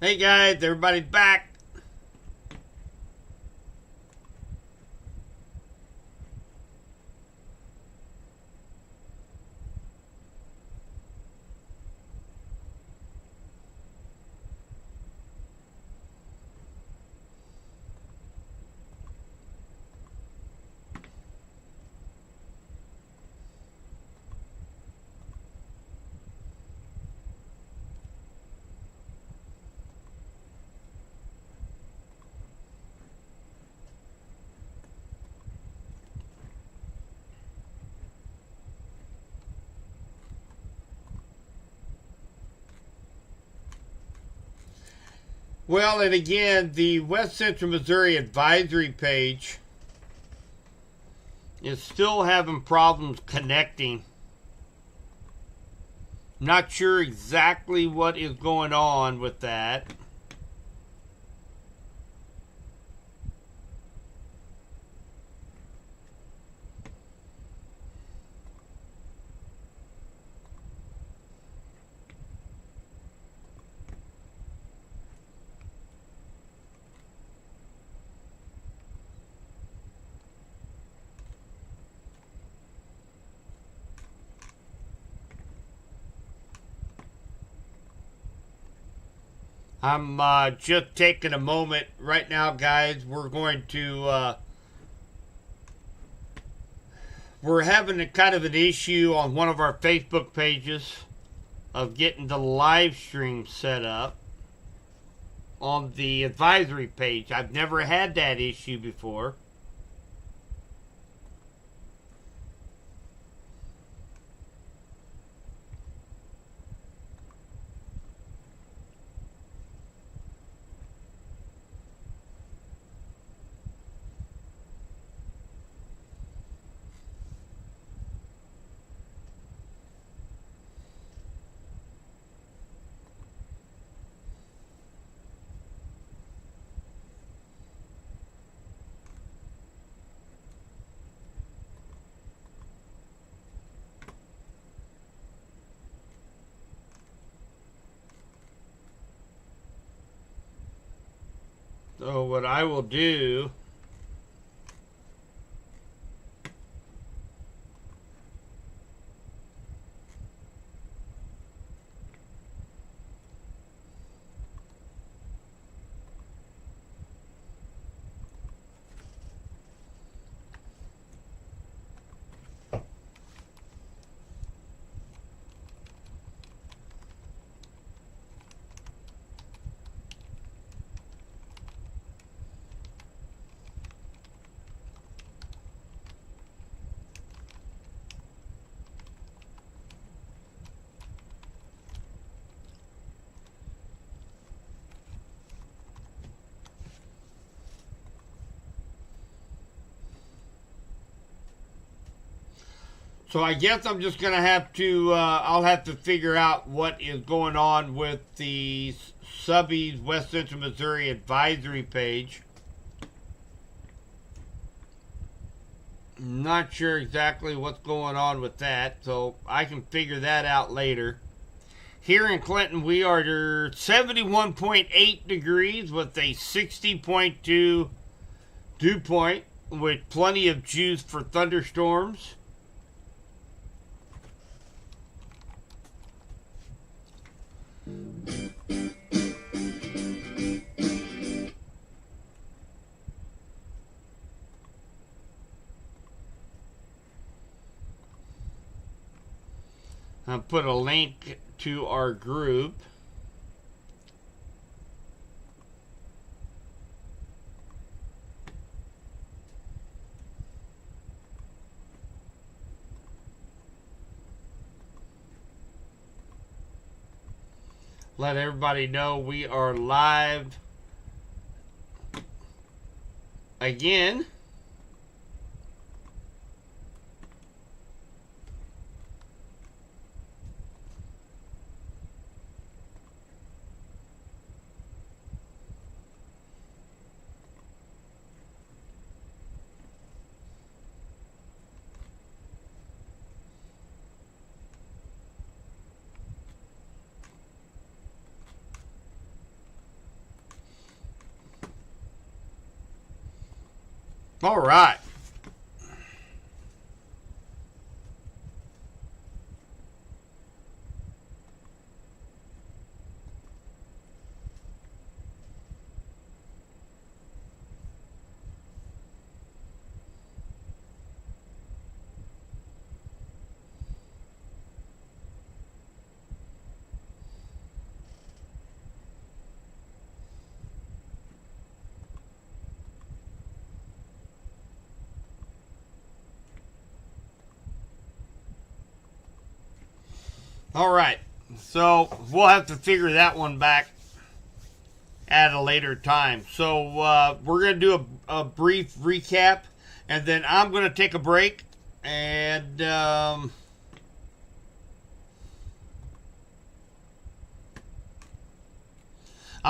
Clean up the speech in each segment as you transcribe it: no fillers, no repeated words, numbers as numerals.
Hey guys, everybody's back. Well, and again, the West Central Missouri advisory page is still having problems connecting. Not sure exactly what is going on with that. I'm just taking a moment right now, guys. We're having a kind of an issue on one of our Facebook pages of getting the live stream set up on the advisory page. I've never had that issue before. So what I will do So I guess I'm just gonna have to. I'll have to figure out what is going on with the Subbies West Central Missouri advisory page. Not sure exactly what's going on with that, so I can figure that out later. Here in Clinton, we are 71.8 degrees with a 60.2 dew point, with plenty of juice for thunderstorms. I'll put a link to our group. Let everybody know we are live again. All right. All right. So we'll have to figure that one back at a later time. So we're going to do a brief recap, and then I'm going to take a break, and I'm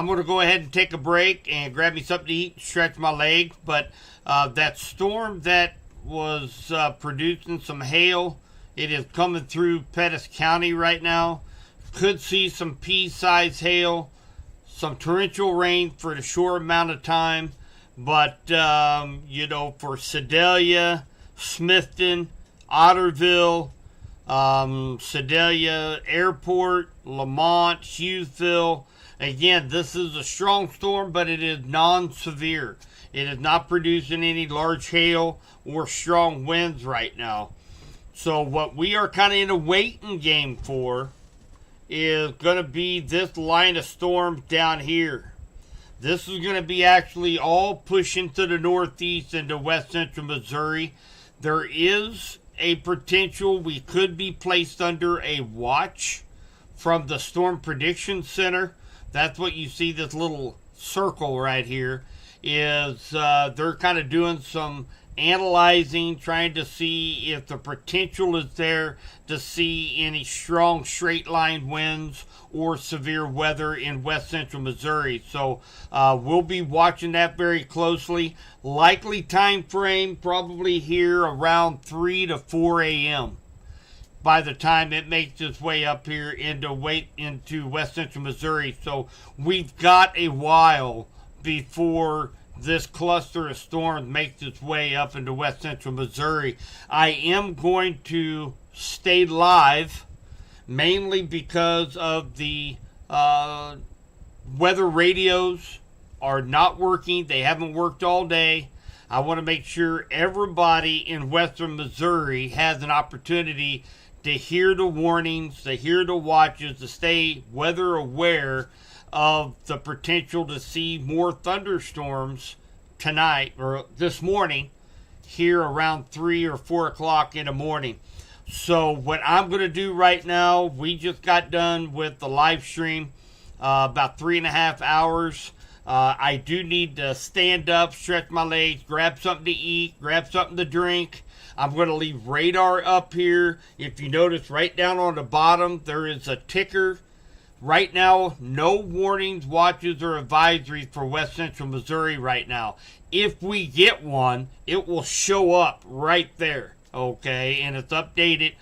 going to go ahead and take a break and grab me something to eat, stretch my leg. But that storm that was producing some hail, it is coming through Pettis County right now. Could see some pea-sized hail, some torrential rain for a short amount of time. But, for Sedalia, Smithton, Otterville, Sedalia Airport, Lamont, Hughesville. Again, this is a strong storm, but it is non-severe. It is not producing any large hail or strong winds right now. So what we are kind of in a waiting game for is going to be this line of storms down here. This is going to be actually all pushing to the northeast into west central Missouri. There is a potential we could be placed under a watch from the Storm Prediction Center. That's what you see, this little circle right here, is they're kind of doing some analyzing, trying to see if the potential is there to see any strong straight line winds or severe weather in west central Missouri. So we'll be watching that very closely. Likely time frame probably here around 3 to 4 a.m. by the time it makes its way up here into west central Missouri. So we've got a while before this cluster of storms makes its way up into west central Missouri. I am going to stay live mainly because of the weather radios are not working. They haven't worked all day. I want to make sure everybody in western Missouri has an opportunity to hear the warnings, to hear the watches, to stay weather aware of the potential to see more thunderstorms tonight or this morning here around 3 or 4 o'clock in the morning. So what I'm going to do right now, we just got done with the live stream about 3.5 hours. I do need to stand up, stretch my legs, grab something to eat, grab something to drink. I'm going to leave radar up here. If you notice right down on the bottom, there is a ticker. Right now, no warnings, watches, or advisories for west central Missouri right now. If we get one, it will show up right there, okay? And it's updated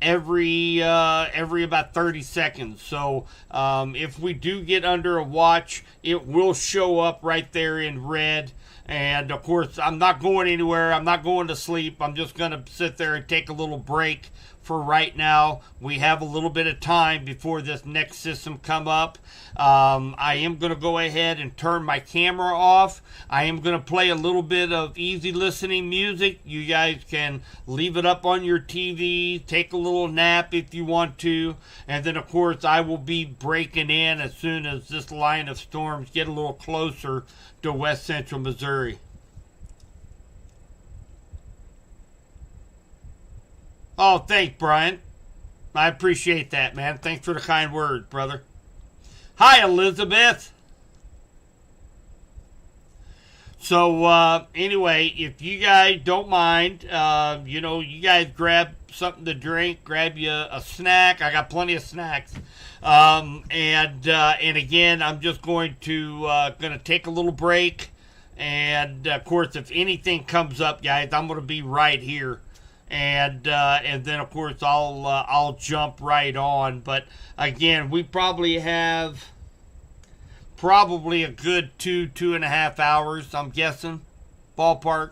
every about 30 seconds. So if we do get under a watch, it will show up right there in red. And of course, I'm not going anywhere. I'm not going to sleep. I'm just going to sit there and take a little break for right now. We have a little bit of time before this next system come up. I am going to go ahead and turn my camera off. I am going to play a little bit of easy listening music. You guys can leave it up on your TV, take a little nap if you want to. And then, of course, I will be breaking in as soon as this line of storms get a little closer to west central Missouri. Oh, thanks, Brian. I appreciate that, man. Thanks for the kind words, brother. Hi, Elizabeth. So, anyway, if you guys don't mind, you guys grab something to drink, grab you a snack. I got plenty of snacks. And again, I'm just going to take a little break. And, of course, if anything comes up, guys, I'm going to be right here. And then of course I'll jump right on. But again, we probably have a good 2.5 hours, I'm guessing, ballpark,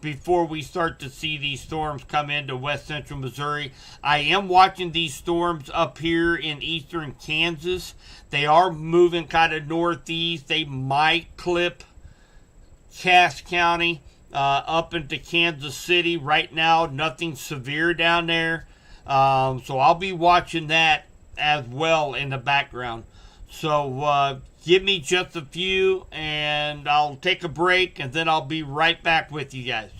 before we start to see these storms come into west central Missouri. I am watching these storms up here in eastern Kansas. They are moving kind of northeast. They might clip Cass County up into Kansas City. Right now, nothing severe down there. So I'll be watching that as well in the background. So give me just a few and I'll take a break and then I'll be right back with you guys.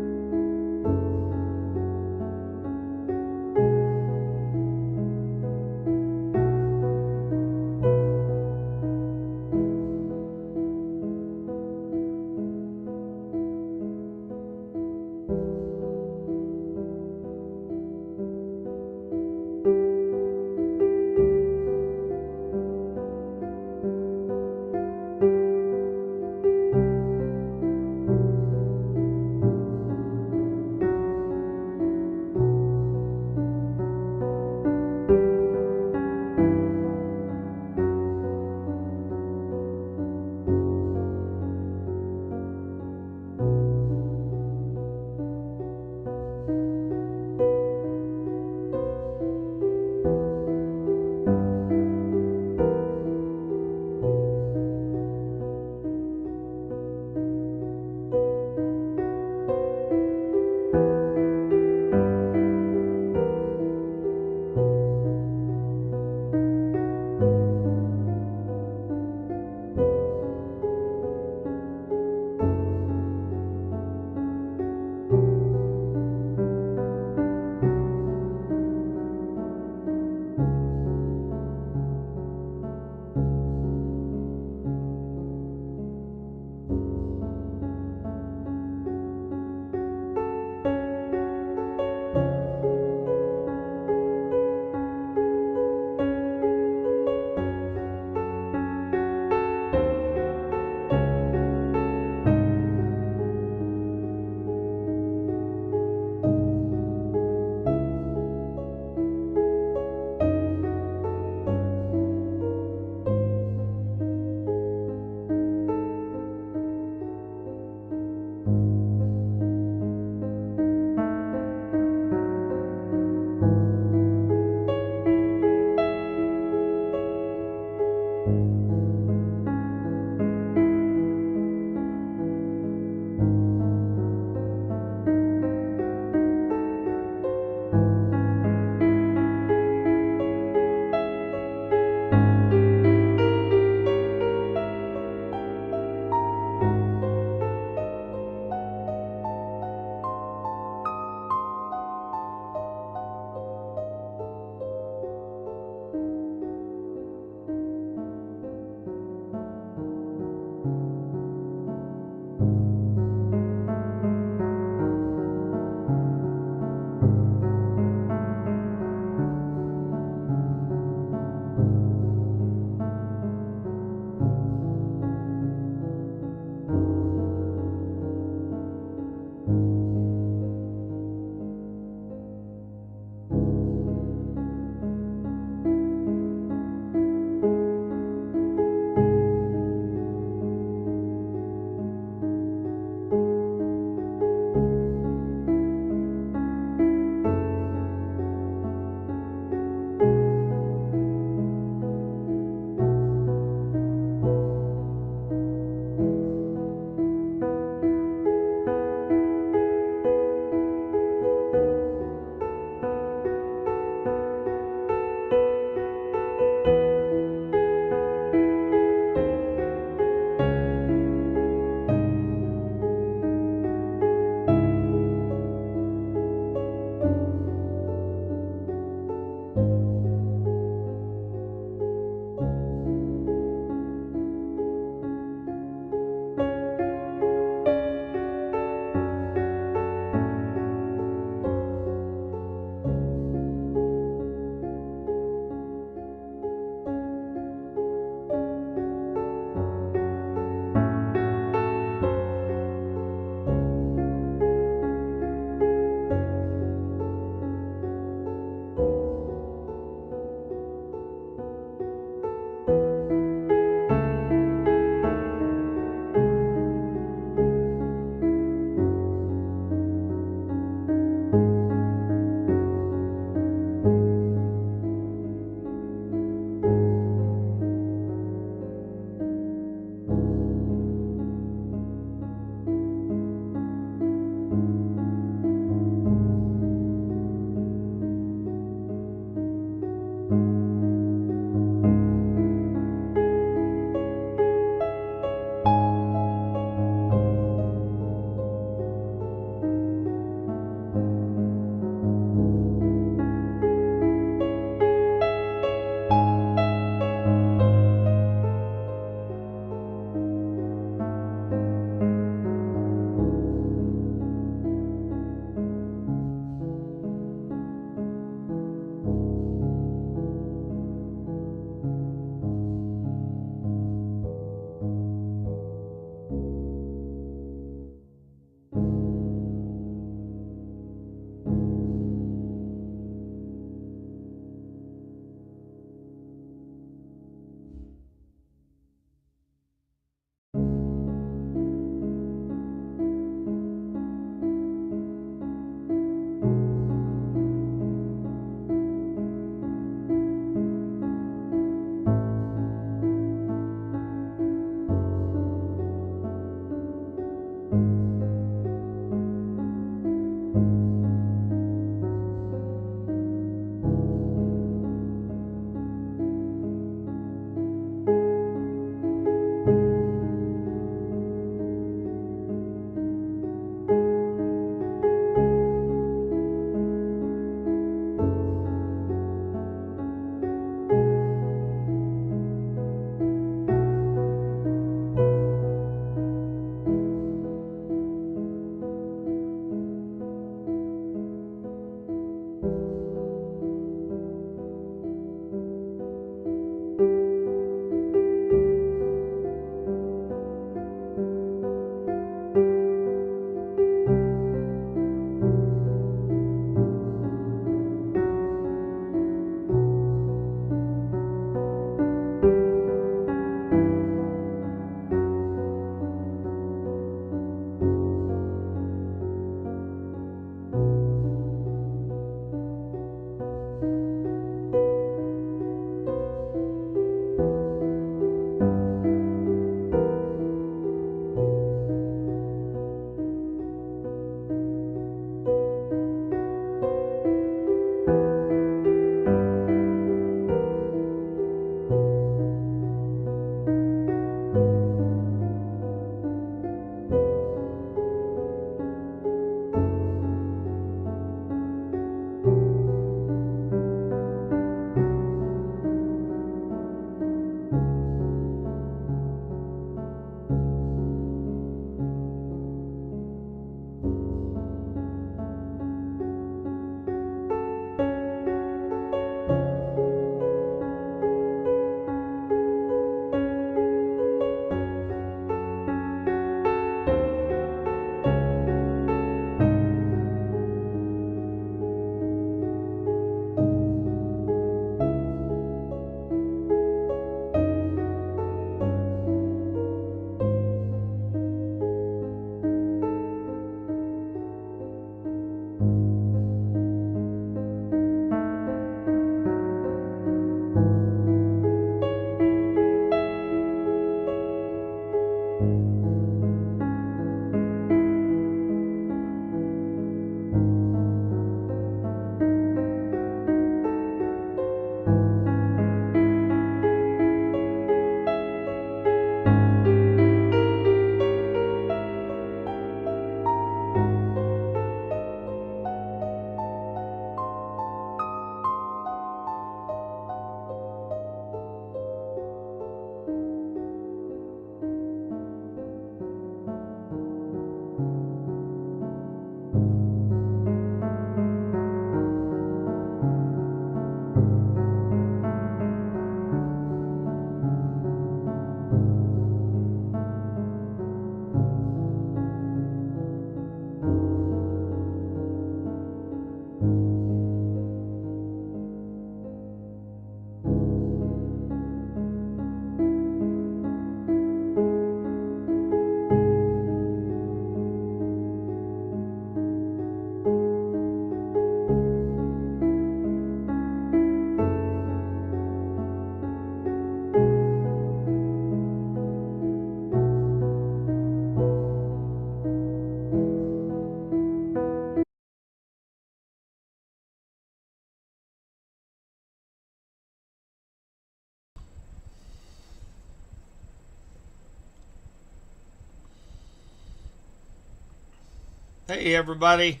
Hey everybody.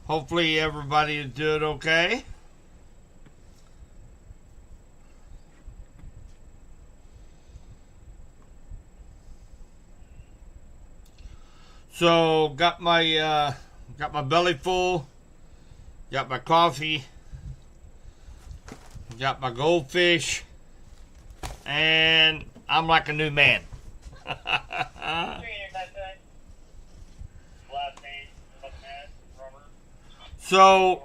Hopefully everybody is doing okay. So got my belly full, got my coffee, got my goldfish, and I'm like a new man. So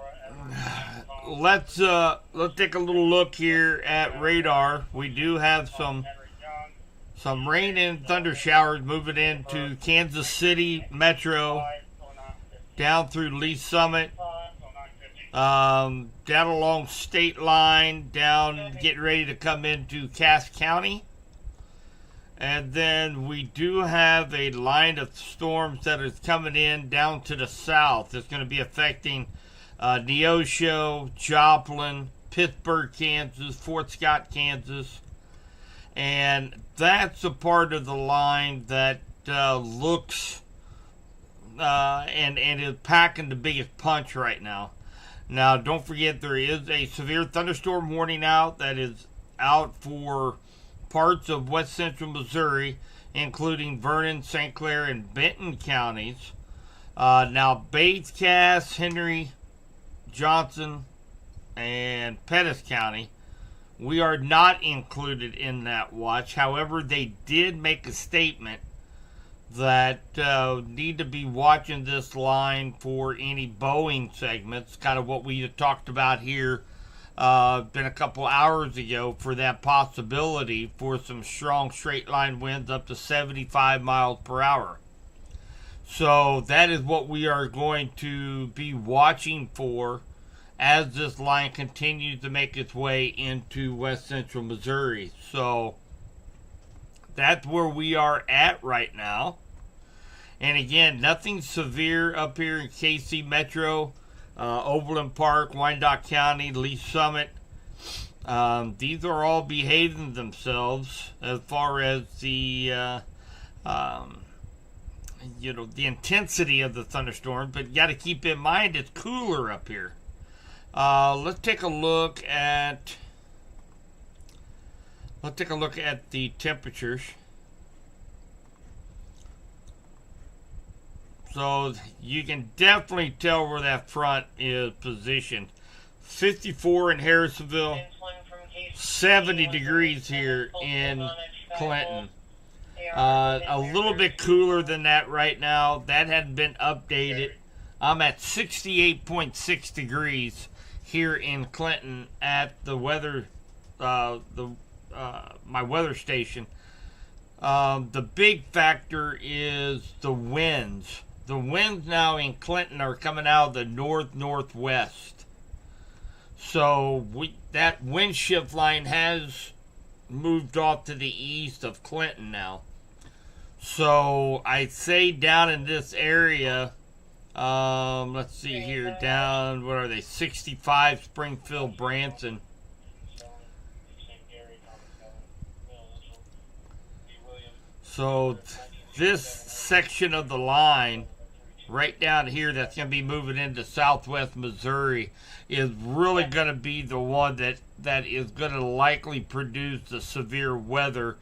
let's take a little look here at radar. We do have some rain and thunder showers moving into Kansas City Metro, down through Lee Summit, down along State Line, down getting ready to come into Cass County. And then we do have a line of storms that is coming in down to the south. It's going to be affecting Neosho, Joplin, Pittsburgh, Kansas, Fort Scott, Kansas. And that's a part of the line that looks and is packing the biggest punch right now. Now, don't forget there is a severe thunderstorm warning out that is out for parts of west central Missouri, including Vernon, St. Clair, and Benton counties. Now, Bates, Cass, Henry, Johnson, and Pettis County, we are not included in that watch. However, they did make a statement that need to be watching this line for any Boeing segments, kind of what we had talked about here been a couple hours ago, for that possibility for some strong straight line winds up to 75 miles per hour. So that is what we are going to be watching for as this line continues to make its way into west central Missouri. So that's where we are at right now. And again, nothing severe up here in KC Metro, Overland Park, Wyandotte County, Lee Summit. These are all behaving themselves as far as the the intensity of the thunderstorm. But you got to keep in mind it's cooler up here. Let's take a look at the temperatures. So you can definitely tell where that front is positioned. 54 in Harrisonville, 70 degrees here in Clinton. A little bit cooler than that right now. That hadn't been updated. I'm at 68.6 degrees here in Clinton at the weather, my weather station. The big factor is the winds. The winds now in Clinton are coming out of the north-northwest. So that wind shift line has moved off to the east of Clinton now. So I'd say down in this area, let's see here, down, what are they, 65 Springfield, Branson. So this section of the line right down here that's going to be moving into southwest Missouri is really going to be the one that is going to likely produce the severe weather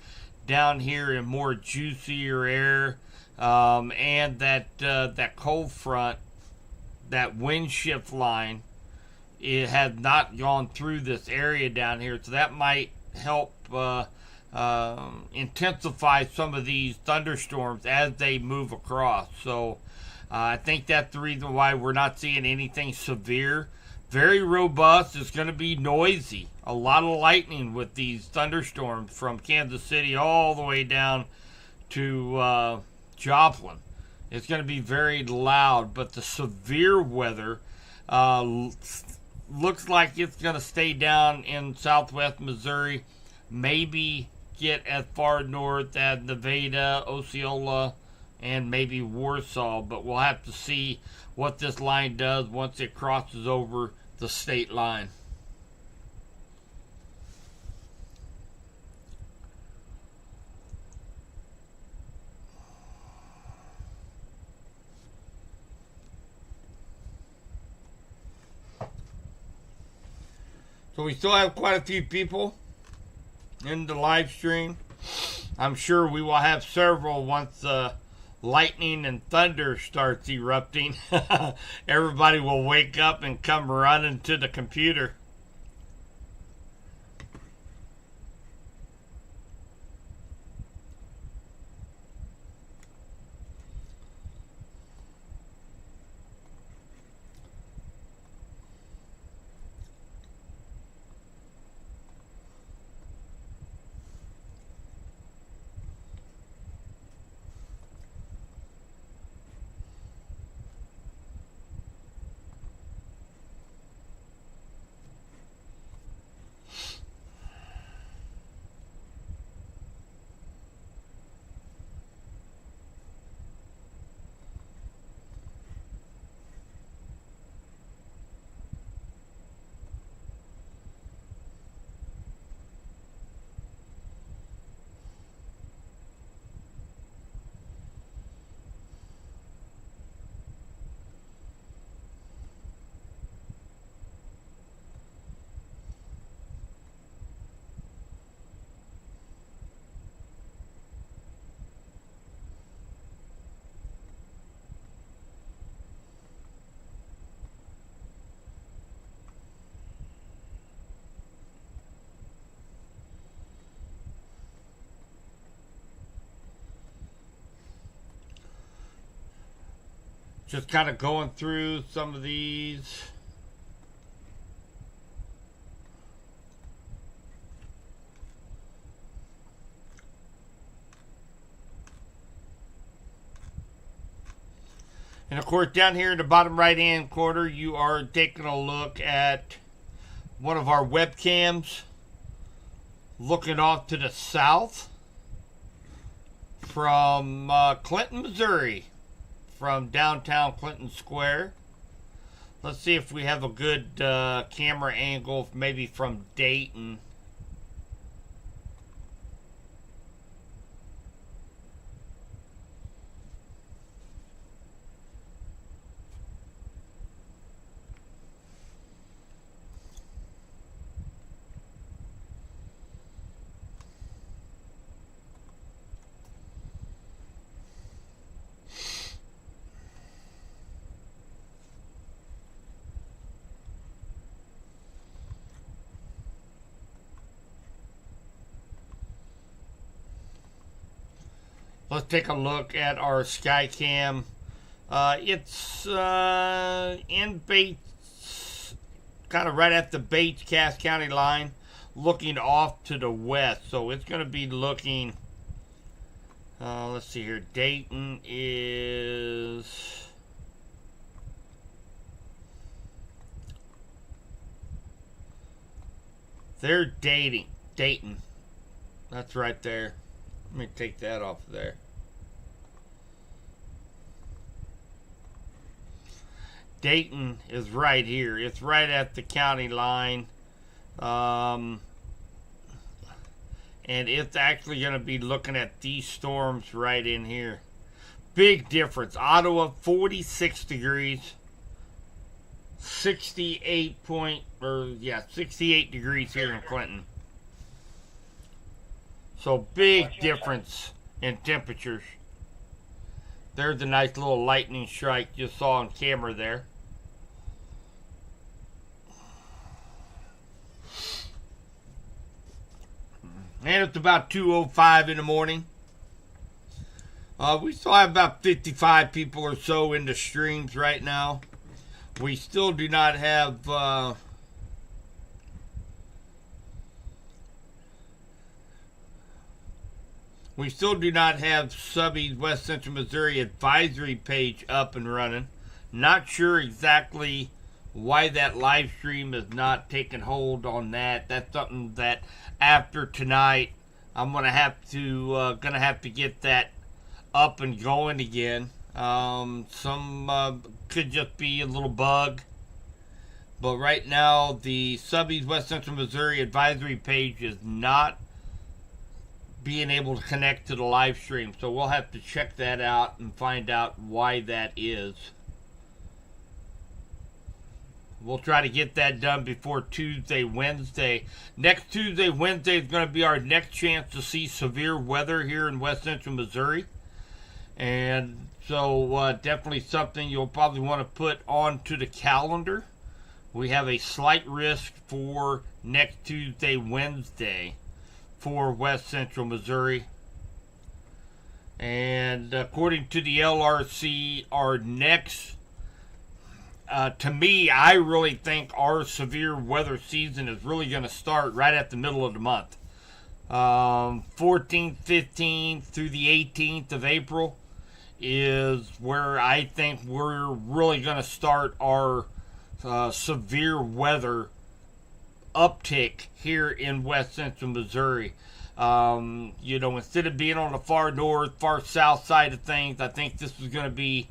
down here in more juicier air, and that cold front, that wind shift line, it has not gone through this area down here, so that might help intensify some of these thunderstorms as they move across. So I think that's the reason why we're not seeing anything severe. Very robust. It's going to be noisy. A lot of lightning with these thunderstorms from Kansas City all the way down to Joplin. It's going to be very loud, but the severe weather looks like it's going to stay down in southwest Missouri. Maybe get as far north as Nevada, Osceola, and maybe Warsaw, but we'll have to see what this line does once it crosses over the state line. So we still have quite a few people in the live stream. I'm sure we will have several once lightning and thunder starts erupting. Everybody will wake up and come running to the computer. Just kind of going through some of these. And of course, down here in the bottom right hand corner, you are taking a look at one of our webcams looking off to the south from Clinton, Missouri, from downtown Clinton Square. Let's see if we have a good camera angle, maybe from Dayton. Let's take a look at our Skycam. It's in Bates, kind of right at the Bates-Cass County line, looking off to the west. So it's going to be looking, let's see here, Dayton is... They're Dayton. That's right there. Let me take that off of there. Dayton is right here. It's right at the county line. And it's actually going to be looking at these storms right in here. Big difference. Ottawa, 46 degrees. 68 degrees here in Clinton. So big difference in temperatures. There's a nice little lightning strike you saw on camera there. And it's about 2:05 in the morning. We still have about 55 people or so in the streams right now. We still do not have Subby's West Central Missouri advisory page up and running. Not sure exactly why that live stream is not taking hold on that. That's something that after tonight I'm gonna have to get that up and going again. Some could just be a little bug, but right now the Subby's West Central Missouri advisory page is not being able to connect to the live stream, so we'll have to check that out and find out why that is. we'll try to get that done before Tuesday, Wednesday. Next Tuesday, Wednesday is going to be our next chance to see severe weather here in west central Missouri. And so definitely something you'll probably want to put onto the calendar. We have a slight risk for next Tuesday, Wednesday for west central Missouri. And according to the LRC, our next, to me, I really think our severe weather season is really going to start right at the middle of the month. 14th, 15th through the 18th of April is where I think we're really going to start our severe weather uptick here in west central Missouri. Instead of being on the far north, far south side of things, I think this is going to be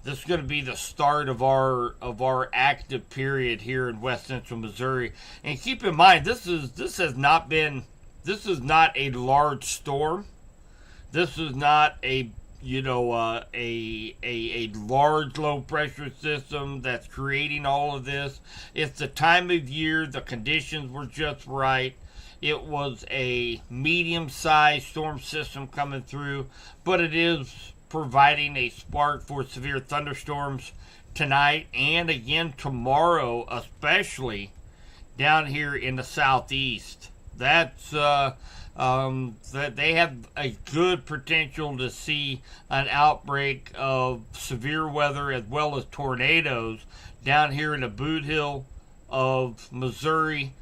the start of our active period here in west central Missouri. And keep in mind, this is not a large storm. This is not a large low pressure system that's creating all of this. It's the time of year, the conditions were just right. It was a medium-sized storm system coming through, but it is providing a spark for severe thunderstorms tonight and again tomorrow, especially down here in the southeast. That's that they have a good potential to see an outbreak of severe weather as well as tornadoes down here in the Boot Hill of Missouri,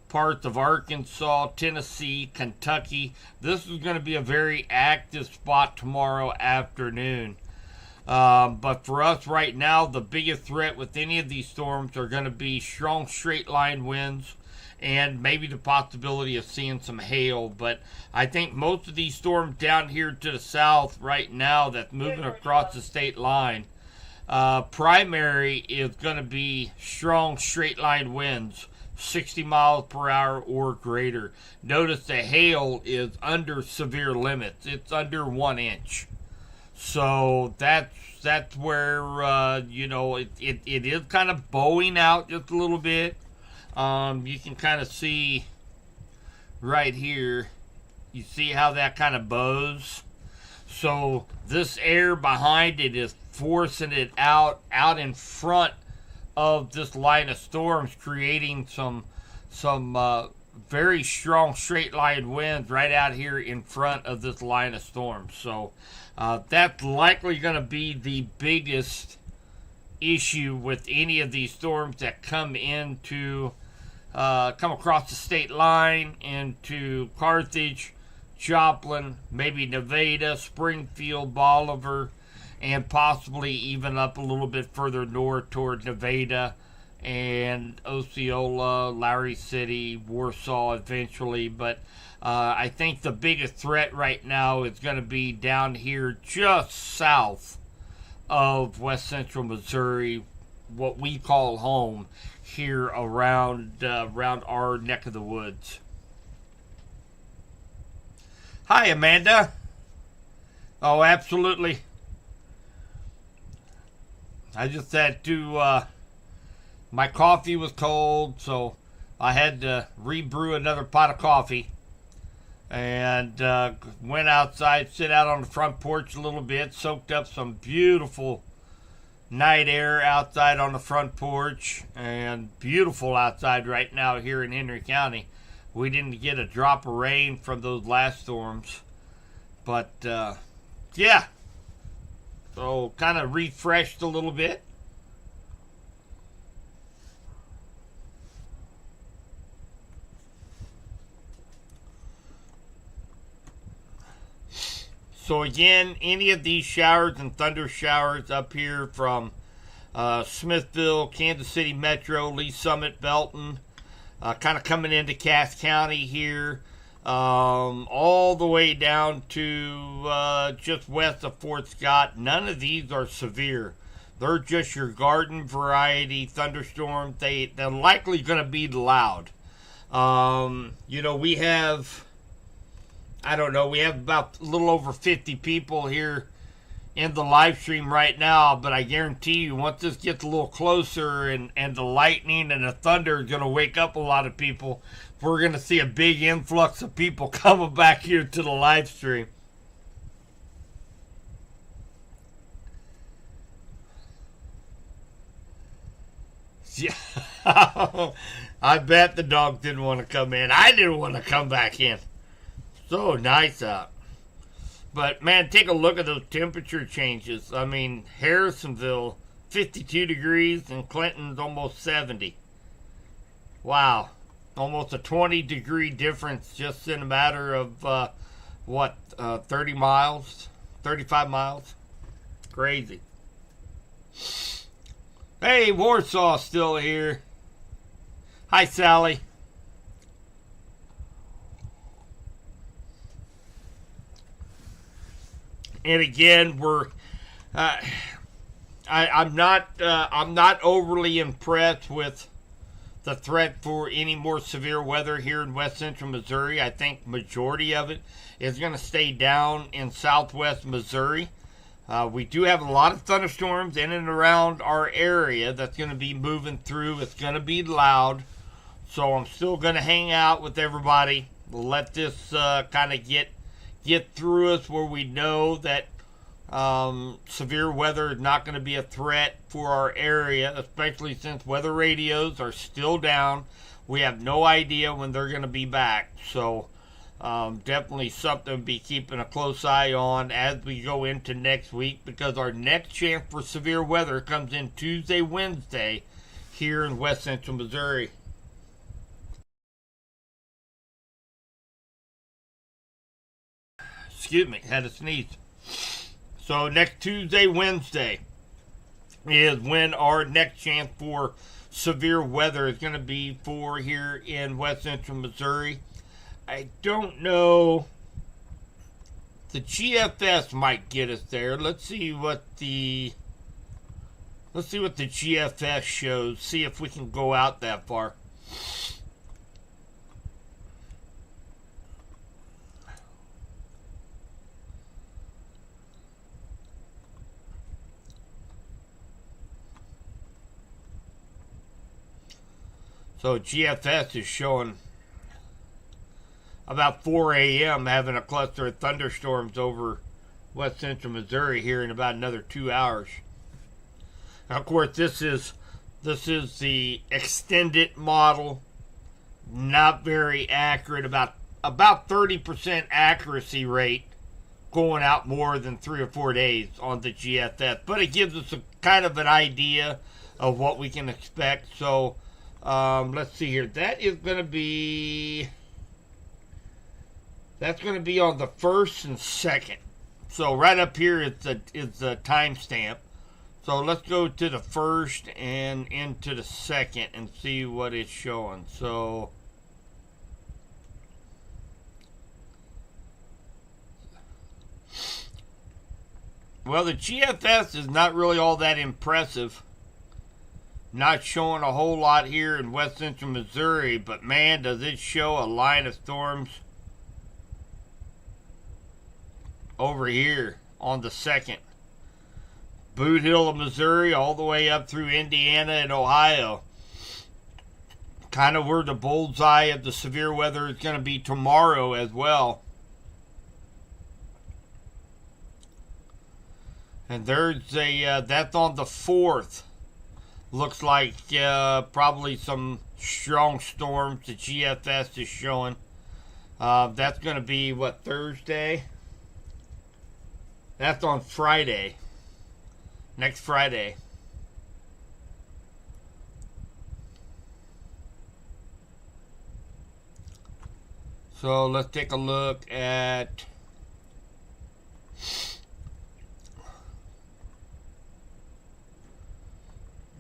parts of Arkansas, Tennessee, Kentucky. This is going to be a very active spot tomorrow afternoon. But for us right now, the biggest threat with any of these storms are going to be strong straight line winds and maybe the possibility of seeing some hail. But I think most of these storms down here to the south right now that's moving across the state line, primary is going to be strong straight line winds, 60 miles per hour or greater. Notice the hail is under severe limits. It's under 1 inch. So that's where, it is kind of bowing out just a little bit. You can kind of see right here, you see how that kind of bows? So this air behind it is forcing it out in front of this line of storms, creating some very strong straight line winds right out here in front of this line of storms. So that's likely going to be the biggest issue with any of these storms that come across the state line into Carthage, Joplin, maybe Nevada, Springfield, Bolivar, and possibly even up a little bit further north toward Nevada and Osceola, Lowry City, Warsaw eventually. But I think the biggest threat right now is going to be down here just south of west central Missouri, what we call home here around our neck of the woods. Hi, Amanda. Oh, absolutely. I just had to, my coffee was cold, so I had to rebrew another pot of coffee. And went outside, sit out on the front porch a little bit, soaked up some beautiful night air outside on the front porch. And beautiful outside right now here in Henry County. We didn't get a drop of rain from those last storms. But, yeah. So kind of refreshed a little bit. So again, any of these showers and thunder showers up here from Smithville, Kansas City Metro, Lee Summit, Belton, kind of coming into Cass County here, all the way down to just west of Fort Scott. None of these are severe. They're just your garden variety thunderstorms. They're likely going to be loud. We have, I don't know, we have about a little over 50 people here in the live stream right now, but I guarantee you once this gets a little closer and the lightning and the thunder is going to wake up a lot of people, we're going to see a big influx of people coming back here to the live stream. Yeah. I bet the dog didn't want to come in. I didn't want to come back in. So nice out. But, man, take a look at those temperature changes. I mean, Harrisonville, 52 degrees, and Clinton's almost 70. Wow. Almost a 20-degree difference just in a matter of, 30 miles? 35 miles? Crazy. Hey, Warsaw's still here. Hi, Sally. And again, I'm not overly impressed with the threat for any more severe weather here in west central Missouri. I think majority of it is going to stay down in southwest Missouri. We do have a lot of thunderstorms in and around our area that's going to be moving through. It's going to be loud. So I'm still going to hang out with everybody. We'll let this kind of get through us where we know that severe weather is not going to be a threat for our area, especially since weather radios are still down. We have no idea when they're going to be back. So definitely something to be keeping a close eye on as we go into next week, because our next chance for severe weather comes in Tuesday, Wednesday here in west central Missouri. Excuse me, had to sneeze. So next Tuesday, Wednesday is when our next chance for severe weather is going to be for here in west central Missouri. I don't know. The GFS might get us there. Let's see what the GFS shows. See if we can go out that far. So GFS is showing about 4 a.m. having a cluster of thunderstorms over west central Missouri here in about another 2 hours. Now, of course, this is the extended model, not very accurate, about 30% accuracy rate going out more than 3 or 4 days on the GFS, but it gives us a kind of an idea of what we can expect. So let's see here. That's going to be on the 1st and 2nd. So right up here is the timestamp. So let's go to the 1st and into the 2nd and see what it's showing. So well, the GFS is not really all that impressive. Not showing a whole lot here in west central Missouri, but man, does it show a line of storms over here on the 2nd. Boot Hill of Missouri all the way up through Indiana and Ohio. Kind of where the bullseye of the severe weather is going to be tomorrow as well. And there's that's on the 4th. Looks like probably some strong storms the GFS is showing. That's going to be, what, Thursday? That's on Friday. Next Friday. So let's take a look at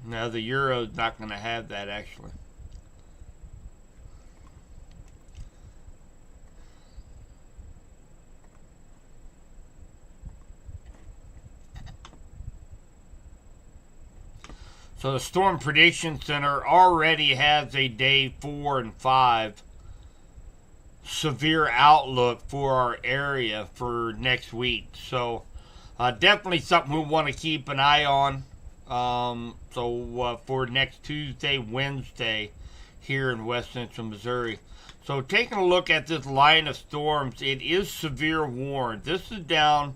no, the Euro's not going to have that actually. So the Storm Prediction Center already has a day 4 and 5 severe outlook for our area for next week. So Definitely something we want to keep an eye on. For next Tuesday, Wednesday, here in west central Missouri. So taking a look at this line of storms, it is severe warned. This is down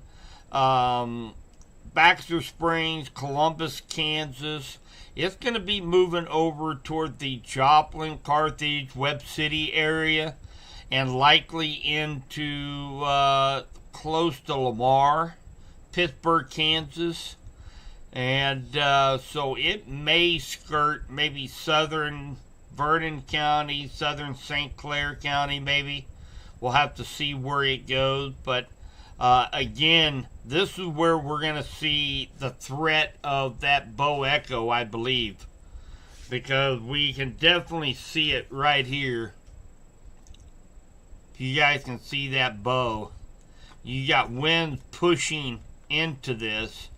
Baxter Springs, Columbus, Kansas. It's going to be moving over toward the Joplin, Carthage, Webb City area, and likely into close to Lamar, Pittsburgh, Kansas. And so it may skirt maybe southern Vernon County, southern St. Clair County, maybe. We'll have to see where it goes. But again, this is where we're going to see the threat of that bow echo, I believe. Because we can definitely see it right here. You guys can see that bow. You got winds pushing into this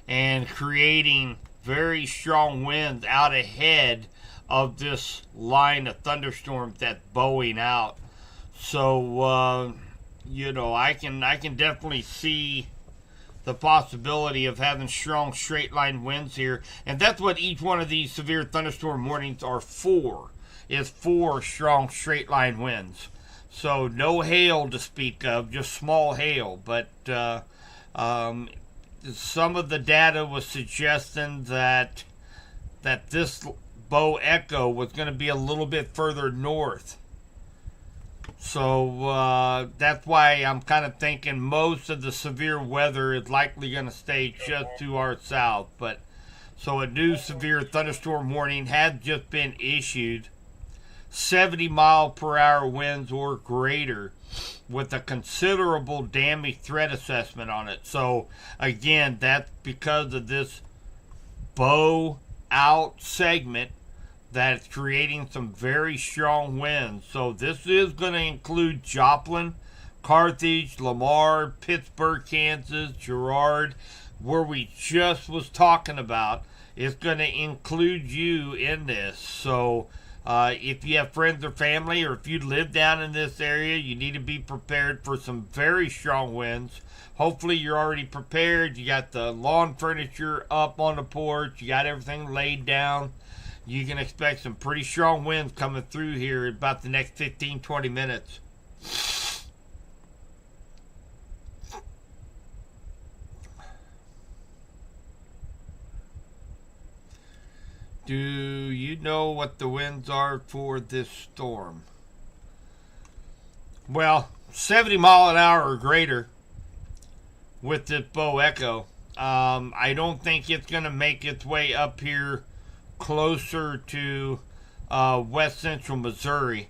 and creating very strong winds out ahead of this line of thunderstorms that's bowing out. So, I can definitely see the possibility of having strong straight line winds here. And that's what each one of these severe thunderstorm warnings are for, is for strong straight line winds. So no hail to speak of, just small hail. But some of the data was suggesting that this bow echo was going to be a little bit further north. So that's why I'm kind of thinking most of the severe weather is likely going to stay just to our south. But so a new severe thunderstorm warning has just been issued. 70-mile-per-hour winds or greater, with a considerable damage threat assessment on it. So again, that's because of this bow out segment that's creating some very strong winds. So this is going to include Joplin, Carthage, Lamar, Pittsburgh, Kansas, Girard, where we just was talking about. It's going to include you in this. So if you have friends or family, or if you live down in this area, you need to be prepared for some very strong winds. Hopefully you're already prepared. You got the lawn furniture up on the porch. You got everything laid down. You can expect some pretty strong winds coming through here in about the next 15-20 minutes. Do you know what the winds are for this storm? Well, 70 mile an hour or greater with this bow echo. I don't think it's going to make its way up here closer to west central Missouri.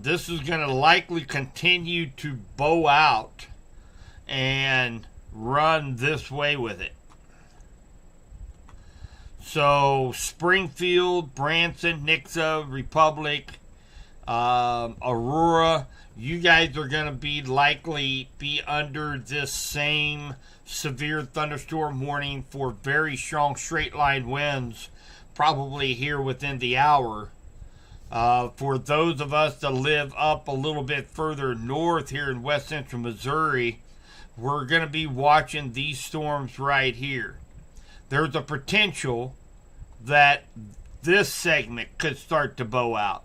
This is going to likely continue to bow out and run this way with it. So Springfield, Branson, Nixa, Republic, Aurora, you guys are going to be likely be under this same severe thunderstorm warning for very strong straight line winds, probably here within the hour. For those of us that live up a little bit further north here in west central Missouri, we're going to be watching these storms right here. There's a potential that this segment could start to bow out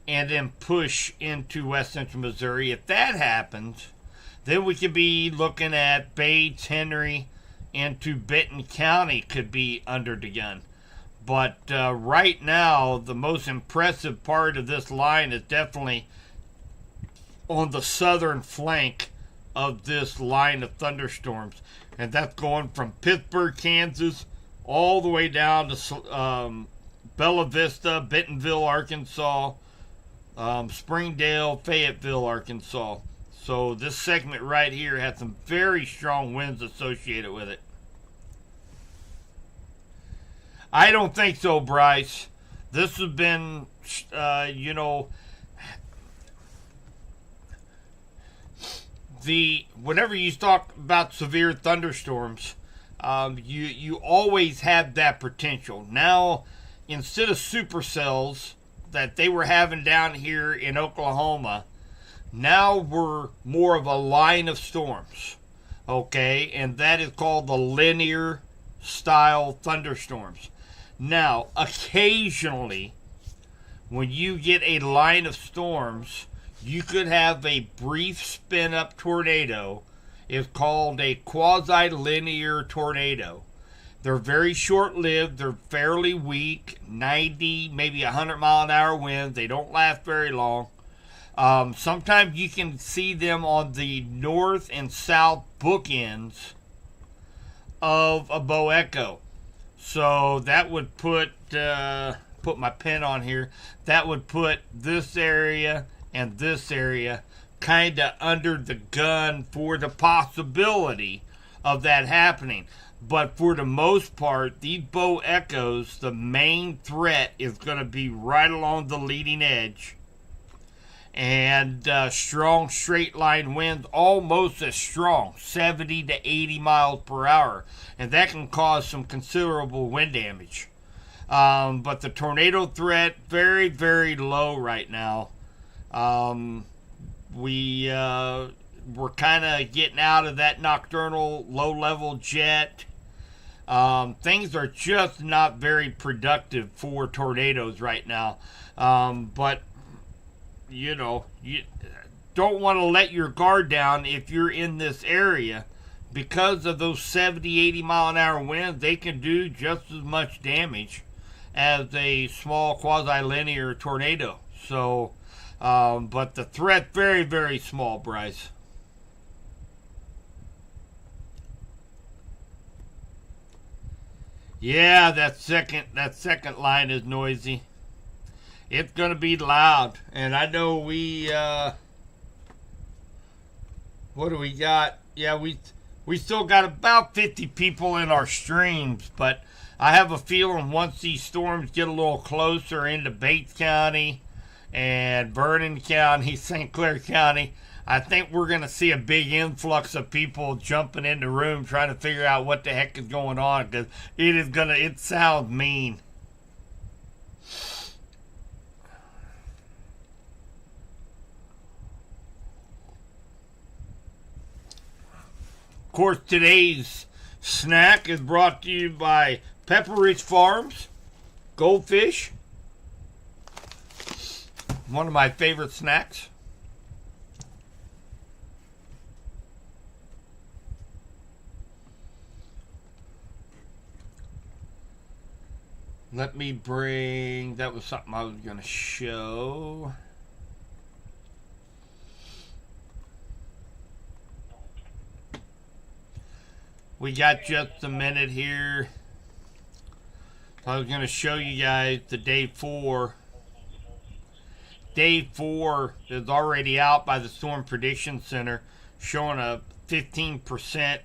and then push into west central Missouri. If that happens, then we could be looking at Bates, Henry, into Benton County could be under the gun. But right now, the most impressive part of this line is definitely on the southern flank of this line of thunderstorms. And that's going from Pittsburgh, Kansas, all the way down to Bella Vista, Bentonville, Arkansas, Springdale, Fayetteville, Arkansas. So this segment right here has some very strong winds associated with it. I don't think so, Bryce. This has been, whenever you talk about severe thunderstorms, you always have that potential. Now, instead of supercells that they were having down here in Oklahoma, now we're more of a line of storms. Okay, and that is called the linear style thunderstorms. Now, occasionally, when you get a line of storms, you could have a brief spin up tornado. It's called a quasi-linear tornado. They're very short-lived. They're fairly weak, 90, maybe 100-mile-an-hour winds. They don't last very long. Sometimes you can see them on the north and south bookends of a bow echo. So that would put my pen on here. That would put this area and this area kind of under the gun for the possibility of that happening. But for the most part, these bow echoes, the main threat is going to be right along the leading edge. And strong straight line winds, almost as strong, 70 to 80 miles per hour. And that can cause some considerable wind damage. But the tornado threat, very, very low right now. We're kind of getting out of that nocturnal low-level jet. Things are just not very productive for tornadoes right now. But, you know, you don't want to let your guard down if you're in this area. Because of those 70, 80 mile an hour winds, they can do just as much damage as a small quasi-linear tornado. So, but the threat, very, very small, Bryce. Yeah, that second line is noisy. It's gonna be loud, and I know what do we got? Yeah, we still got about 50 people in our streams, but I have a feeling once these storms get a little closer into Bates County and Vernon County, St. Clair County, I think we're going to see a big influx of people jumping into rooms trying to figure out what the heck is going on, because it sounds mean. Of course, today's snack is brought to you by Pepper Rich Farms, Goldfish, one of my favorite snacks. Let me bring, that was something I was going to show. We got just a minute here. I was going to show you guys the day 4. Day 4 is already out by the Storm Prediction Center, showing a 15%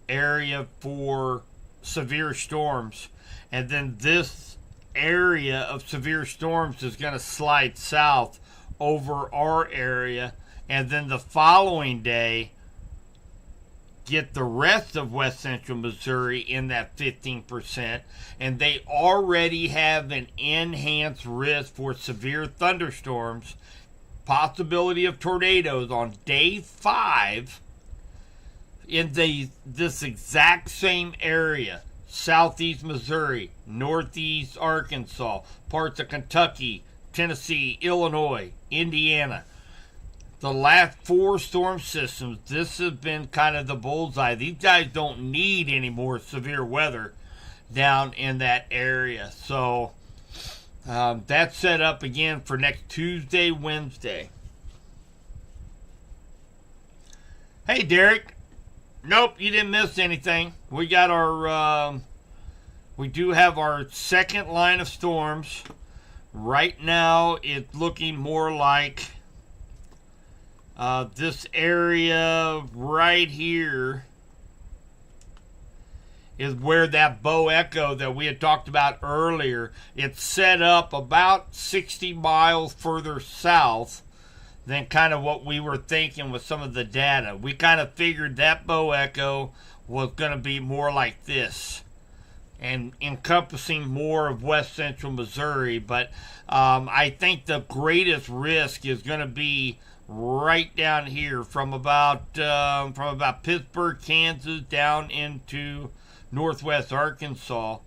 area for severe storms. And then this area of severe storms is going to slide south over our area. And then the following day, get the rest of west central Missouri in that 15%. And they already have an enhanced risk for severe thunderstorms, possibility of tornadoes on day 5 in this exact same area. Southeast Missouri, northeast Arkansas, parts of Kentucky, Tennessee, Illinois, Indiana. The last 4 storm systems, this has been kind of the bullseye. These guys don't need any more severe weather down in that area. So that's set up again for next Tuesday, Wednesday. Hey, Derek. Nope, you didn't miss anything. We got our, we do have our second line of storms. Right now, it's looking more like this area right here is where that bow echo that we had talked about earlier, it's set up about 60 miles further south than kind of what we were thinking with some of the data. We kind of figured that bow echo was going to be more like this. and encompassing more of west central Missouri. But I think the greatest risk is going to be right down here from about Pittsburgh, Kansas, down into northwest Arkansas.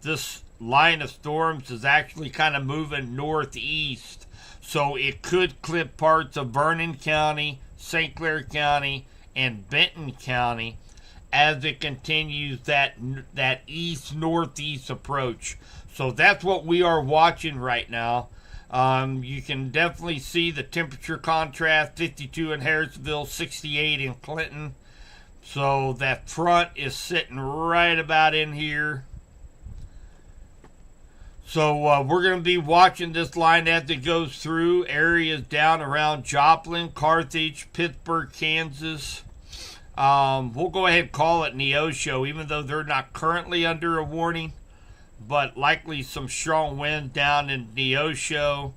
This line of storms is actually kind of moving northeast, so it could clip parts of Vernon County, St. Clair County, and Benton County as it continues that east-northeast approach. So that's what we are watching right now. You can definitely see the temperature contrast, 52 in Harrisville, 68 in Clinton. So that front is sitting right about in here. So we're going to be watching this line as it goes through areas down around Joplin, Carthage, Pittsburgh, Kansas. We'll go ahead and call it Neosho, even though they're not currently under a warning. But likely some strong winds down in Neosho,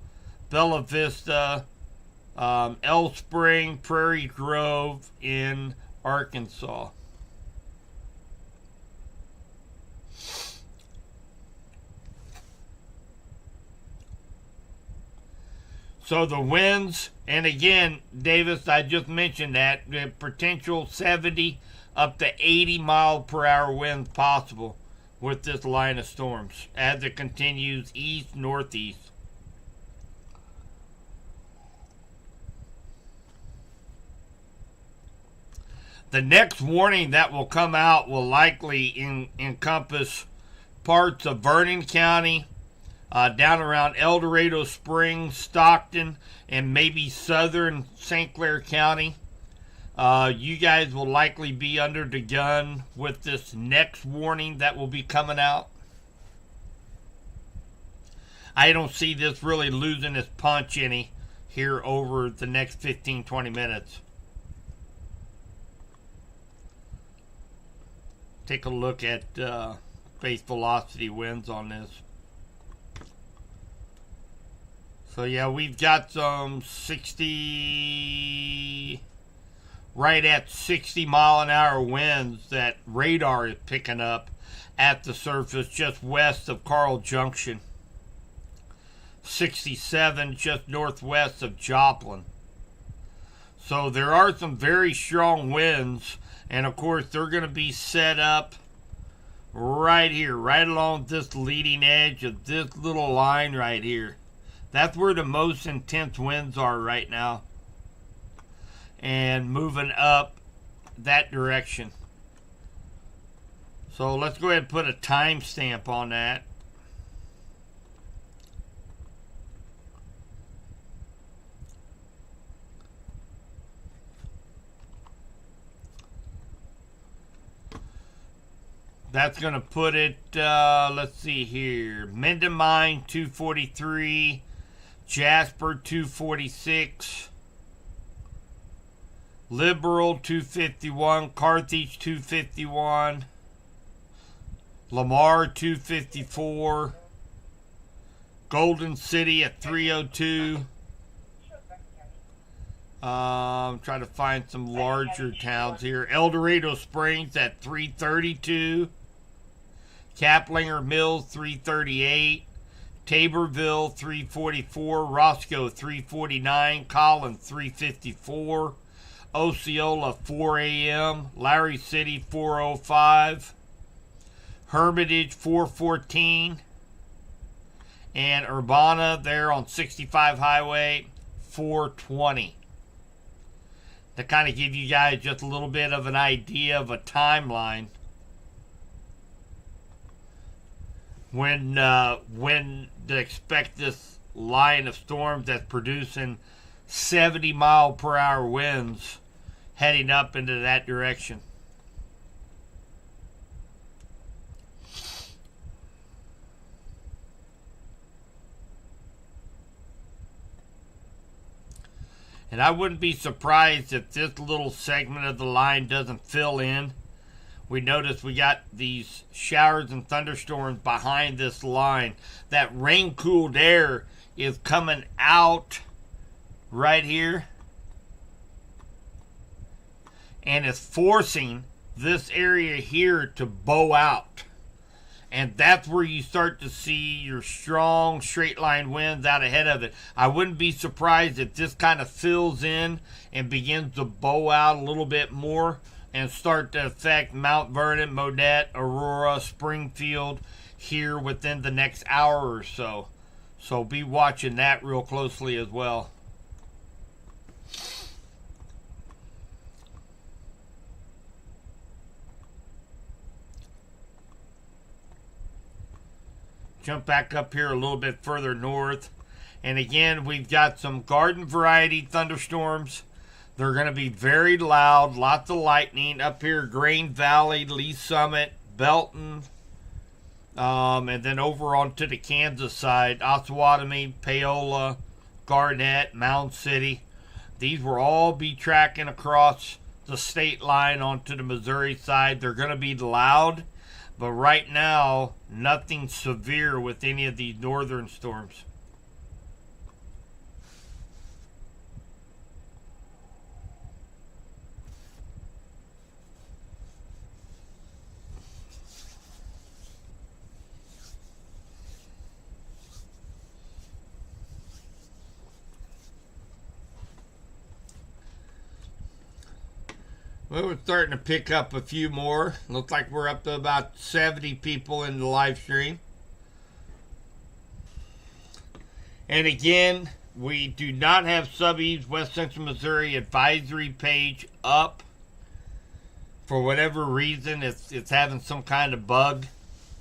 Bella Vista, El Spring, Prairie Grove in Arkansas. So the winds, and again, Davis, I just mentioned that, the potential 70 up to 80 mile per hour winds possible with this line of storms as it continues east-northeast. The next warning that will come out will likely encompass parts of Vernon County, down around El Dorado Springs, Stockton, and maybe southern St. Clair County. You guys will likely be under the gun with this next warning that will be coming out. I don't see this really losing its punch any here over the next 15-20 minutes. Take a look at base velocity winds on this. So yeah, we've got some 60, right at 60 mile an hour winds that radar is picking up at the surface just west of Carl Junction. 67 just northwest of Joplin. So there are some very strong winds, and of course they're going to be set up right here, right along this leading edge of this little line right here. That's where the most intense winds are right now. And moving up that direction. So let's go ahead and put a timestamp on that. That's going to put it, let's see here. Minden Mine 243. Jasper 246, Liberal 251, Carthage 251, Lamar 254, Golden City at 302. I'm trying to find some larger towns here. El Dorado Springs at 332, Kaplinger Mills 338. Taborville 344, Roscoe 349, Collins 354, Osceola 4 a.m., Larry City 405, Hermitage 414, and Urbana there on 65 Highway 420. To kind of give you guys just a little bit of an idea of a timeline. When to expect this line of storms that's producing 70 mile per hour winds heading up into that direction. And I wouldn't be surprised if this little segment of the line doesn't fill in. We notice we got these showers and thunderstorms behind this line. That rain-cooled air is coming out right here and is forcing this area here to bow out. And that's where you start to see your strong straight line winds out ahead of it. I wouldn't be surprised if this kind of fills in and begins to bow out a little bit more and start to affect Mount Vernon, Monette, Aurora, Springfield here within the next hour or so. So be watching that real closely as well. Jump back up here a little bit further north. And again, we've got some garden variety thunderstorms. They're going to be very loud, lots of lightning up here, Grain Valley, Lee Summit, Belton, and then over onto the Kansas side, Osawatomie, Paola, Garnett, Mound City. These will all be tracking across the state line onto the Missouri side. They're going to be loud, but right now, nothing severe with any of these northern storms. Well, we're starting to pick up a few more. Looks like we're up to about 70 people in the live stream. And again, we do not have Sub-East West Central Missouri advisory page up. For whatever reason, it's having some kind of bug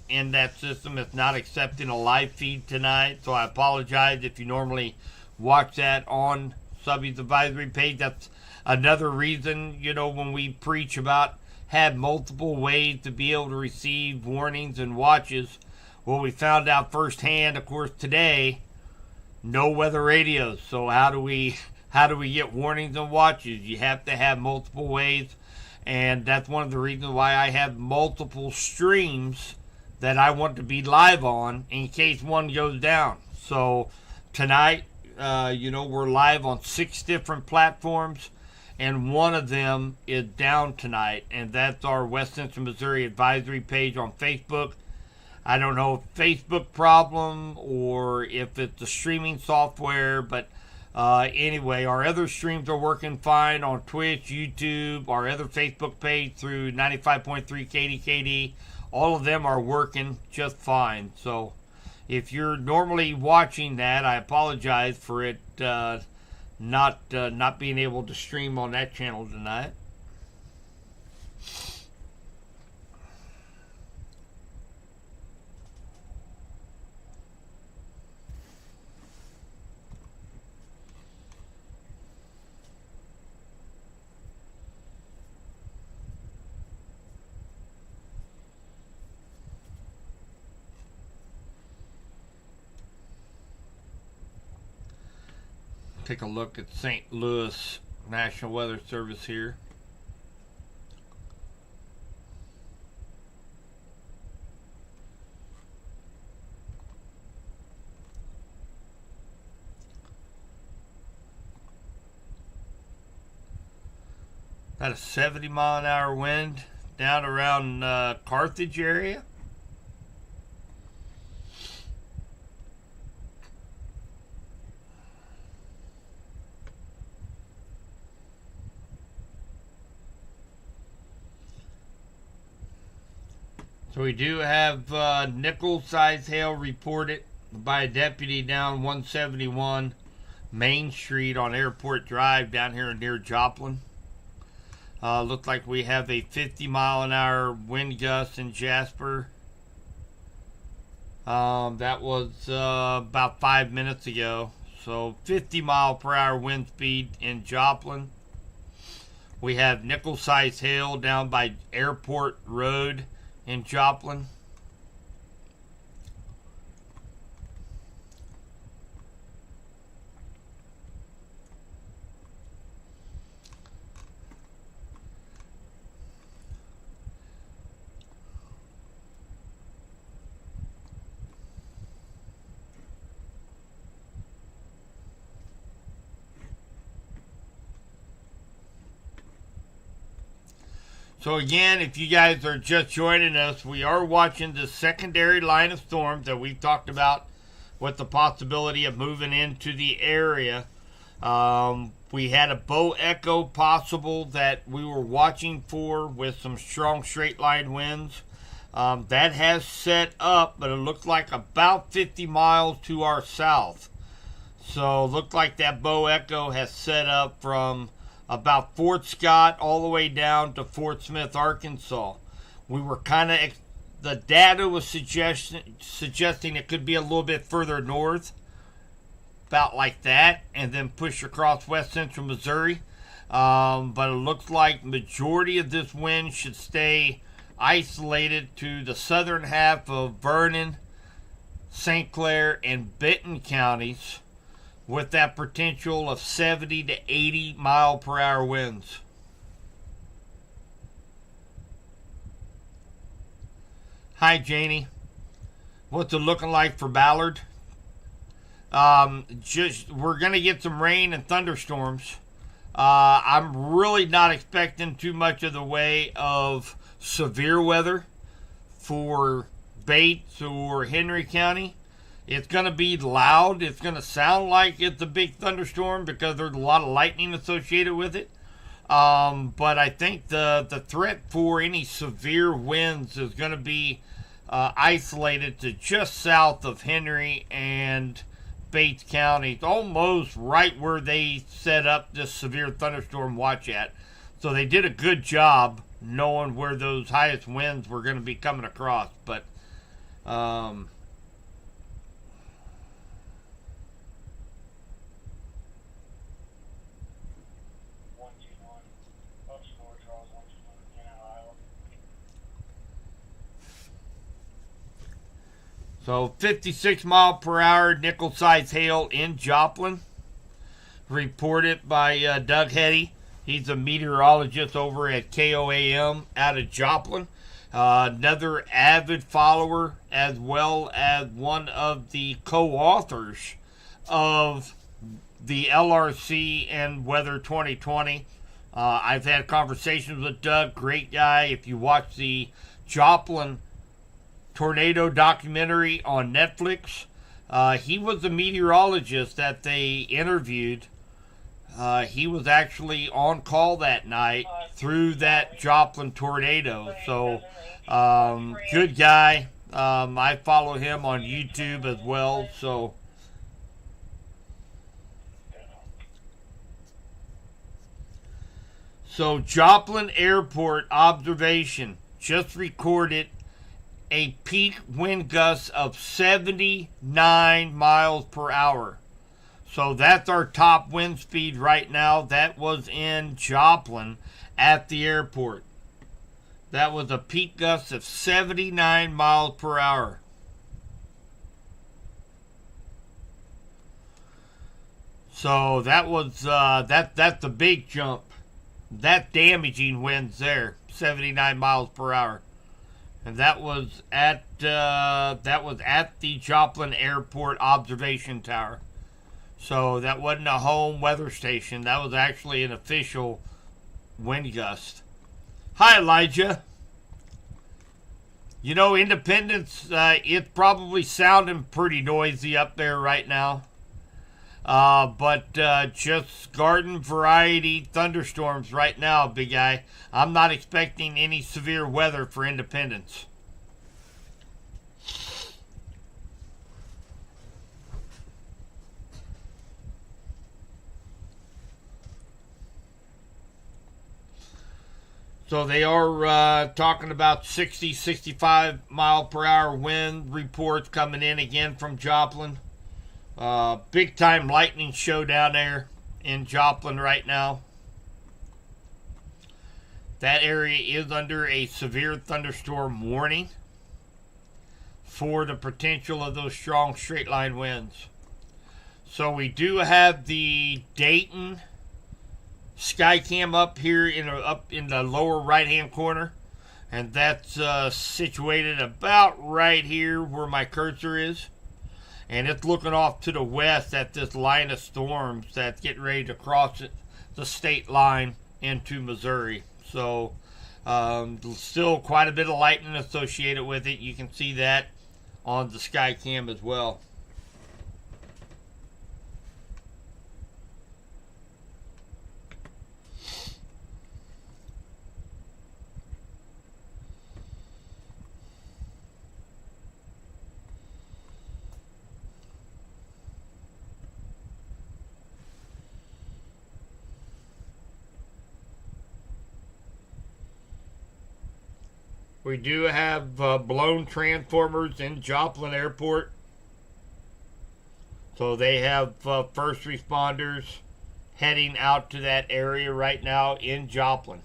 in that system. It's not accepting a live feed tonight. So I apologize if you normally watch that on Sub-East advisory page. That's another reason, when we preach about have multiple ways to be able to receive warnings and watches. Well, we found out firsthand, of course, today, no weather radios. So how do we get warnings and watches? You have to have multiple ways, and that's one of the reasons why I have multiple streams that I want to be live on in case one goes down. So tonight, we're live on 6 different platforms. And one of them is down tonight, and that's our West Central Missouri advisory page on Facebook. I don't know if Facebook problem or if it's the streaming software, but anyway, our other streams are working fine on Twitch, YouTube, our other Facebook page through 95.3 KDKD. All of them are working just fine. So if you're normally watching that, I apologize for it not being able to stream on that channel tonight. Take a look at St. Louis National Weather Service here. About a 70-mile-an-hour wind down around Carthage area. So we do have nickel-sized hail reported by a deputy down 171 Main Street on Airport Drive down here near Joplin. Looks like we have a 50-mile-an-hour wind gust in Jasper. That was about 5 minutes ago. So 50-mile-per-hour wind speed in Joplin. We have nickel-sized hail down by Airport Road in Joplin. So again, if you guys are just joining us, we are watching the secondary line of storms that we've talked about with the possibility of moving into the area. We had a bow echo possible that we were watching for with some strong straight line winds. That has set up, but it looks like about 50 miles to our south. So it looked like that bow echo has set up from about Fort Scott all the way down to Fort Smith, Arkansas. We were kind of, the data was suggesting it could be a little bit further north, about like that, and then push across west central Missouri. But it looks like majority of this wind should stay isolated to the southern half of Vernon, St. Clair, and Benton counties, with that potential of 70 to 80 mile per hour winds. Hi, Janie. What's it looking like for Ballard? We're going to get some rain and thunderstorms. I'm really not expecting too much of the way of severe weather for Bates or Henry County. It's going to be loud. It's going to sound like it's a big thunderstorm because there's a lot of lightning associated with it. But I think the threat for any severe winds is going to be isolated to just south of Henry and Bates counties, almost right where they set up this severe thunderstorm watch at. So they did a good job knowing where those highest winds were going to be coming across. But so 56 mile per hour nickel size hail in Joplin, reported by Doug Hetty. He's a meteorologist over at KOAM out of Joplin. Another avid follower, as well as one of the co-authors of the LRC and Weather 2020. I've had conversations with Doug, great guy. If you watch the Joplin tornado documentary on Netflix, he was the meteorologist that they interviewed. He was actually on call that night through that Joplin tornado. So, good guy. I follow him on YouTube as well. So Joplin Airport observation just recorded a peak wind gust of 79 miles per hour. So that's our top wind speed right now. That was in Joplin at the airport. That was a peak gust of 79 miles per hour. So that was that's a big jump. That damaging winds there, 79 miles per hour. And that was at the Joplin Airport observation tower. So that wasn't a home weather station. That was actually an official wind gust. Hi, Elijah. You know, Independence, it's probably sounding pretty noisy up there right now. But just garden variety thunderstorms right now, big guy. I'm not expecting any severe weather for Independence. So they are talking about 60, 65 mile per hour wind reports coming in again from Joplin. Big time lightning show down there in Joplin right now. That area is under a severe thunderstorm warning for the potential of those strong straight line winds. So we do have the Dayton Skycam up here up in the lower right hand corner, and that's situated about right here where my cursor is, and it's looking off to the west at this line of storms that's getting ready to cross the state line into Missouri. So Still quite a bit of lightning associated with it. You can see that on the sky cam as well. We do have blown transformers in Joplin Airport. So they have first responders heading out to that area right now in Joplin.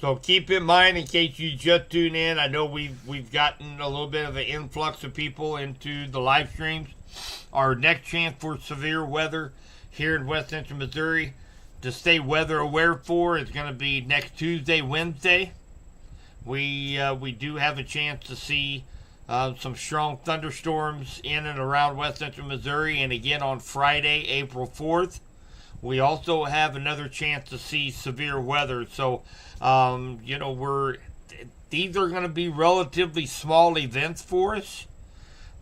So keep in mind, in case you just tune in, I know we've gotten a little bit of an influx of people into the live streams. Our next chance for severe weather here in West Central Missouri to stay weather aware for is going to be next Tuesday, Wednesday. We do have a chance to see some strong thunderstorms in and around West Central Missouri, and again on Friday, April 4th. We also have another chance to see severe weather. So, these are going to be relatively small events for us.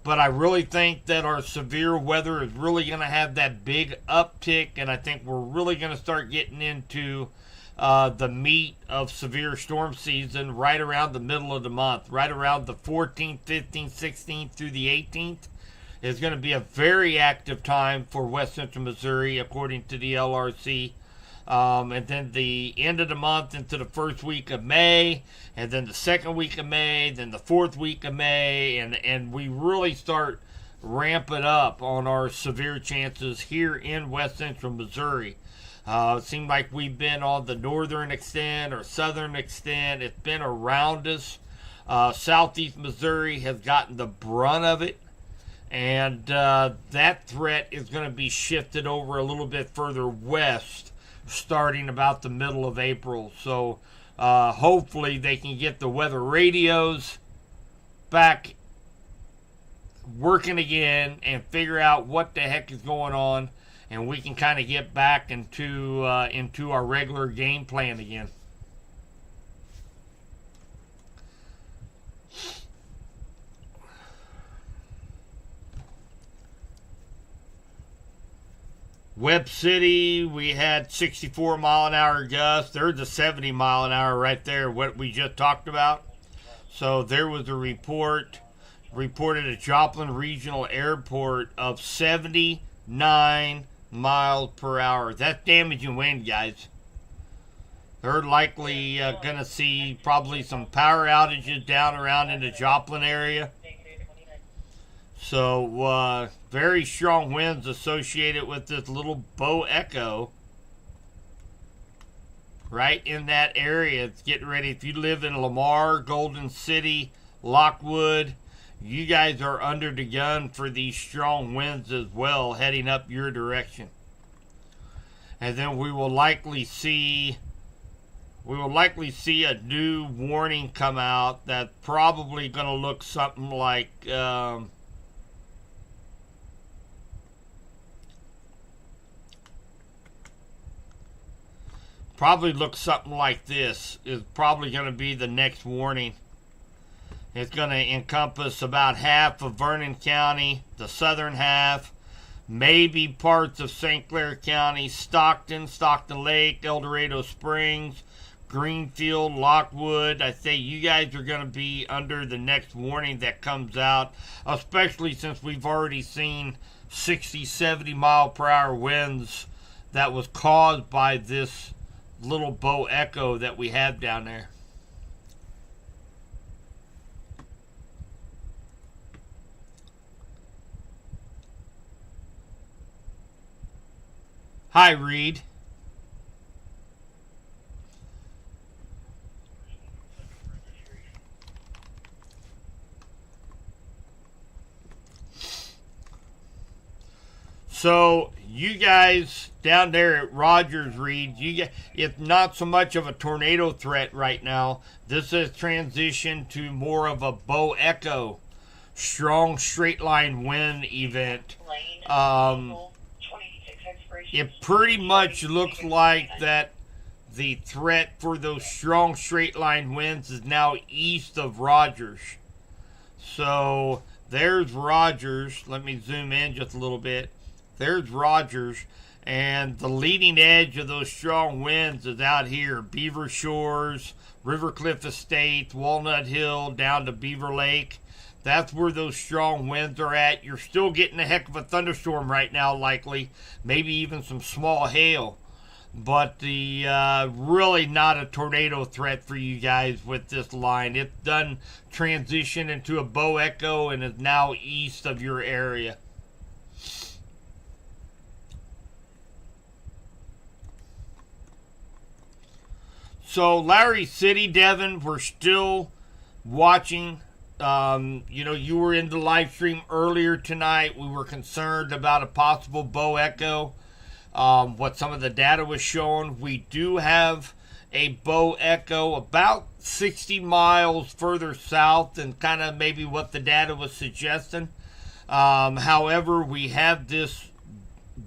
But I really think that our severe weather is really going to have that big uptick. And I think we're really going to start getting into the meat of severe storm season right around the middle of the month. Right around the 14th, 15th, 16th through the 18th. Is going to be a very active time for West Central Missouri, according to the LRC. And then the end of the month into the first week of May, and then the second week of May, then the fourth week of May, and we really start ramping up on our severe chances here in West Central Missouri. It seemed like we've been on the northern extent or southern extent. It's been around us. Southeast Missouri has gotten the brunt of it. And that threat is going to be shifted over a little bit further west starting about the middle of April. So hopefully they can get the weather radios back working again and figure out what the heck is going on, and we can kind of get back into our regular game plan again. Webb City, we had 64 mile an hour gusts. There's a 70 mile an hour right there, what we just talked about. So there was a reported at Joplin Regional Airport of 79 miles per hour. That's damaging wind, guys. They're likely going to see probably some power outages down around in the Joplin area. So, very strong winds associated with this little bow echo right in that area. It's getting ready. If you live in Lamar, Golden City, Lockwood, you guys are under the gun for these strong winds as well heading up your direction. And then we will likely see a new warning come out that's probably going to look something like this is probably going to be the next warning. It's going to encompass about half of Vernon County, the southern half, maybe parts of St. Clair County, Stockton Lake, El Dorado Springs, Greenfield, Lockwood. I say you guys are going to be under the next warning that comes out, especially since we've already seen 60, 70 mile per hour winds that was caused by this little bow echo that we have down there. Hi, Reed. So you guys down there at Rogers Reed, it's not so much of a tornado threat right now. This has transitioned to more of a bow echo, strong straight line wind event. It pretty much looks like that the threat for those strong straight line winds is now east of Rogers. So there's Rogers. Let me zoom in just a little bit. There's Rogers, and the leading edge of those strong winds is out here. Beaver Shores, River Cliff Estates, Walnut Hill, down to Beaver Lake. That's where those strong winds are at. You're still getting a heck of a thunderstorm right now, likely. Maybe even some small hail. But the really not a tornado threat for you guys with this line. It's done transition into a bow echo and is now east of your area. So Larry City, Devin, we're still watching. You were in the live stream earlier tonight. We were concerned about a possible bow echo. What some of the data was showing. We do have a bow echo about 60 miles further south than kind of maybe what the data was suggesting. However, we have this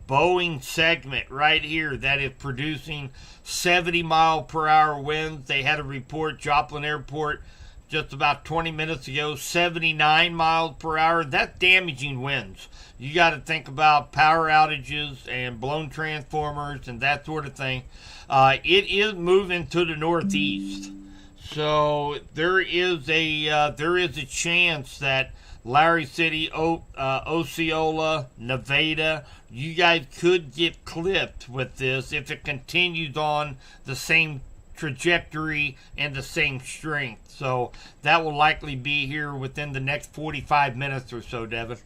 Boeing segment right here that is producing 70 mile per hour winds. They had a report, Joplin Airport, just about 20 minutes ago, 79 miles per hour. That's damaging winds. You got to think about power outages and blown transformers and that sort of thing. It is moving to the northeast, so there is a chance that Larry City, Osceola, Nevada, you guys could get clipped with this if it continues on the same trajectory and the same strength. So that will likely be here within the next 45 minutes or so, Devin.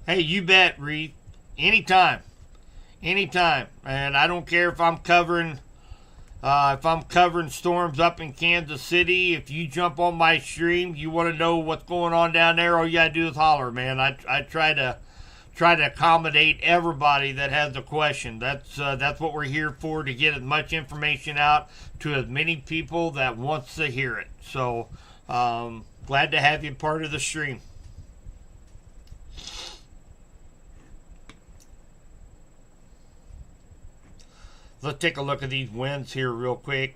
Hey, you bet, Reed. Anytime. Anytime. And I don't care if I'm covering storms up in Kansas City. If you jump on my stream, you want to know what's going on down there, all you got to do is holler, man. I try to accommodate everybody that has a question. That's what we're here for, to get as much information out to as many people that wants to hear it. So glad to have you part of the stream. Let's take a look at these winds here real quick.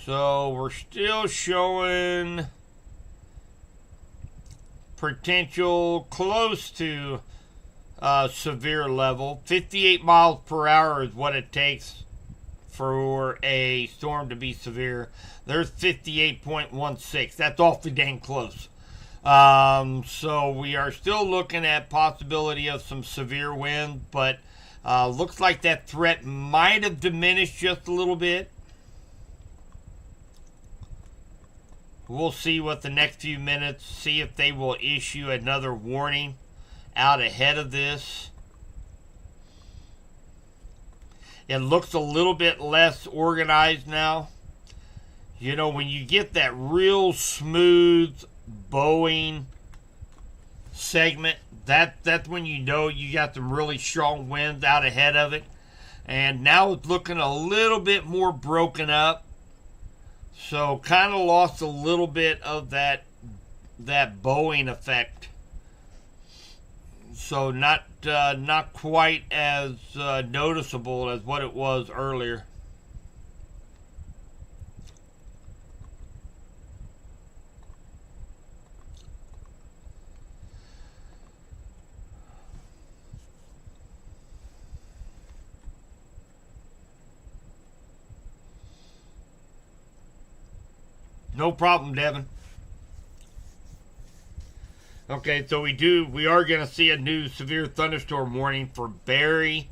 So we're still showing potential close to severe level. 58 miles per hour is what it takes for a storm to be severe. There's 58.16. That's awfully dang close. So we are still looking at possibility of some severe wind, but looks like that threat might have diminished just a little bit. We'll see what the next few minutes, see if they will issue another warning out ahead of this. It looks a little bit less organized now. You know, when you get that real smooth bowing segment, that's when you know you got some really strong winds out ahead of it. And now it's looking a little bit more broken up. So kind of lost a little bit of that bowing effect. So not quite as noticeable as what it was earlier. No problem, Devin. Okay, so we are going to see a new severe thunderstorm warning for Berry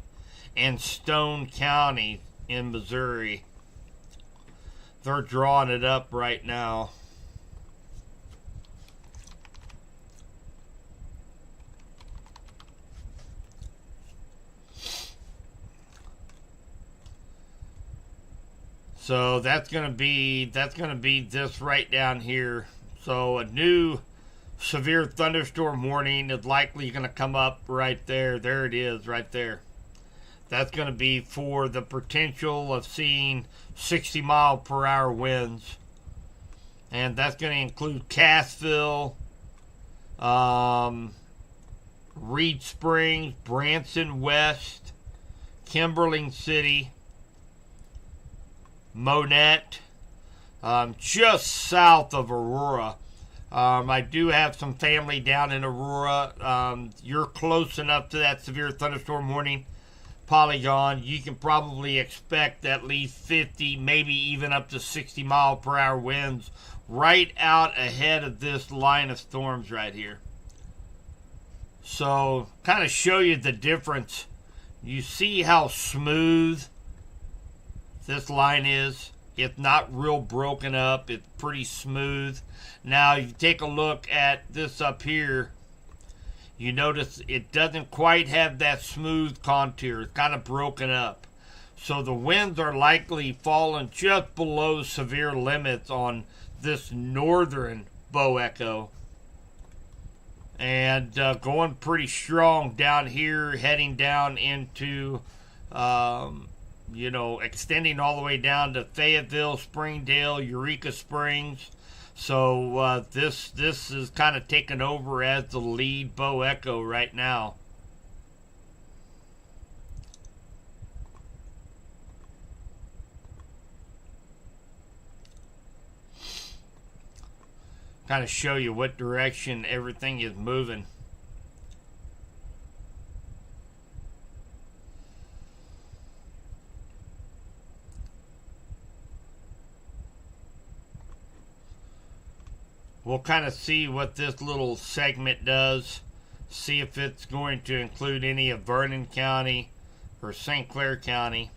and Stone County in Missouri. They're drawing it up right now. So that's gonna be this right down here. So a new severe thunderstorm warning is likely going to come up right there. There it is, right there. That's going to be for the potential of seeing 60-mile-per-hour winds. And that's going to include Cassville, Reed Springs, Branson West, Kimberling City, Monette, just south of Aurora. I do have some family down in Aurora. You're close enough to that severe thunderstorm warning polygon. You can probably expect at least 50, maybe even up to 60-mile-per-hour winds right out ahead of this line of storms right here. So, kind of show you the difference. You see how smooth this line is? It's not real broken up. It's pretty smooth. Now, you take a look at this up here. You notice it doesn't quite have that smooth contour. It's kind of broken up. So the winds are likely falling just below severe limits on this northern bow echo. And going pretty strong down here, heading down into, extending all the way down to Fayetteville, Springdale, Eureka Springs. So this is kind of taking over as the lead bow echo right now. Kind of show you what direction everything is moving. We'll kind of see what this little segment does. See if it's going to include any of Vernon County or St. Clair County.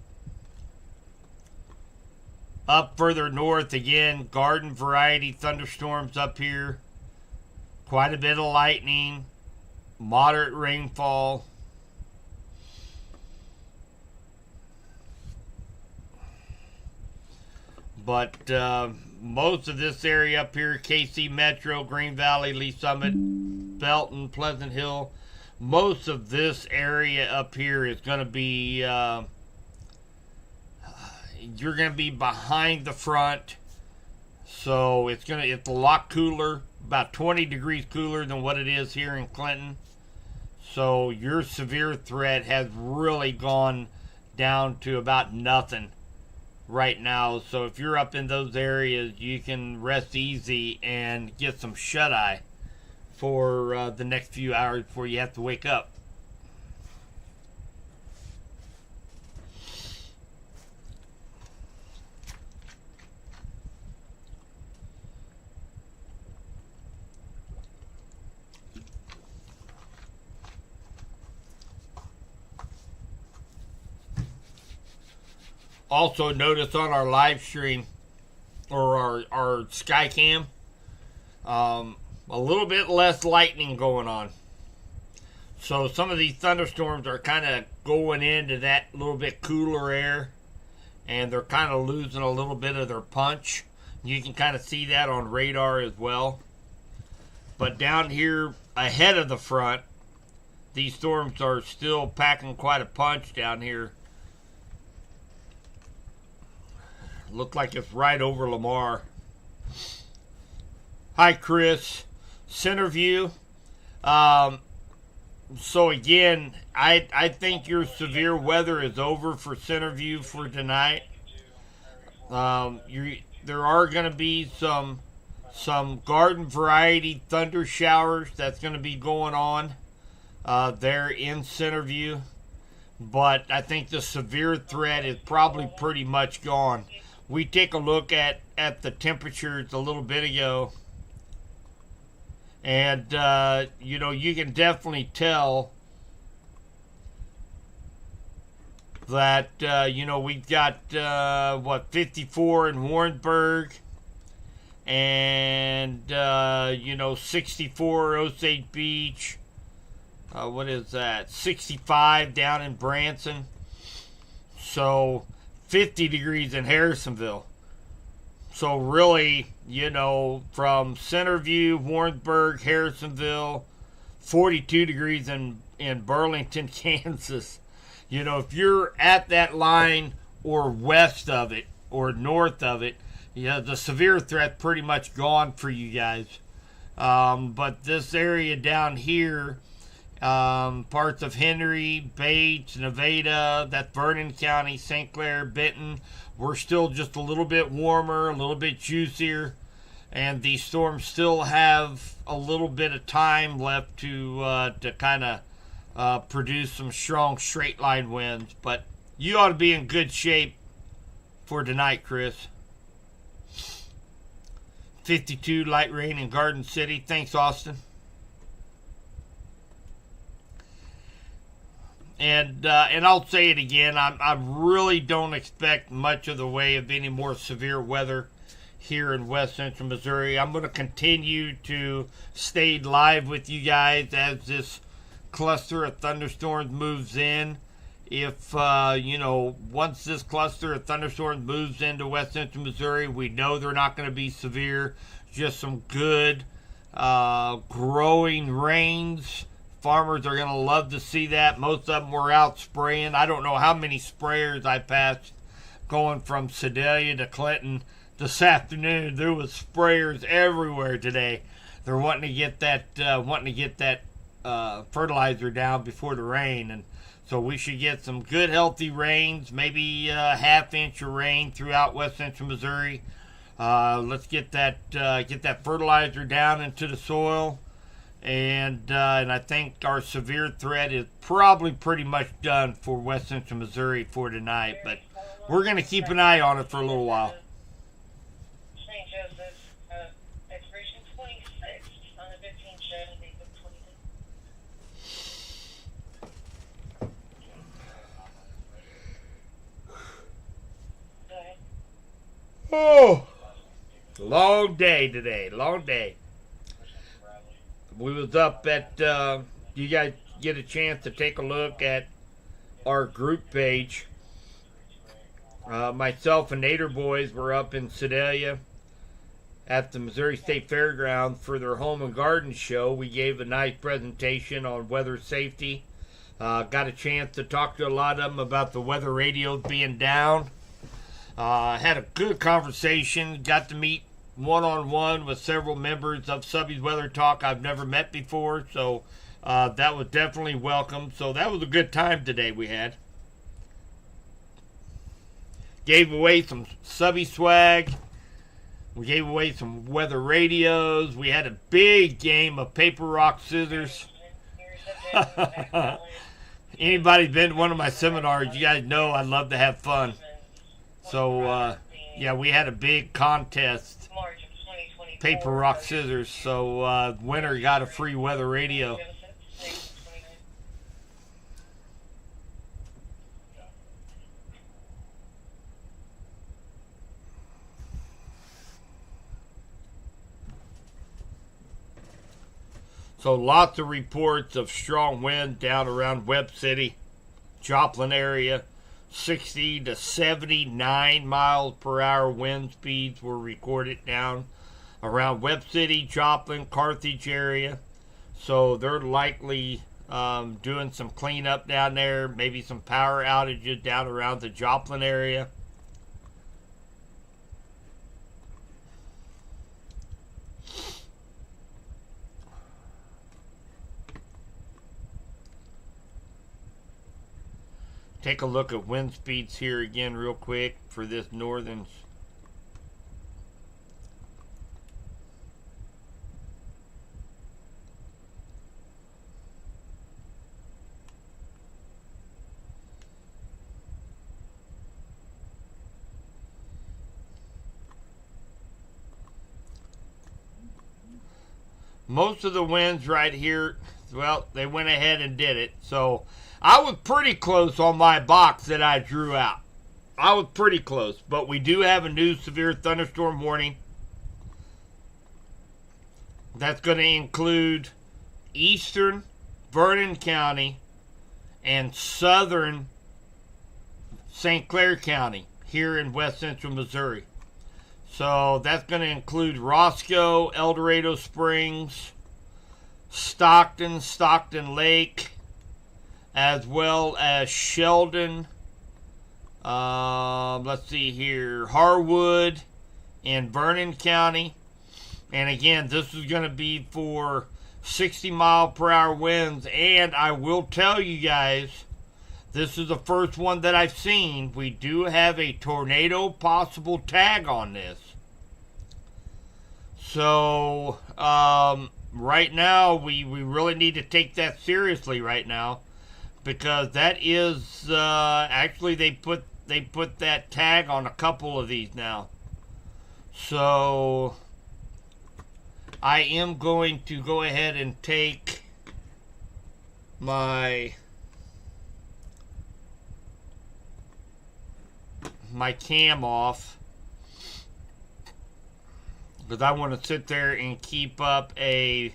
Up further north again, garden variety thunderstorms up here. Quite a bit of lightning. Moderate rainfall. But most of this area up here, KC Metro, Green Valley, Lee Summit, Belton, Pleasant Hill, most of this area up here is going to be, you're going to be behind the front. So it's a lot cooler, about 20 degrees cooler than what it is here in Clinton. So your severe threat has really gone down to about nothing right now. So if you're up in those areas, you can rest easy and get some shut-eye for the next few hours before you have to wake up. Also notice on our live stream or our Skycam, a little bit less lightning going on. So some of these thunderstorms are kind of going into that little bit cooler air, and they're kind of losing a little bit of their punch. You can kind of see that on radar as well. But down here ahead of the front, these storms are still packing quite a punch down here. Look like it's right over Lamar. Hi, Chris. Centerview. So again, I think your severe weather is over for Centerview for tonight. There are going to be some garden variety thunder showers that's going to be going on there in Centerview. But I think the severe threat is probably pretty much gone. We take a look at the temperatures a little bit ago, and you can definitely tell that we've got 54 in Warrensburg, and 64 Osage Beach. What is that? 65 down in Branson. So 50 degrees in Harrisonville. So really, from Centerview, Warrensburg, Harrisonville, 42 degrees in Burlington, Kansas. If you're at that line or west of it or north of it, the severe threat pretty much gone for you guys. But this area down here, parts of Henry, Bates, Nevada, that's Vernon County, St. Clair, Benton, we're still just a little bit warmer, a little bit juicier, and these storms still have a little bit of time left to kind of produce some strong straight line winds. But you ought to be in good shape for tonight, Chris. 52 light rain in Garden City. Thanks, Austin. And I'll say it again, I really don't expect much of the way of any more severe weather here in west central Missouri. I'm going to continue to stay live with you guys as this cluster of thunderstorms moves in. If, once this cluster of thunderstorms moves into west central Missouri, we know they're not going to be severe. Just some good growing rains. Farmers are going to love to see that. Most of them were out spraying. I don't know how many sprayers I passed going from Sedalia to Clinton this afternoon. There was sprayers everywhere today. They're wanting to get that fertilizer down before the rain, and so we should get some good healthy rains, maybe a half inch of rain throughout west central Missouri. Let's get that fertilizer down into the soil. And I think our severe threat is probably pretty much done for west central Missouri for tonight. But we're going to keep an eye on it for a little while. St. Joseph, expiration 26 on the 15 show, date of 22. Go ahead. Oh, long day today. Long day. We was up at, you guys get a chance to take a look at our group page. Myself and Nader Boys were up in Sedalia at the Missouri State Fairgrounds for their home and garden show. We gave a nice presentation on weather safety. Got a chance to talk to a lot of them about the weather radios being down. Had a good conversation. Got to meet one-on-one with several members of Subby's Weather Talk I've never met before, so that was definitely welcome. So that was a good time today we had. Gave away some Subby swag. We gave away some weather radios. We had a big game of paper, rock, scissors. Anybody's been to one of my seminars, you guys know I love to have fun. So, yeah, we had a big contest. Paper, rock, scissors. So winner got a free weather radio. So lots of reports of strong wind down around Webb City, Joplin area. 60 to 79 miles per hour wind speeds were recorded down around Webb City, Joplin, Carthage area. So they're likely doing some cleanup down there, maybe some power outages down around the Joplin area. Take a look at wind speeds here again real quick for this northern. Most of the winds right here, well, they went ahead and did it. So I was pretty close on my box that I drew out. I was pretty close, but we do have a new severe thunderstorm warning. That's going to include eastern Vernon County and southern St. Clair County. here in west central Missouri. So that's going to include Roscoe, El Dorado Springs, Stockton, Stockton Lake, as well as Sheldon. Let's see here, Harwood in Vernon County. And again, this is going to be for 60-mile-per-hour winds. And I will tell you guys, this is the first one that I've seen. We do have a tornado possible tag on this. So, right now, we really need to take that seriously right now. Because that is, actually they put that tag on a couple of these now. So, I am going to go ahead and take my cam off, because I want to sit there and keep up the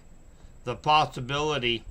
possibility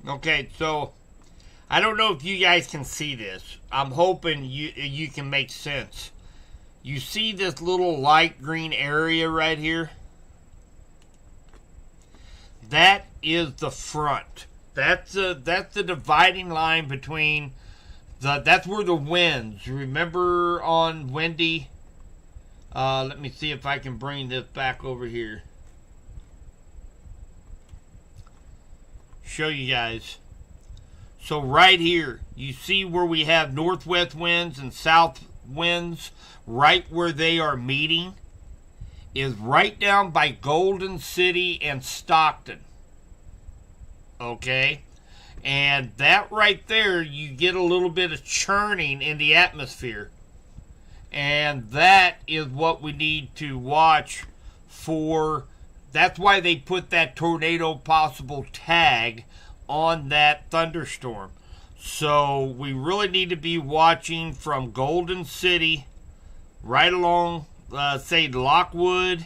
Okay, so I don't know if you guys can see this. I'm hoping you can make sense. You see this little light green area right here? That is the front. That's the dividing line between that's where the winds. Remember on windy? Let me see if I can bring this back over here. Show you guys. So right here, you see where we have northwest winds and south winds, right where they are meeting, is right down by Golden City and Stockton. Okay? And that right there, you get a little bit of churning in the atmosphere. And that is what we need to watch for. That's why they put that tornado possible tag on that thunderstorm. So we really need to be watching from Golden City right along, say, Lockwood.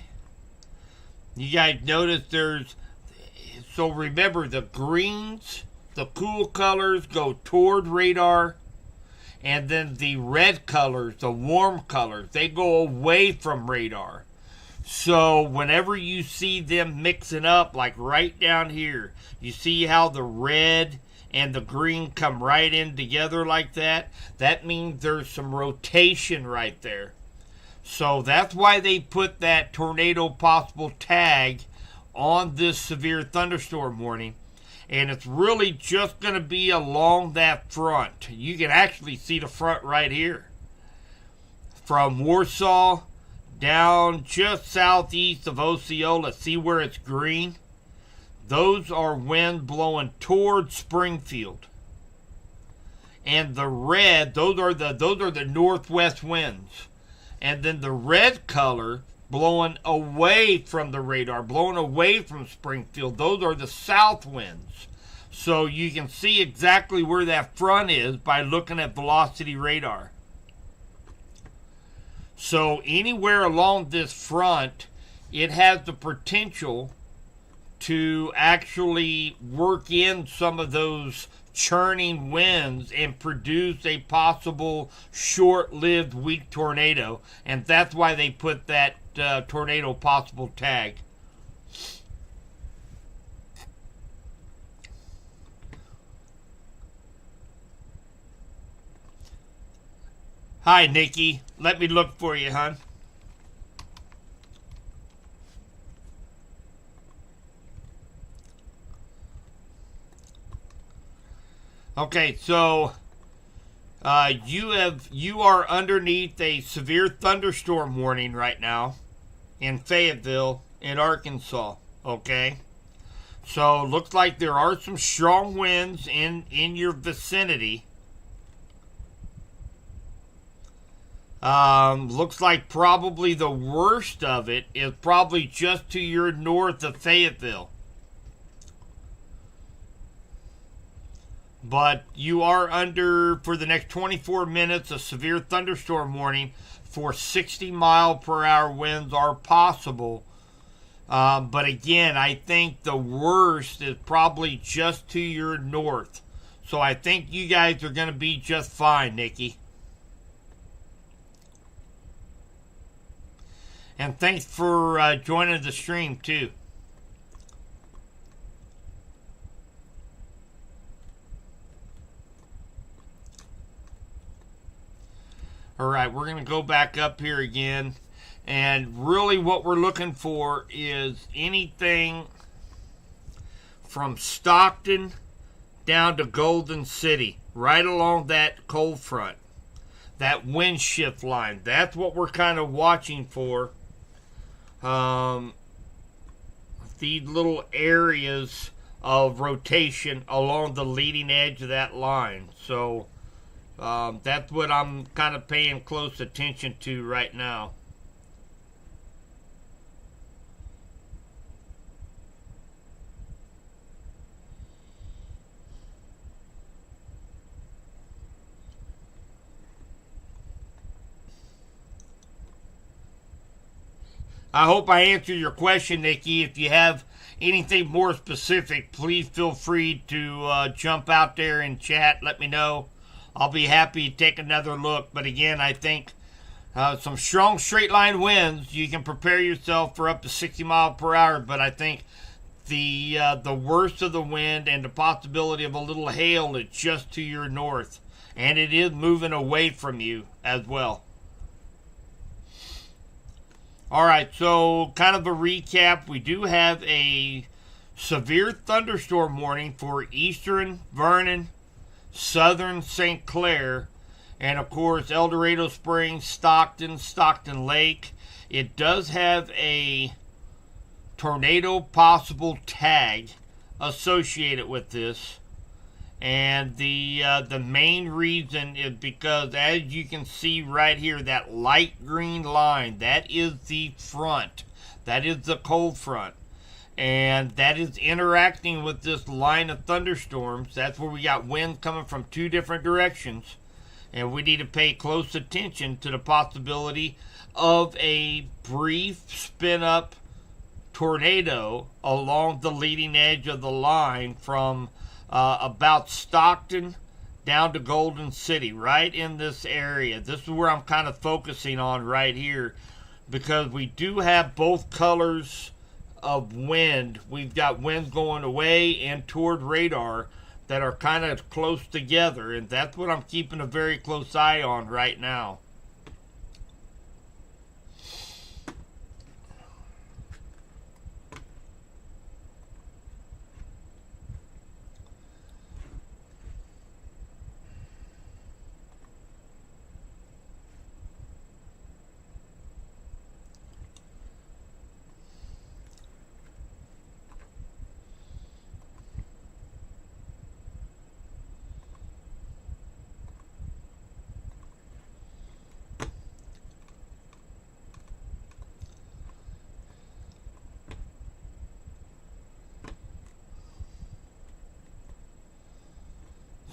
You guys notice so remember, the greens, the cool colors go toward radar, and then the red colors, the warm colors, they go away from radar. So whenever you see them mixing up, like right down here, you see how the red and the green come right in together like that? That means there's some rotation right there. So that's why they put that tornado possible tag on this severe thunderstorm warning. And it's really just going to be along that front. You can actually see the front right here. From Warsaw down just southeast of Osceola, see where it's green? Those are winds blowing toward Springfield. And the red, those are the northwest winds. And then the red color blowing away from the radar, blowing away from Springfield, those are the south winds. So you can see exactly where that front is by looking at velocity radar. So anywhere along this front, it has the potential to actually work in some of those churning winds and produce a possible short-lived weak tornado. And that's why they put that tornado possible tag. Hi, Nikki. Let me look for you, hon. Okay, so you are underneath a severe thunderstorm warning right now in Fayetteville, in Arkansas. Okay, So looks like there are some strong winds in your vicinity. Looks like probably the worst of it is probably just to your north of Fayetteville. But you are under, for the next 24 minutes, a severe thunderstorm warning for 60-mile-per-hour winds are possible. But again, I think the worst is probably just to your north. So I think you guys are going to be just fine, Nikki. And thanks for joining the stream, too. All right, we're going to go back up here again. And really what we're looking for is anything from Stockton down to Golden City, right along that cold front, that wind shift line. That's what we're kind of watching for. These little areas of rotation along the leading edge of that line. So that's what I'm kind of paying close attention to right now. I hope I answered your question, Nikki. If you have anything more specific, please feel free to jump out there and chat. Let me know. I'll be happy to take another look. But again, I think some strong straight line winds. You can prepare yourself for up to 60 miles per hour. But I think the worst of the wind and the possibility of a little hail is just to your north. And it is moving away from you as well. All right, so kind of a recap. We do have a severe thunderstorm warning for eastern Vernon, southern St. Clair, and of course El Dorado Springs, Stockton, Stockton Lake. It does have a tornado possible tag associated with this. And the main reason is because, as you can see right here, that light green line, that is the front. That is the cold front. And that is interacting with this line of thunderstorms. That's where we got winds coming from two different directions. And we need to pay close attention to the possibility of a brief spin-up tornado along the leading edge of the line from about Stockton down to Golden City, right in this area. This is where I'm kind of focusing on right here, because we do have both colors of wind. We've got winds going away and toward radar that are kind of close together, and that's what I'm keeping a very close eye on right now.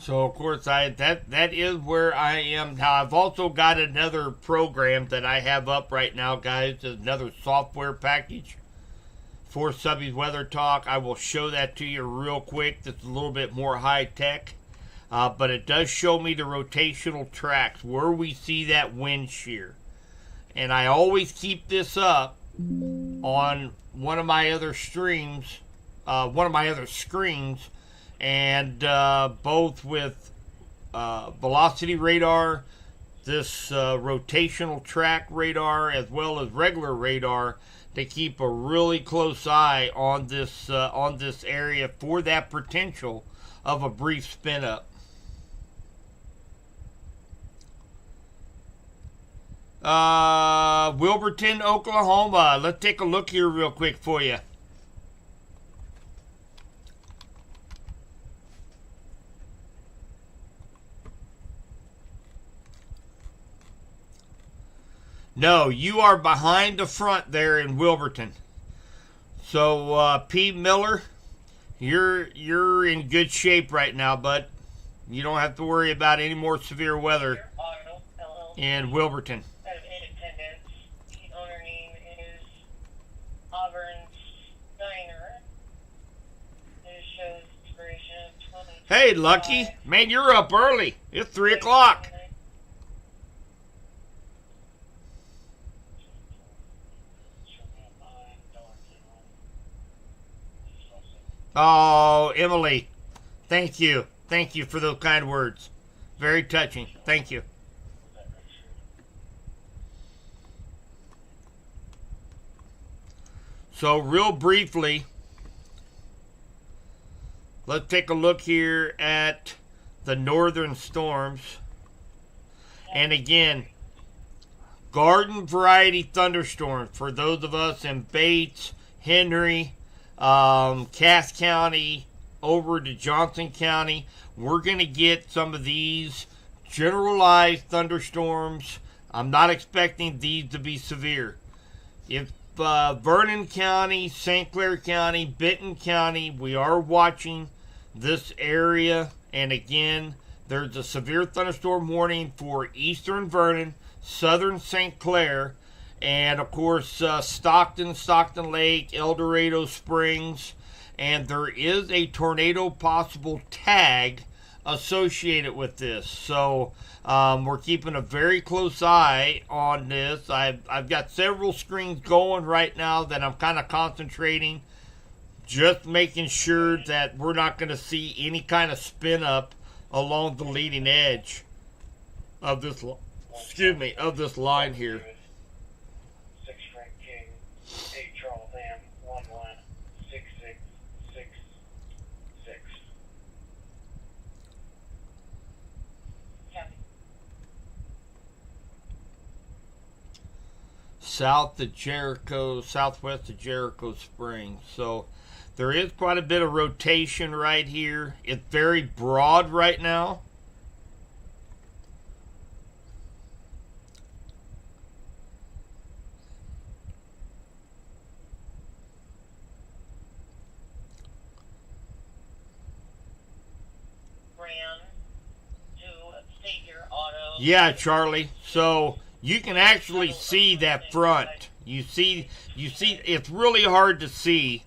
So of course that is where I am now. I've also got another program that I have up right now, guys. Another software package for Subby's Weather Talk. I will show that to you real quick. It's a little bit more high tech, but it does show me the rotational tracks where we see that wind shear. And I always keep this up on one of my other streams, one of my other screens. And both with velocity radar, this rotational track radar, as well as regular radar, to keep a really close eye on this area for that potential of a brief spin up. Wilburton, Oklahoma. Let's take a look here real quick for you. No, you are behind the front there in Wilburton. So, P. Miller, you're in good shape right now, bud. You don't have to worry about any more severe weather Auto LLC. in Wilburton. Out of Independence. The owner name is Auburn Steiner. It shows expiration of 20. Hey, Lucky, man, you're up early. It's 3 o'clock. Oh, Emily, thank you. Thank you for those kind words. Very touching. Thank you. So, real briefly, let's take a look here at the northern storms. And again, garden variety thunderstorms for those of us in Bates, Henry, Cass County, over to Johnson County. We're going to get some of these generalized thunderstorms. I'm not expecting these to be severe. If Vernon County, St. Clair County, Benton County, we are watching this area. And again, there's a severe thunderstorm warning for eastern Vernon, southern St. Clair, and of course Stockton, Stockton Lake, El Dorado Springs. And there is a tornado possible tag associated with this. So we're keeping a very close eye on this. I've got several screens going right now that I'm kind of concentrating, just making sure that we're not going to see any kind of spin up along the leading edge of this, of this line here. 6 Frank King, 8 Charles M, 1 1 6 6 6 6. Copy. South of Jericho, southwest of Jericho Springs. So there is quite a bit of rotation right here. It's very broad right now. Yeah, Charlie. So you can actually see that front. You see, it's really hard to see,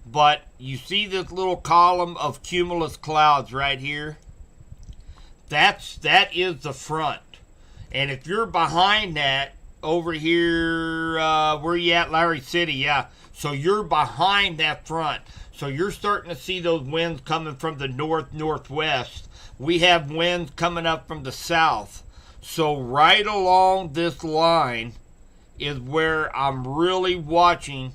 but you see this little column of cumulus clouds right here. That is the front. And if you're behind that over here, where you at, Larry City? Yeah. So you're behind that front. So you're starting to see those winds coming from the northwest. We have winds coming up from the south. So right along this line is where I'm really watching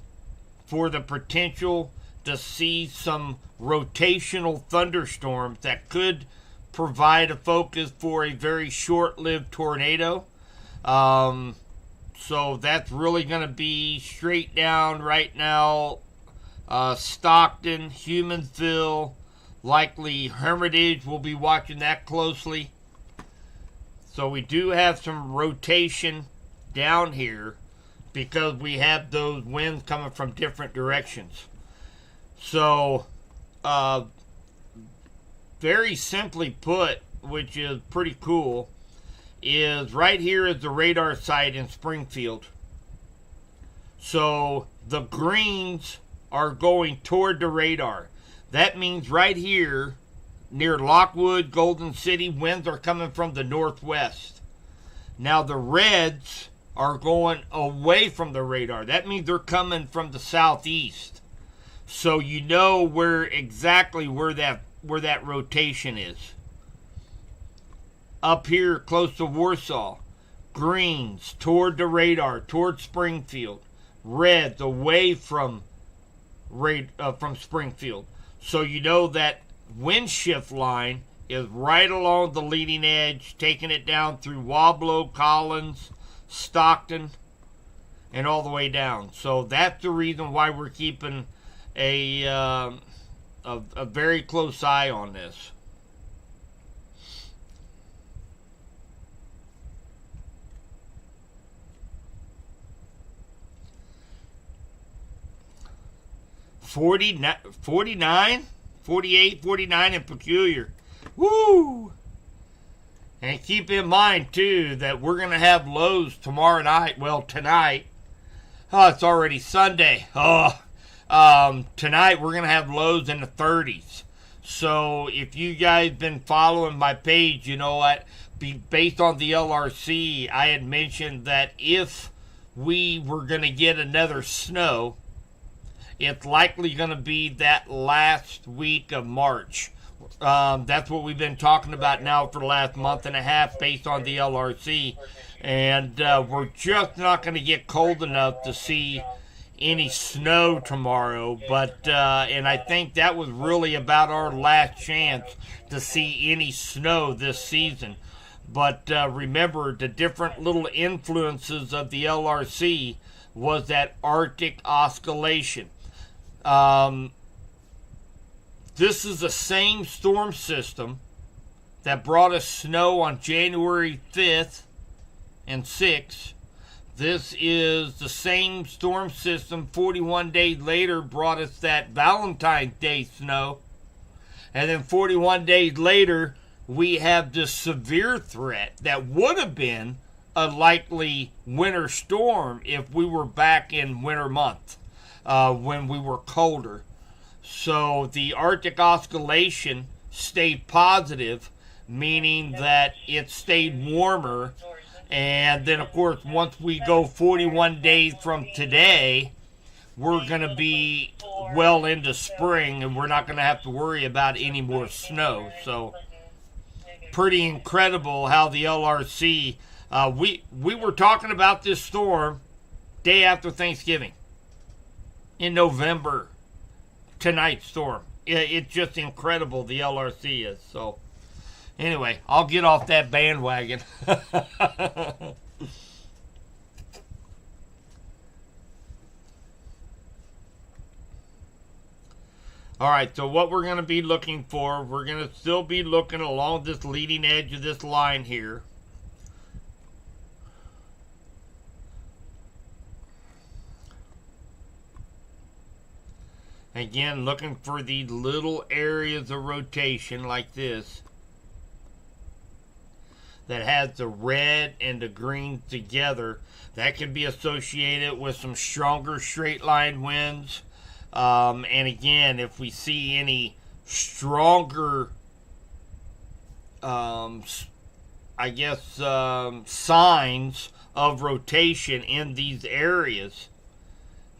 for the potential to see some rotational thunderstorms that could provide a focus for a very short-lived tornado. So that's really going to be straight down right now. Stockton, Humansville, likely Hermitage. We'll be watching that closely. So we do have some rotation down here because we have those winds coming from different directions. So very simply put, which is pretty cool, is right here is the radar site in Springfield. So the greens are going toward the radar. That means right here near Lockwood, Golden City, winds are coming from the northwest. Now the reds are going away from the radar. That means they're coming from the southeast. So you know exactly where that rotation is. Up here close to Warsaw, greens toward the radar, toward Springfield. Reds away from Springfield. So you know that wind shift line is right along the leading edge, taking it down through Wablo, Collins, Stockton, and all the way down. So that's the reason why we're keeping a very close eye on this. 49, 49, 48, 49 in Peculiar. Woo! And keep in mind, too, that we're going to have lows tomorrow night. Well, tonight. Oh, it's already Sunday. Tonight we're going to have lows in the 30s. So if you guys been following my page, you know what? Based on the LRC, I had mentioned that if we were going to get another snow, it's likely going to be that last week of March. That's what we've been talking about now for the last month and a half based on the LRC. And we're just not going to get cold enough to see any snow tomorrow. But and I think that was really about our last chance to see any snow this season. But remember, the different little influences of the LRC was that Arctic oscillation. This is the same storm system that brought us snow on January 5th and 6th. This is the same storm system 41 days later brought us that Valentine's Day snow. And then 41 days later, we have this severe threat that would have been a likely winter storm if we were back in winter month when we were colder. So the Arctic oscillation stayed positive, meaning that it stayed warmer. And then, of course, once we go 41 days from today, we're going to be well into spring, and we're not going to have to worry about any more snow. So pretty incredible how the LRC, we were talking about this storm day after Thanksgiving in November. Tonight's storm. It's just incredible, the LRC is. So anyway, I'll get off that bandwagon. All right, so what we're going to be looking for, we're going to still be looking along this leading edge of this line here. Again, looking for these little areas of rotation like this that has the red and the green together. That could be associated with some stronger straight line winds. And again, if we see any stronger, signs of rotation in these areas,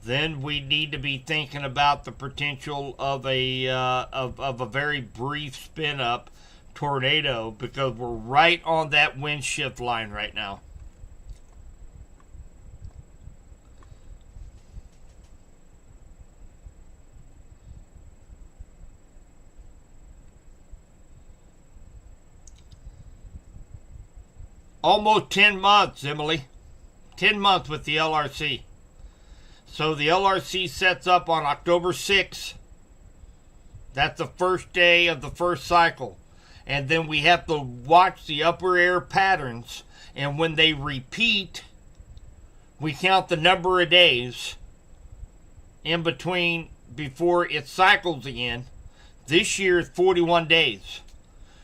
then we need to be thinking about the potential of a very brief spin up tornado, because we're right on that wind shift line right now. Almost 10 months, Emily. 10 months with the LRC. So the LRC sets up on October 6th. That's the first day of the first cycle. And then we have to watch the upper air patterns. And when they repeat, we count the number of days in between before it cycles again. This year is 41 days.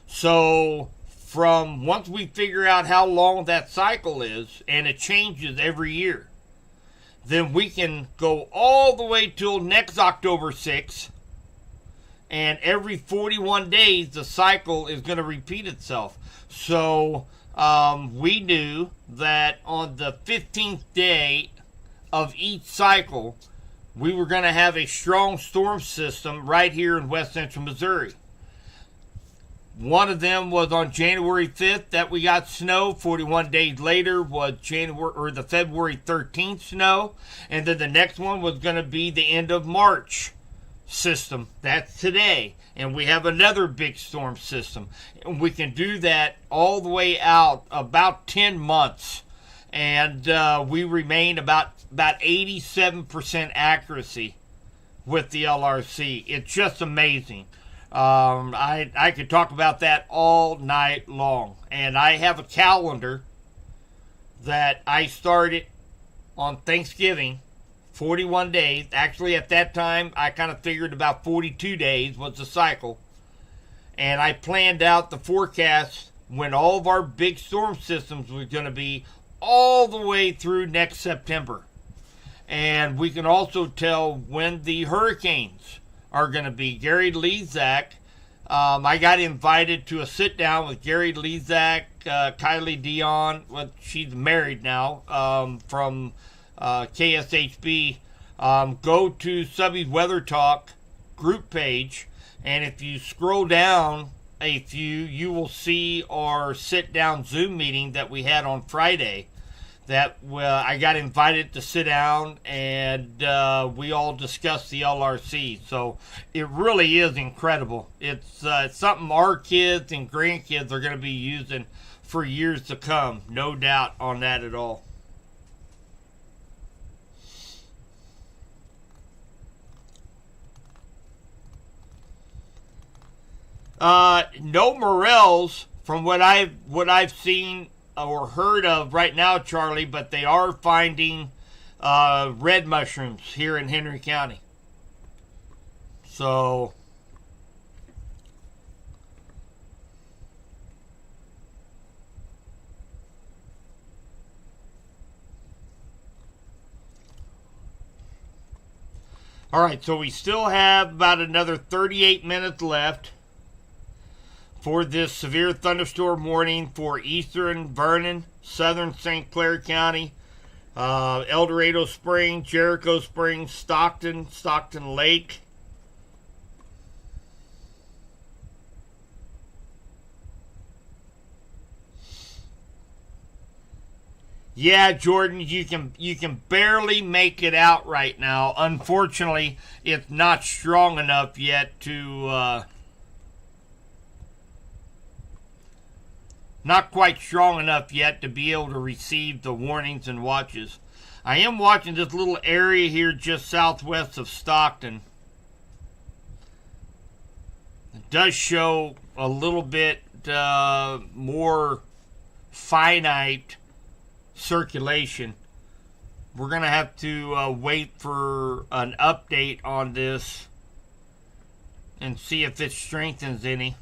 So from once we figure out how long that cycle is, and it changes every year, then we can go all the way till next October 6th, and every 41 days the cycle is going to repeat itself. So we knew that on the 15th day of each cycle, we were going to have a strong storm system right here in west central Missouri. One of them was on January 5th that we got snow. 41 days later was the February 13th snow. And then the next one was going to be the end of March system. That's today. And we have another big storm system. And we can do that all the way out about 10 months. And we remain about 87% accuracy with the LRC. It's just amazing. I could talk about that all night long. And I have a calendar that I started on Thanksgiving 41 days. Actually, at that time, I kind of figured about 42 days was the cycle. And I planned out the forecast when all of our big storm systems was going to be all the way through next September. And we can also tell when the hurricanes are going to be. Gary Lezak, I got invited to a sit down with Gary Lezak, Kylie Dion, well, she's married now, from KSHB. Go to Subby's Weather Talk group page, and if you scroll down a few, you will see our sit down Zoom meeting that we had on Friday. That I got invited to sit down, and we all discussed the LRC. So it really is incredible. It's something our kids and grandkids are going to be using for years to come. No doubt on that at all. No morels from what I've seen or heard of right now, Charlie, but they are finding red mushrooms here in Henry County. So all right, so we still have about another 38 minutes left for this severe thunderstorm warning for eastern Vernon, southern St. Clair County, El Dorado Springs, Jericho Springs, Stockton Lake. Yeah, Jordan, you can barely make it out right now. Unfortunately, it's not strong enough yet to not quite strong enough yet to be able to receive the warnings and watches. I am watching this little area here just southwest of Stockton. It does show a little bit more finite circulation. We're going to have to wait for an update on this and see if it strengthens any.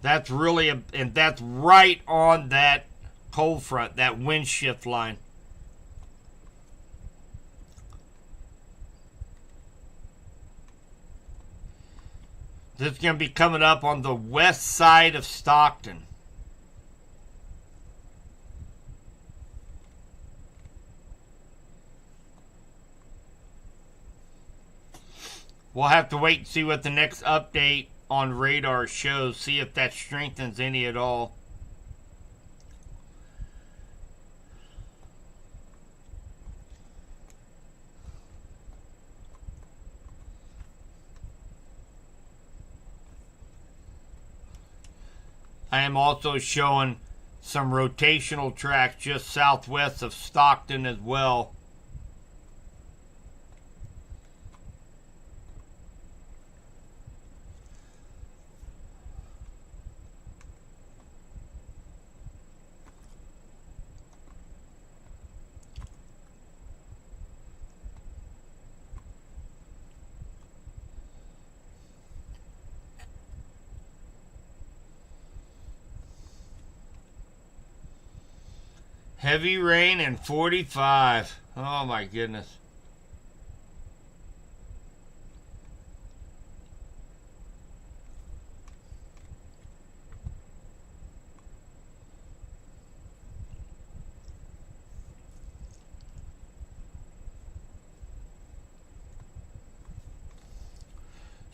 That's really, and that's right on that cold front, that wind shift line. This is going to be coming up on the west side of Stockton. We'll have to wait and see what the next update on radar shows, see if that strengthens any at all. I am also showing some rotational tracks just southwest of Stockton as well. Heavy rain and 45. Oh my goodness.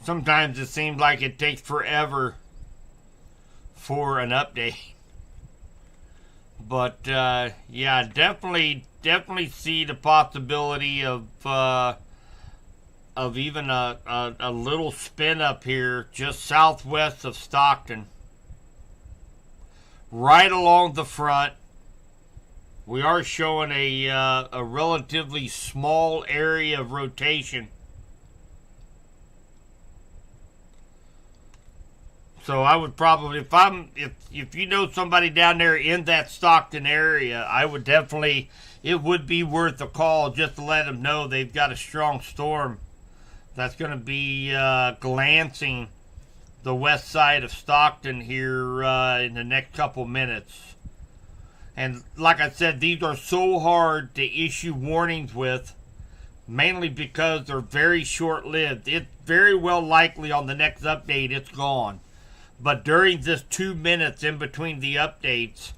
Sometimes it seems like it takes forever for an update. But yeah, definitely see the possibility of even a little spin up here just southwest of Stockton, right along the front. We are showing a relatively small area of rotation. So I would probably, if you know somebody down there in that Stockton area, I would definitely, it would be worth a call just to let them know they've got a strong storm that's going to be glancing the west side of Stockton here in the next couple minutes. And like I said, these are so hard to issue warnings with, mainly because they're very short-lived. It's very well likely on the next update it's gone. But during this 2 minutes in between the updates,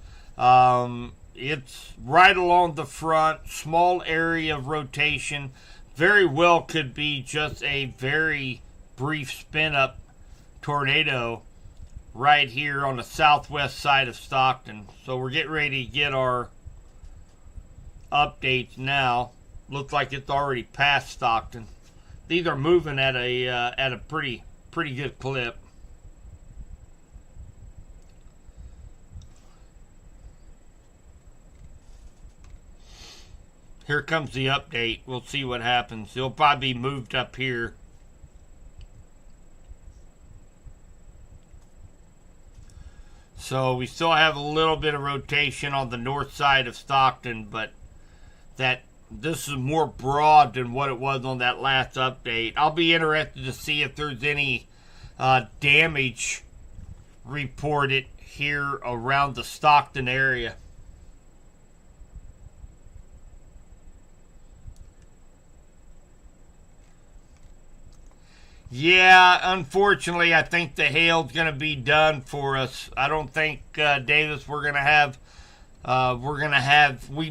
it's right along the front, small area of rotation. Very well could be just a very brief spin-up tornado right here on the southwest side of Stockton. So we're getting ready to get our updates now. Looks like it's already past Stockton. These are moving at a pretty good clip. Here comes the update. We'll see what happens. It'll probably be moved up here. So we still have a little bit of rotation on the north side of Stockton, but this is more broad than what it was on that last update. I'll be interested to see if there's any damage reported here around the Stockton area. Yeah, unfortunately, I think the hail's going to be done for us. I don't think, Davis, we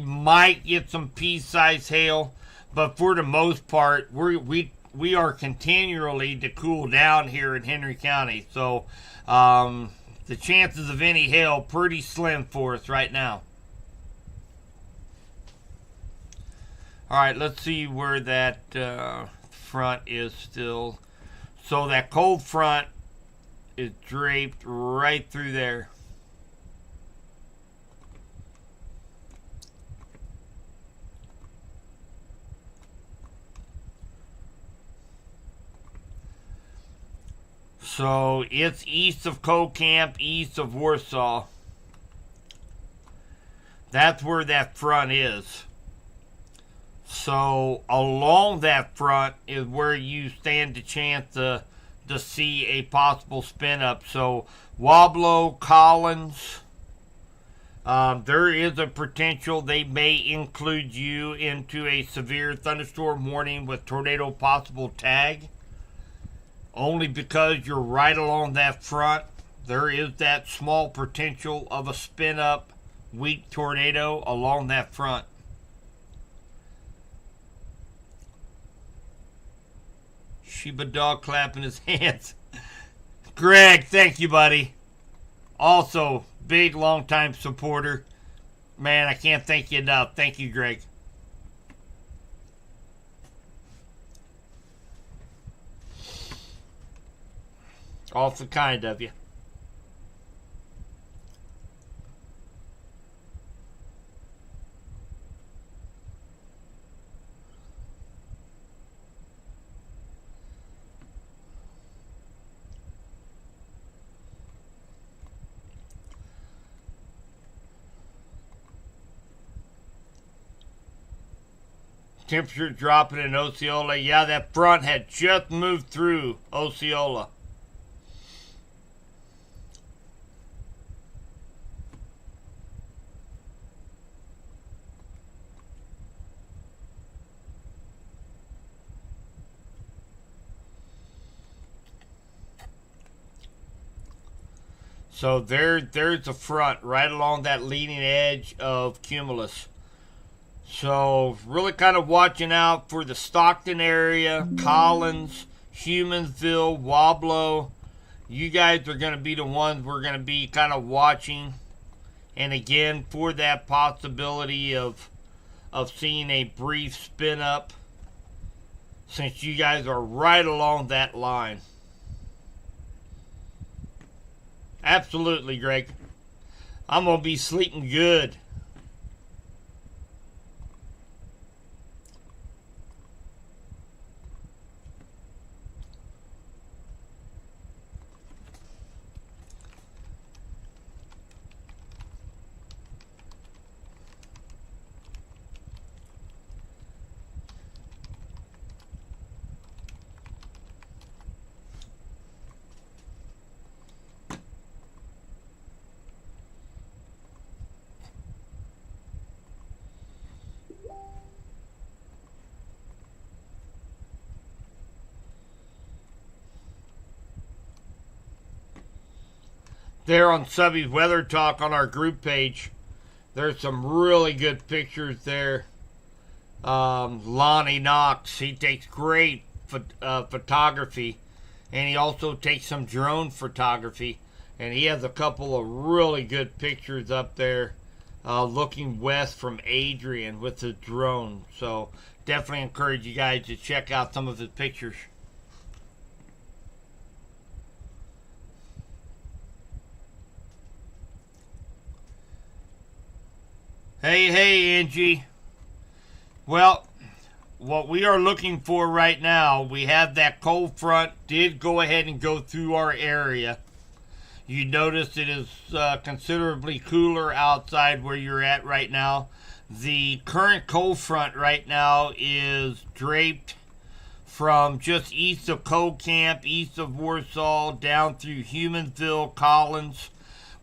might get some pea-sized hail, but for the most part, we are continually to cool down here in Henry County. So, the chances of any hail pretty slim for us right now. All right, let's see where that front is still. So that cold front is draped right through there. So it's east of Camp, east of Warsaw. That's where that front is. So along that front is where you stand a chance to see a possible spin up. So Wablo, Collins, there is a potential they may include you into a severe thunderstorm warning with tornado possible tag. Only because you're right along that front, there is that small potential of a spin up weak tornado along that front. Shiba dog clapping his hands. Greg, thank you, buddy. Also, big long-time supporter. Man, I can't thank you enough. Thank you, Greg. Awful kind of you. Temperature dropping in Osceola. Yeah, that front had just moved through Osceola. So there's the front right along that leading edge of cumulus. So really kind of watching out for the Stockton area, Collins, Humansville, Wablo. You guys are going to be the ones we're going to be kind of watching. And again, for that possibility of seeing a brief spin up, since you guys are right along that line. Absolutely, Greg. I'm going to be sleeping good. there on Subby's Weather Talk on our group page. There's some really good pictures there. Lonnie Knox, he takes great photography, and he also takes some drone photography, and he has a couple of really good pictures up there looking west from Adrian with the drone. So definitely encourage you guys to check out some of his pictures. Hey, Angie. Well, what we are looking for right now, we have that cold front did go ahead and go through our area. You notice it is considerably cooler outside where you're at right now. The current cold front right now is draped from just east of Cold Camp, east of Warsaw, down through Humansville, Collins.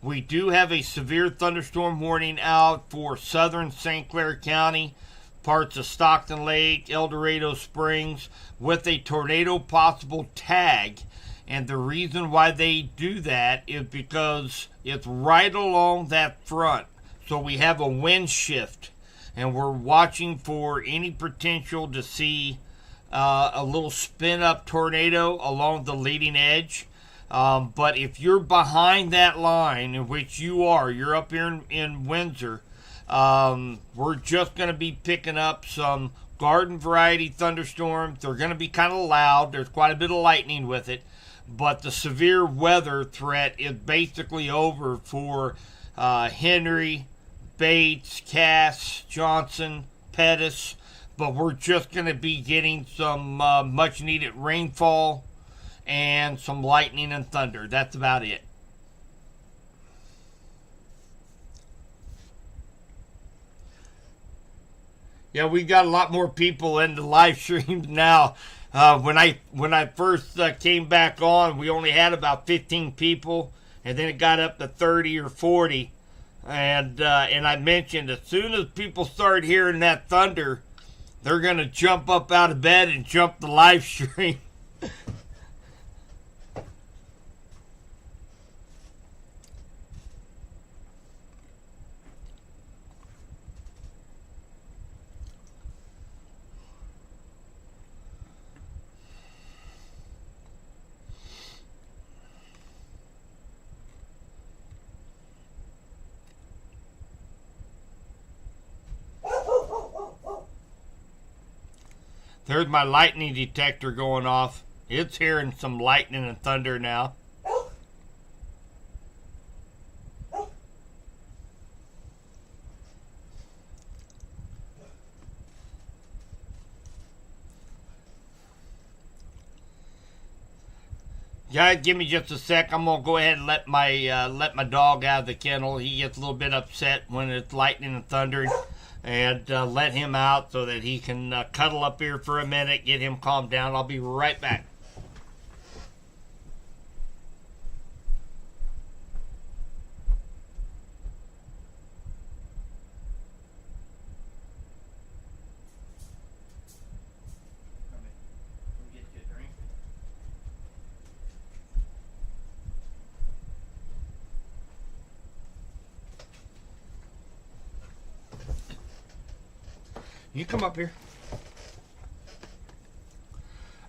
We do have a severe thunderstorm warning out for southern St. Clair County, parts of Stockton Lake, El Dorado Springs, with a tornado possible tag. And the reason why they do that is because it's right along that front. So we have a wind shift, and we're watching for any potential to see a little spin up tornado along the leading edge. But if you're behind that line, in which you're up here in Windsor, we're just going to be picking up some garden variety thunderstorms. They're going to be kind of loud. There's quite a bit of lightning with it. But the severe weather threat is basically over for Henry, Bates, Cass, Johnson, Pettis. But we're just going to be getting some much needed rainfall and some lightning and thunder. That's about it. Yeah, we got a lot more people in the live stream now. When I first came back on, we only had about 15 people, and then it got up to 30 or 40. And I mentioned as soon as people start hearing that thunder, they're going to jump up out of bed and jump the live stream. There's my lightning detector going off. It's hearing some lightning and thunder now. Guys, give me just a sec. I'm gonna go ahead and let my dog out of the kennel. He gets a little bit upset when it's lightning and thundering. And let him out so that he can cuddle up here for a minute, get him calmed down. I'll be right back. You come up here.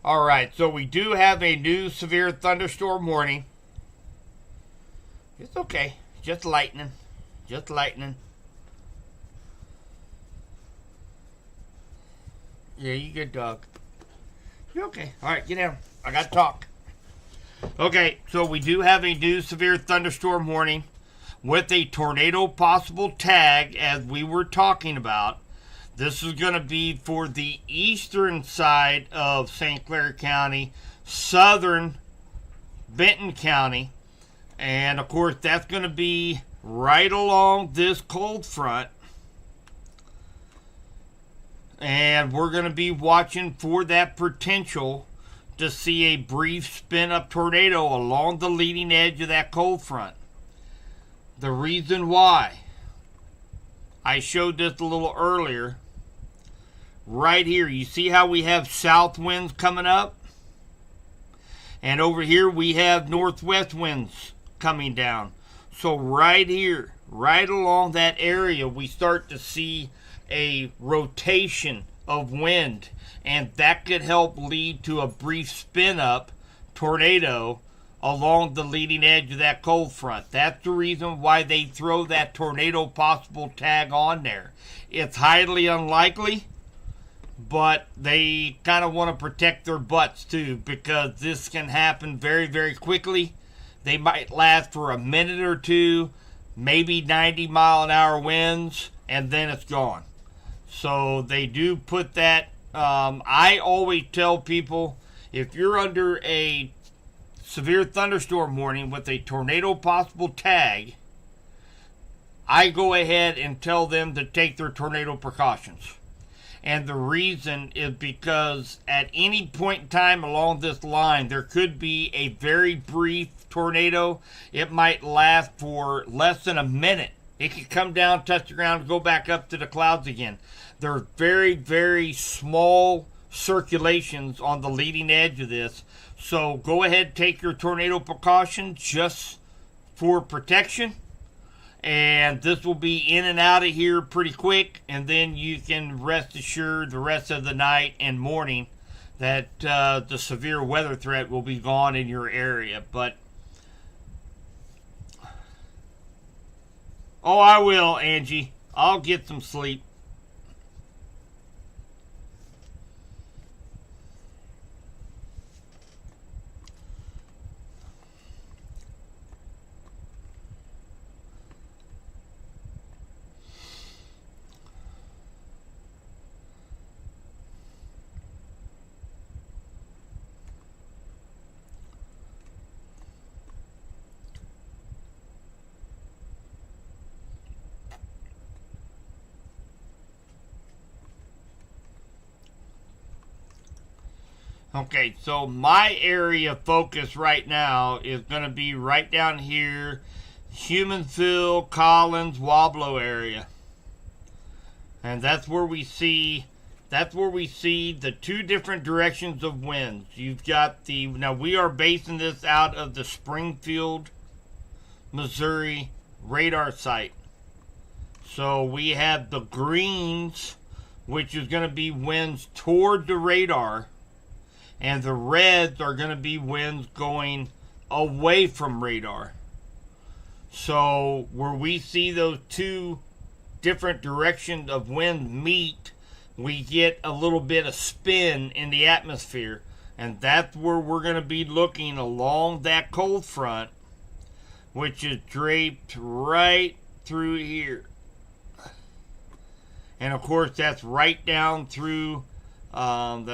All right, so we do have a new severe thunderstorm warning. It's okay. Just lightning. Just lightning. Yeah, you good dog. You okay? All right, get down. I got to talk. Okay, so we do have a new severe thunderstorm warning with a tornado possible tag, as we were talking about. This is going to be for the eastern side of St. Clair County, southern Benton County, and of course that's going to be right along this cold front. And we're going to be watching for that potential to see a brief spin-up tornado along the leading edge of that cold front. The reason why, I showed this a little earlier. Right here, you see how we have south winds coming up? And over here we have northwest winds coming down. So right here, right along that area, we start to see a rotation of wind, and that could help lead to a brief spin up tornado along the leading edge of that cold front. That's the reason why they throw that tornado possible tag on there. It's highly unlikely, but they kind of want to protect their butts too, because this can happen very, very quickly. They might last for a minute or two, maybe 90-mile-an-hour winds, and then it's gone. So they do put that. I always tell people, if you're under a severe thunderstorm warning with a tornado possible tag, I go ahead and tell them to take their tornado precautions. And the reason is because at any point in time along this line, there could be a very brief tornado. It might last for less than a minute. It could come down, touch the ground, go back up to the clouds again. They're very, very small circulations on the leading edge of this. So go ahead, take your tornado precautions just for protection. And this will be in and out of here pretty quick. And then you can rest assured the rest of the night and morning that the severe weather threat will be gone in your area. But, oh, I will, Angie. I'll get some sleep. Okay, so my area of focus right now is going to be right down here, Humansville, Collins, Wablo area. And that's where we see the two different directions of winds. You've got now we are basing this out of the Springfield, Missouri radar site. So we have the greens, which is going to be winds toward the radar, and the reds are going to be winds going away from radar. So where we see those two different directions of wind meet, we get a little bit of spin in the atmosphere. And that's where we're going to be looking along that cold front, which is draped right through here. And of course, that's right down through here.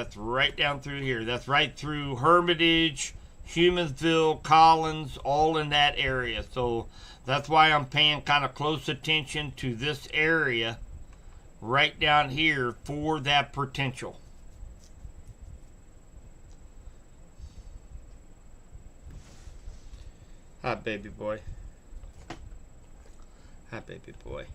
That's right through Hermitage, Humansville, Collins, all in that area. So that's why I'm paying kind of close attention to this area right down here for that potential. Hi, baby boy. Hi, baby boy.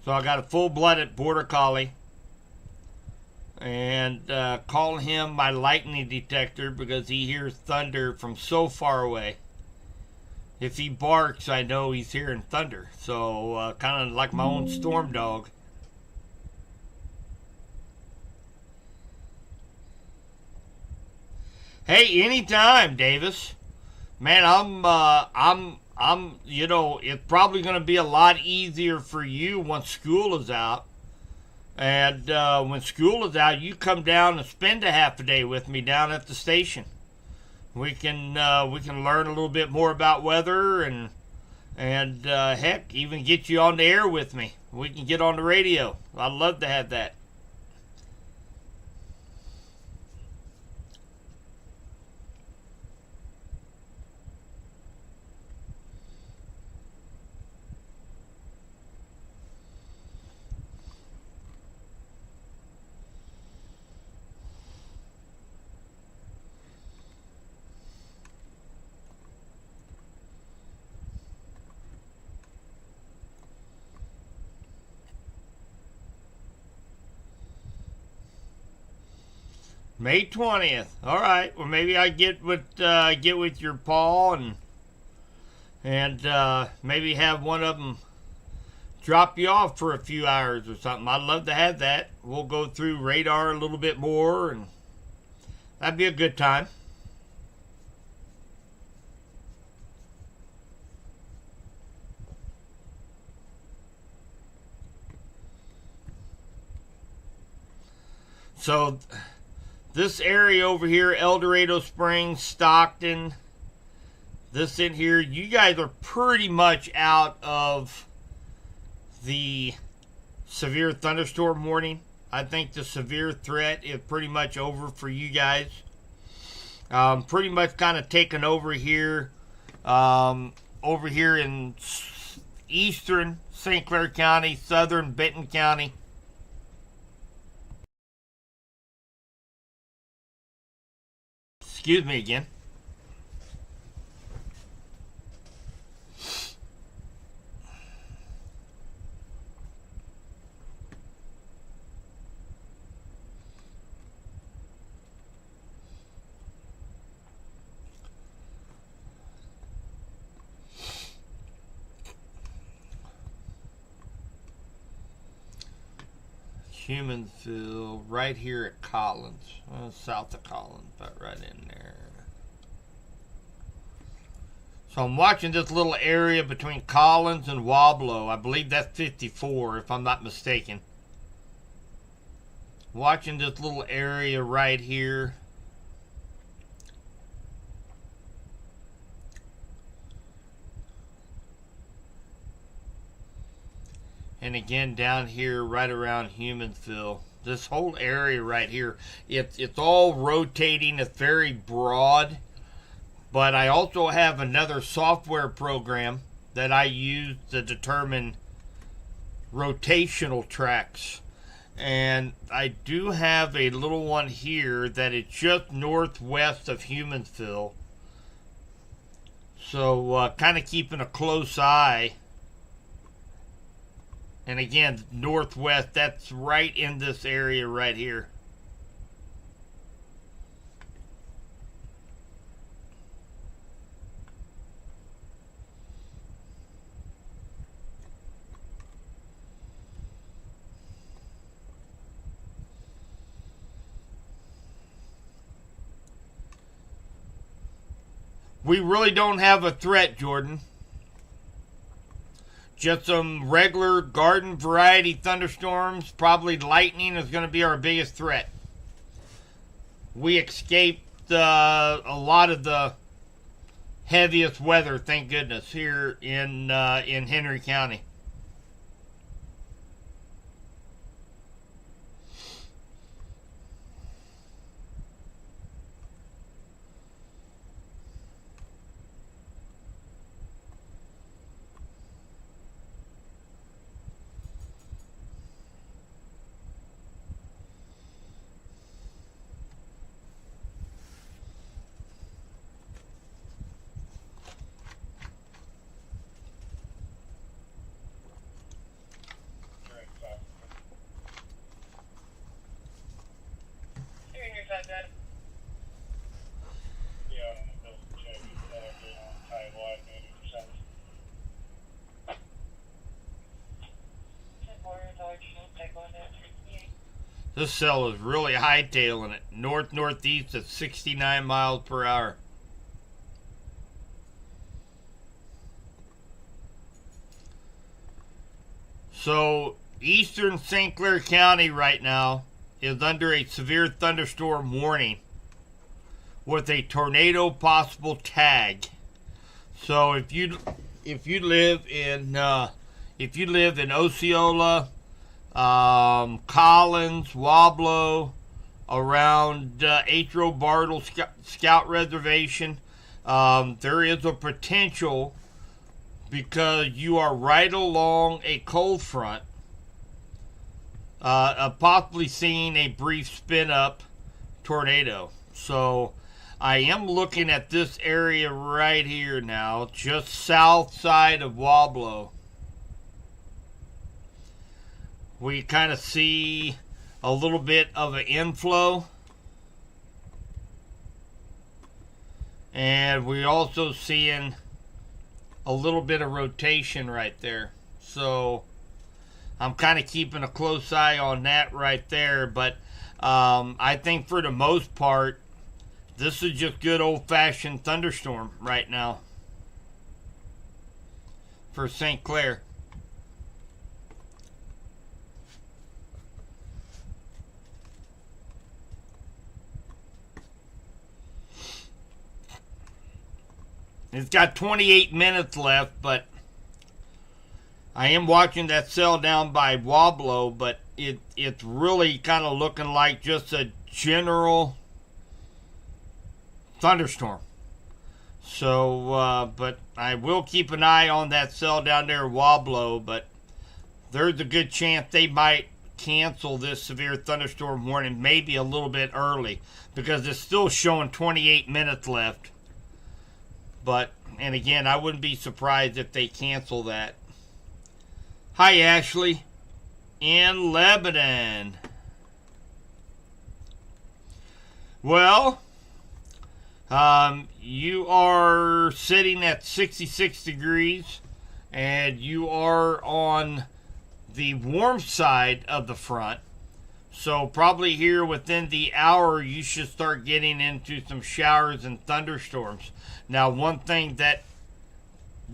So I got a full-blooded border collie, and call him my lightning detector because he hears thunder from so far away. If he barks, I know he's hearing thunder. So kind of like my own storm dog. Hey, anytime, Davis. Man, it's probably going to be a lot easier for you once school is out. And when school is out, you come down and spend a half a day with me down at the station. We can learn a little bit more about weather and heck, even get you on the air with me. We can get on the radio. I'd love to have that. May 20th. All right. Well, maybe I get with your Paul and maybe have one of them drop you off for a few hours or something. I'd love to have that. We'll go through radar a little bit more, and that'd be a good time. So this area over here, El Dorado Springs, Stockton, this in here, you guys are pretty much out of the severe thunderstorm warning. I think the severe threat is pretty much over for you guys. Pretty much kind of taken over here in eastern St. Clair County, southern Benton County. Excuse me again. Humansville, right here at Collins, south of Collins, but right in there. So I'm watching this little area between Collins and Wablo. I believe that's 54, if I'm not mistaken. Watching this little area right here. And again down here right around Humansville. This whole area right here, it's all rotating. It's very broad. But I also have another software program that I use to determine rotational tracks. And I do have a little one here that is just northwest of Humansville. So kind of keeping a close eye. And again, northwest, that's right in this area right here. We really don't have a threat, Jordan. Just some regular garden variety thunderstorms. Probably lightning is going to be our biggest threat. We escaped a lot of the heaviest weather, thank goodness, here in Henry County. This cell is really hightailing it. North-northeast at 69 miles per hour. So, eastern St. Clair County right now is under a severe thunderstorm warning with a tornado possible tag. So if you live in Osceola, Collins, Wablo, around Atro Bartle Scout Reservation, there is a potential, because you are right along a cold front, possibly seeing a brief spin-up tornado. So I am looking at this area right here now, just south side of Wablo. We kind of see a little bit of an inflow. And we're also seeing a little bit of rotation right there. So I'm kind of keeping a close eye on that right there. But I think for the most part, this is just good old-fashioned thunderstorm right now for St. Clair. It's got 28 minutes left, but I am watching that sell down by Wablo, but it's really kind of looking like just a general thunderstorm. So, but I will keep an eye on that sell down there at Wablo, but there's a good chance they might cancel this severe thunderstorm warning maybe a little bit early because it's still showing 28 minutes left. But, and again, I wouldn't be surprised if they cancel that. Hi, Ashley. In Lebanon. Well, you are sitting at 66 degrees, and you are on the warm side of the front. So probably here within the hour, you should start getting into some showers and thunderstorms. Now, one thing that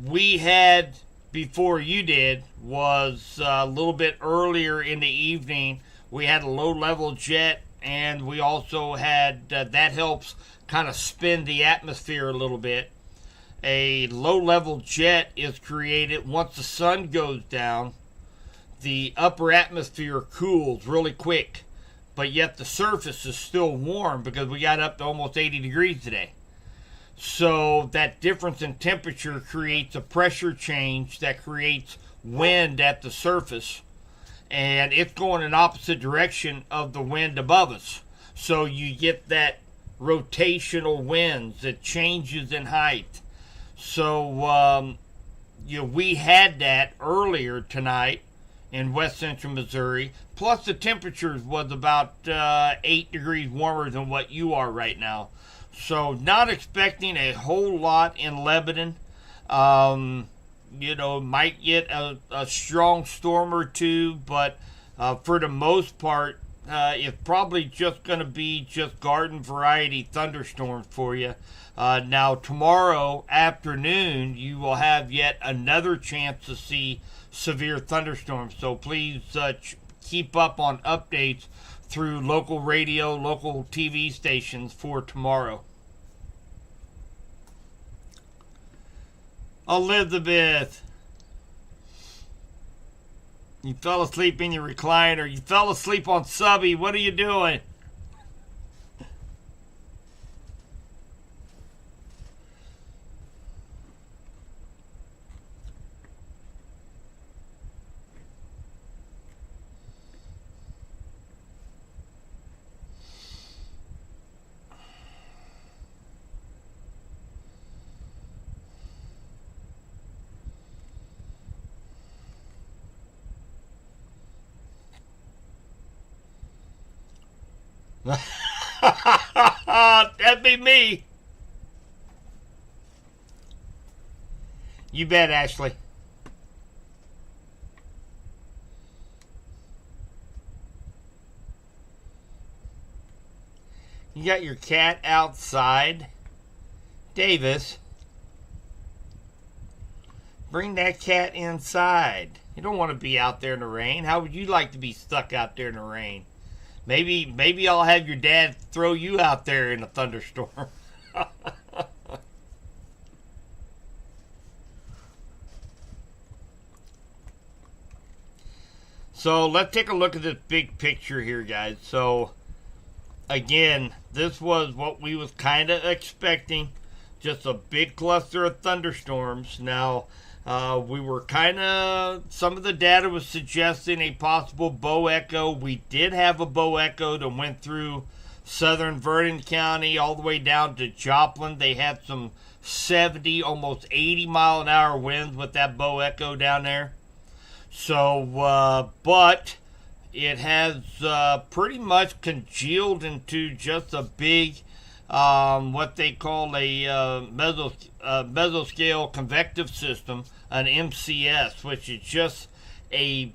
we had before you did was a little bit earlier in the evening, we had a low-level jet, and we also had, that helps kind of spin the atmosphere a little bit. A low-level jet is created once the sun goes down. The upper atmosphere cools really quick, but yet the surface is still warm because we got up to almost 80 degrees today. So that difference in temperature creates a pressure change that creates wind at the surface, and it's going in opposite direction of the wind above us. So you get that rotational winds that changes in height. So we had that earlier tonight in west central Missouri. Plus the temperature was about 8 degrees warmer than what you are right now. So not expecting a whole lot in Lebanon. Might get a strong storm or two, but for the most part, it's probably just going to be just garden variety thunderstorms for you. Now, tomorrow afternoon, you will have yet another chance to see severe thunderstorms. So please keep up on updates through local radio, local TV stations for tomorrow. Elizabeth, you fell asleep in your recliner. You fell asleep on Subby. What are you doing? That'd be me. You bet, Ashley. You got your cat outside. Davis, bring that cat inside. You don't want to be out there in the rain. How would you like to be stuck out there in the rain? Maybe I'll have your dad throw you out there in a thunderstorm. So let's take a look at this big picture here, guys. So again, this was what we was kind of expecting. Just a big cluster of thunderstorms. Now, we were kind of, some of the data was suggesting a possible bow echo. We did have a bow echo that went through southern Vernon County all the way down to Joplin. They had some 70, almost 80 mile an hour winds with that bow echo down there. So, but it has pretty much congealed into just a big what they call a mesoscale convective system, an MCS, which is just a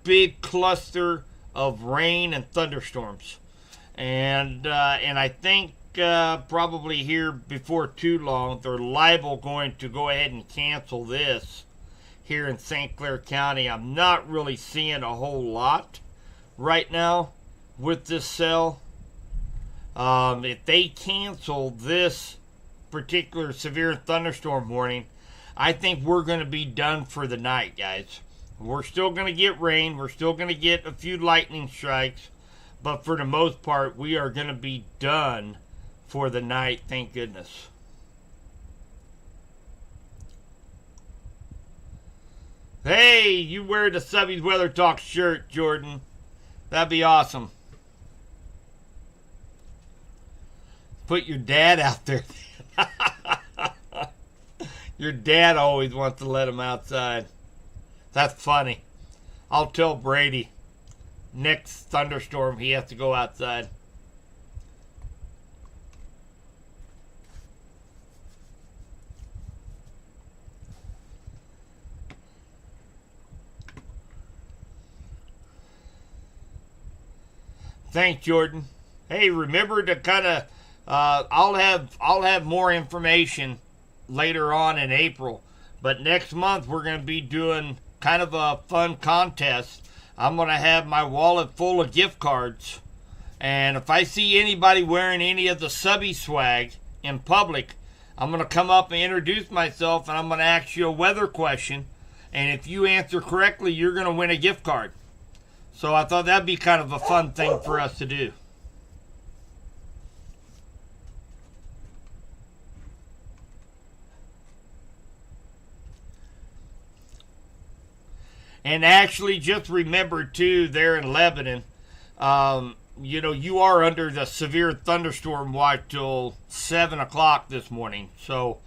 big cluster of rain and thunderstorms. And I think probably here before too long, they're liable going to go ahead and cancel this here in St. Clair County. I'm not really seeing a whole lot right now with this cell. If they cancel this particular severe thunderstorm warning, I think we're going to be done for the night, guys. We're still going to get rain. We're still going to get a few lightning strikes. But for the most part, we are going to be done for the night, thank goodness. Hey, you wear the Subbies Weather Talk shirt, Jordan. That'd be awesome. Put your dad out there. Your dad always wants to let him outside. That's funny. I'll tell Brady next thunderstorm he has to go outside. Thanks, Jordan. Hey, remember to kind of I'll have more information later on in April, but next month we're going to be doing kind of a fun contest. I'm going to have my wallet full of gift cards, and if I see anybody wearing any of the Subby swag in public, I'm going to come up and introduce myself, and I'm going to ask you a weather question, and if you answer correctly, you're going to win a gift card. So I thought that'd be kind of a fun thing for us to do. And actually, just remember, too, there in Lebanon, you are under the severe thunderstorm watch till 7 o'clock this morning. So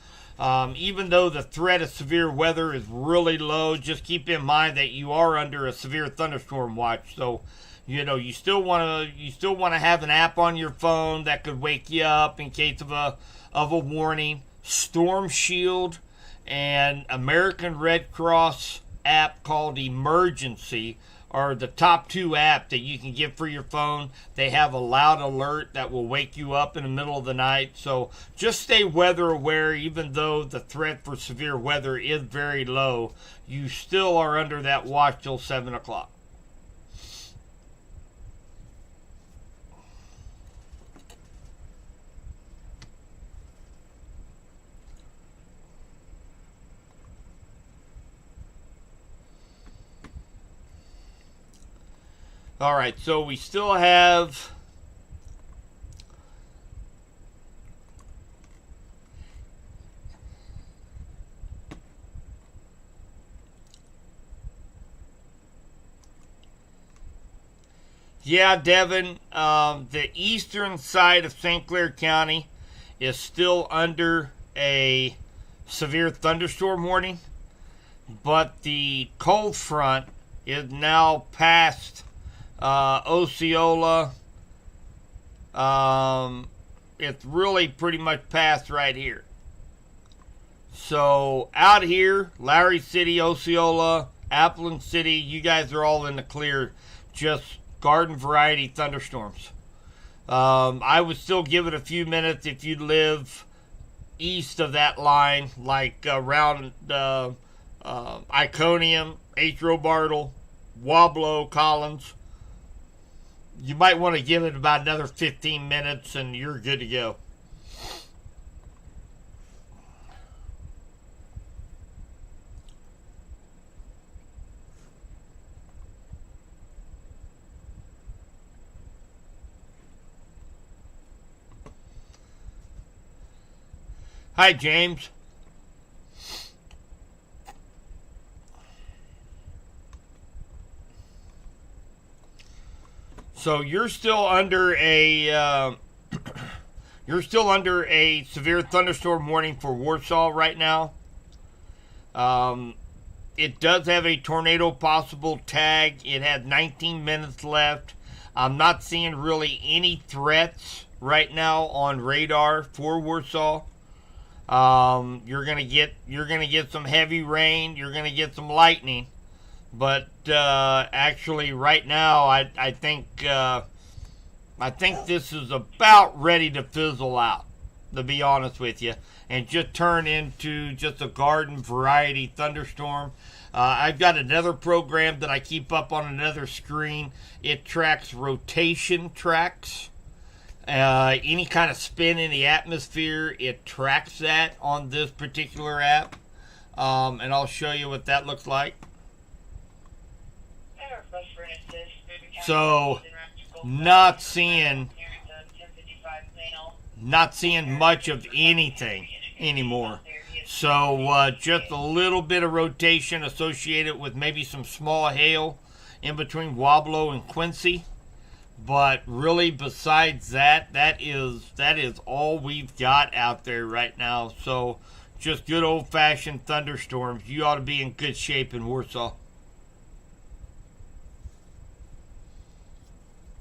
even though the threat of severe weather is really low, just keep in mind that you are under a severe thunderstorm watch. So, you still want to have an app on your phone that could wake you up in case of a warning. Storm Shield and American Red Cross app called Emergency are the top two apps that you can get for your phone. They have a loud alert that will wake you up in the middle of the night. So just stay weather aware. Even though the threat for severe weather is very low, you still are under that watch till 7 o'clock. All right, so we still have Devin, the eastern side of St. Clair County is still under a severe thunderstorm warning, but the cold front is now past Osceola. It's really pretty much past right here. So out here, Larry City, Osceola, Appleton City, you guys are all in the clear. Just garden variety thunderstorms. I would still give it a few minutes if you live east of that line, like around Iconium, H. Robartle, Wablo, Collins. You might want to give it about another 15 minutes and you're good to go. Hi, James. So you're still under a severe thunderstorm warning for Warsaw right now. It does have a tornado possible tag. It has 19 minutes left. I'm not seeing really any threats right now on radar for Warsaw. You're gonna get some heavy rain. You're gonna get some lightning, but actually, right now, I think this is about ready to fizzle out. To be honest with you, and just turn into just a garden variety thunderstorm. I've got another program that I keep up on another screen. It tracks rotation tracks. Any kind of spin in the atmosphere, it tracks that on this particular app. And I'll show you what that looks like. So, not seeing much of anything anymore. So just a little bit of rotation associated with maybe some small hail in between Wablo and Quincy. But really, besides that, that is all we've got out there right now. So just good old-fashioned thunderstorms. You ought to be in good shape in Warsaw.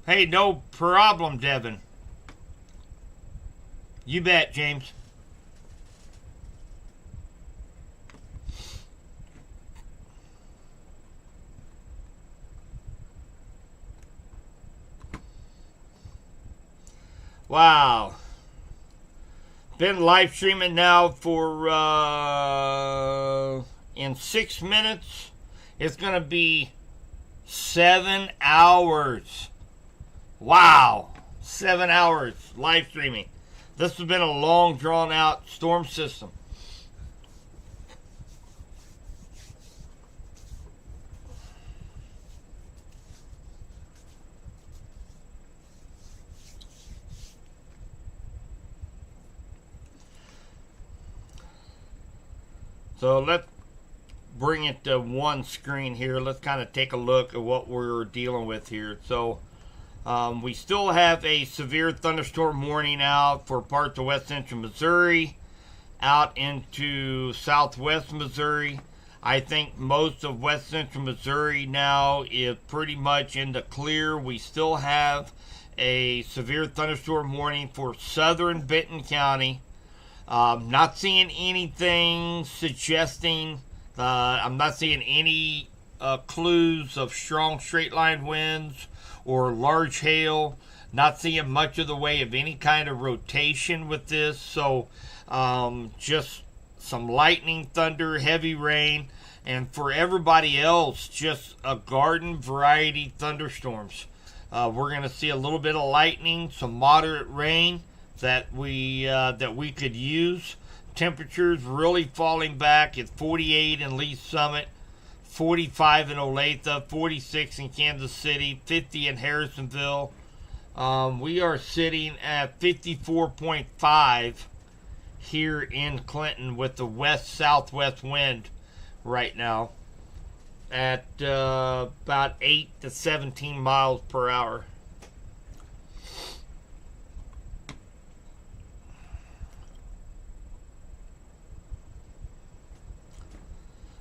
Hey, no problem, Devin. You bet, James. Wow. Been live streaming now for in 6 minutes. It's going to be 7 hours. Wow. 7 hours live streaming. This has been a long, drawn-out storm system. So let's bring it to one screen here. Let's kind of take a look at what we're dealing with here. So we still have a severe thunderstorm warning out for parts of west central Missouri, out into southwest Missouri. I think most of west central Missouri now is pretty much in the clear. We still have a severe thunderstorm warning for southern Benton County. Not seeing anything suggesting, I'm not seeing any clues of strong straight line winds or large hail. Not seeing much of the way of any kind of rotation with this. So just some lightning, thunder, heavy rain. And for everybody else, just a garden variety thunderstorms. We're going to see a little bit of lightning, some moderate rain that we could use. Temperatures really falling back at 48 in Lee Summit, 45 in Olathe, 46 in Kansas City, 50 in Harrisonville. We are sitting at 54.5 here in Clinton with the west-southwest wind right now at about 8 to 17 miles per hour.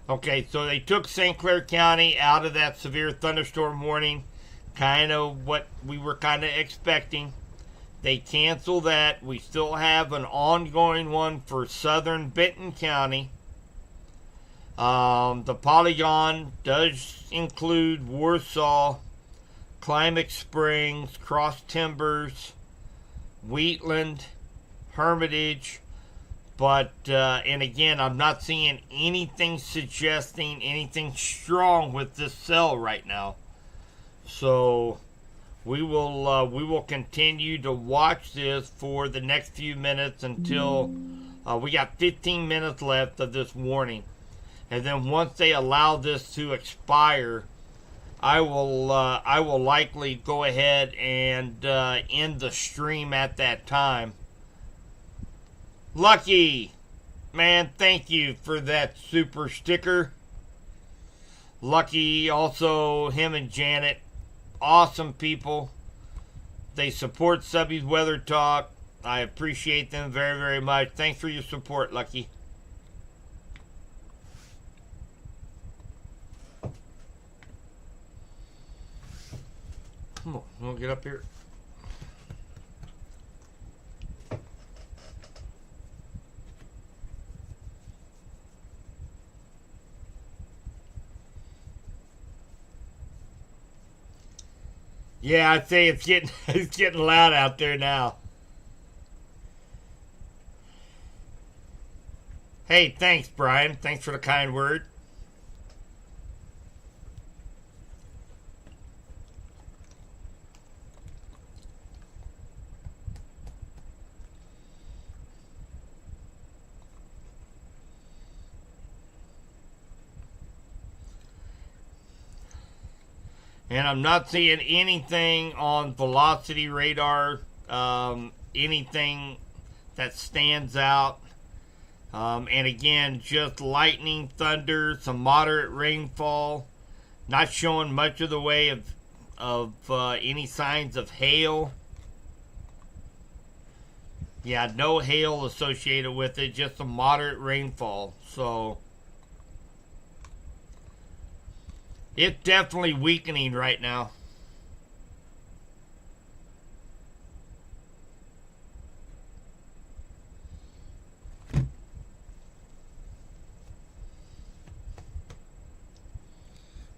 Okay, so they took St. Clair County out of that severe thunderstorm warning, kind of what we were kind of expecting. They canceled that. We still have an ongoing one for southern Benton County. The polygon does include Warsaw, Climax Springs, Cross Timbers, Wheatland, Hermitage. But, and again, I'm not seeing anything suggesting anything strong with this cell right now. So, we will continue to watch this for the next few minutes until we got 15 minutes left of this warning. And then once they allow this to expire, I will likely go ahead and end the stream at that time. Lucky, man, thank you for that super sticker. Lucky, also him and Janet, awesome people. They support Subby's Weather Talk. I appreciate them very, very much. Thanks for your support, Lucky. Come on, we'll get up here. Yeah, I'd say it's getting it's getting loud out there now. Hey, thanks, Brian. Thanks for the kind word. And I'm not seeing anything on velocity radar, anything that stands out. And again, just lightning, thunder, some moderate rainfall. Not showing much of the way of any signs of hail. Yeah, no hail associated with it, just some moderate rainfall. So it's definitely weakening right now.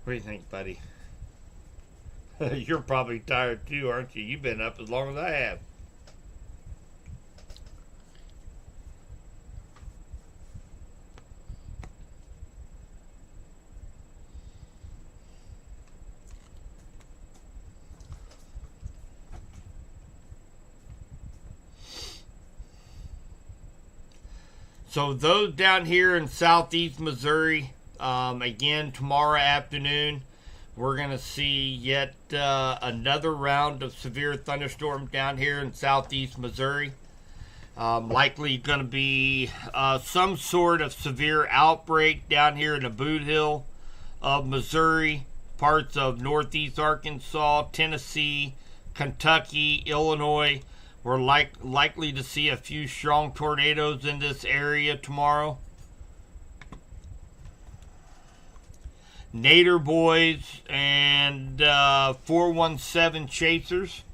What do you think, buddy? You're probably tired too, aren't you? You've been up as long as I have. So those down here in southeast Missouri, again tomorrow afternoon, we're going to see yet another round of severe thunderstorms down here in southeast Missouri. Likely going to be some sort of severe outbreak down here in the boot hill of Missouri, parts of northeast Arkansas, Tennessee, Kentucky, Illinois. We're likely to see a few strong tornadoes in this area tomorrow. Nader boys and 417 chasers,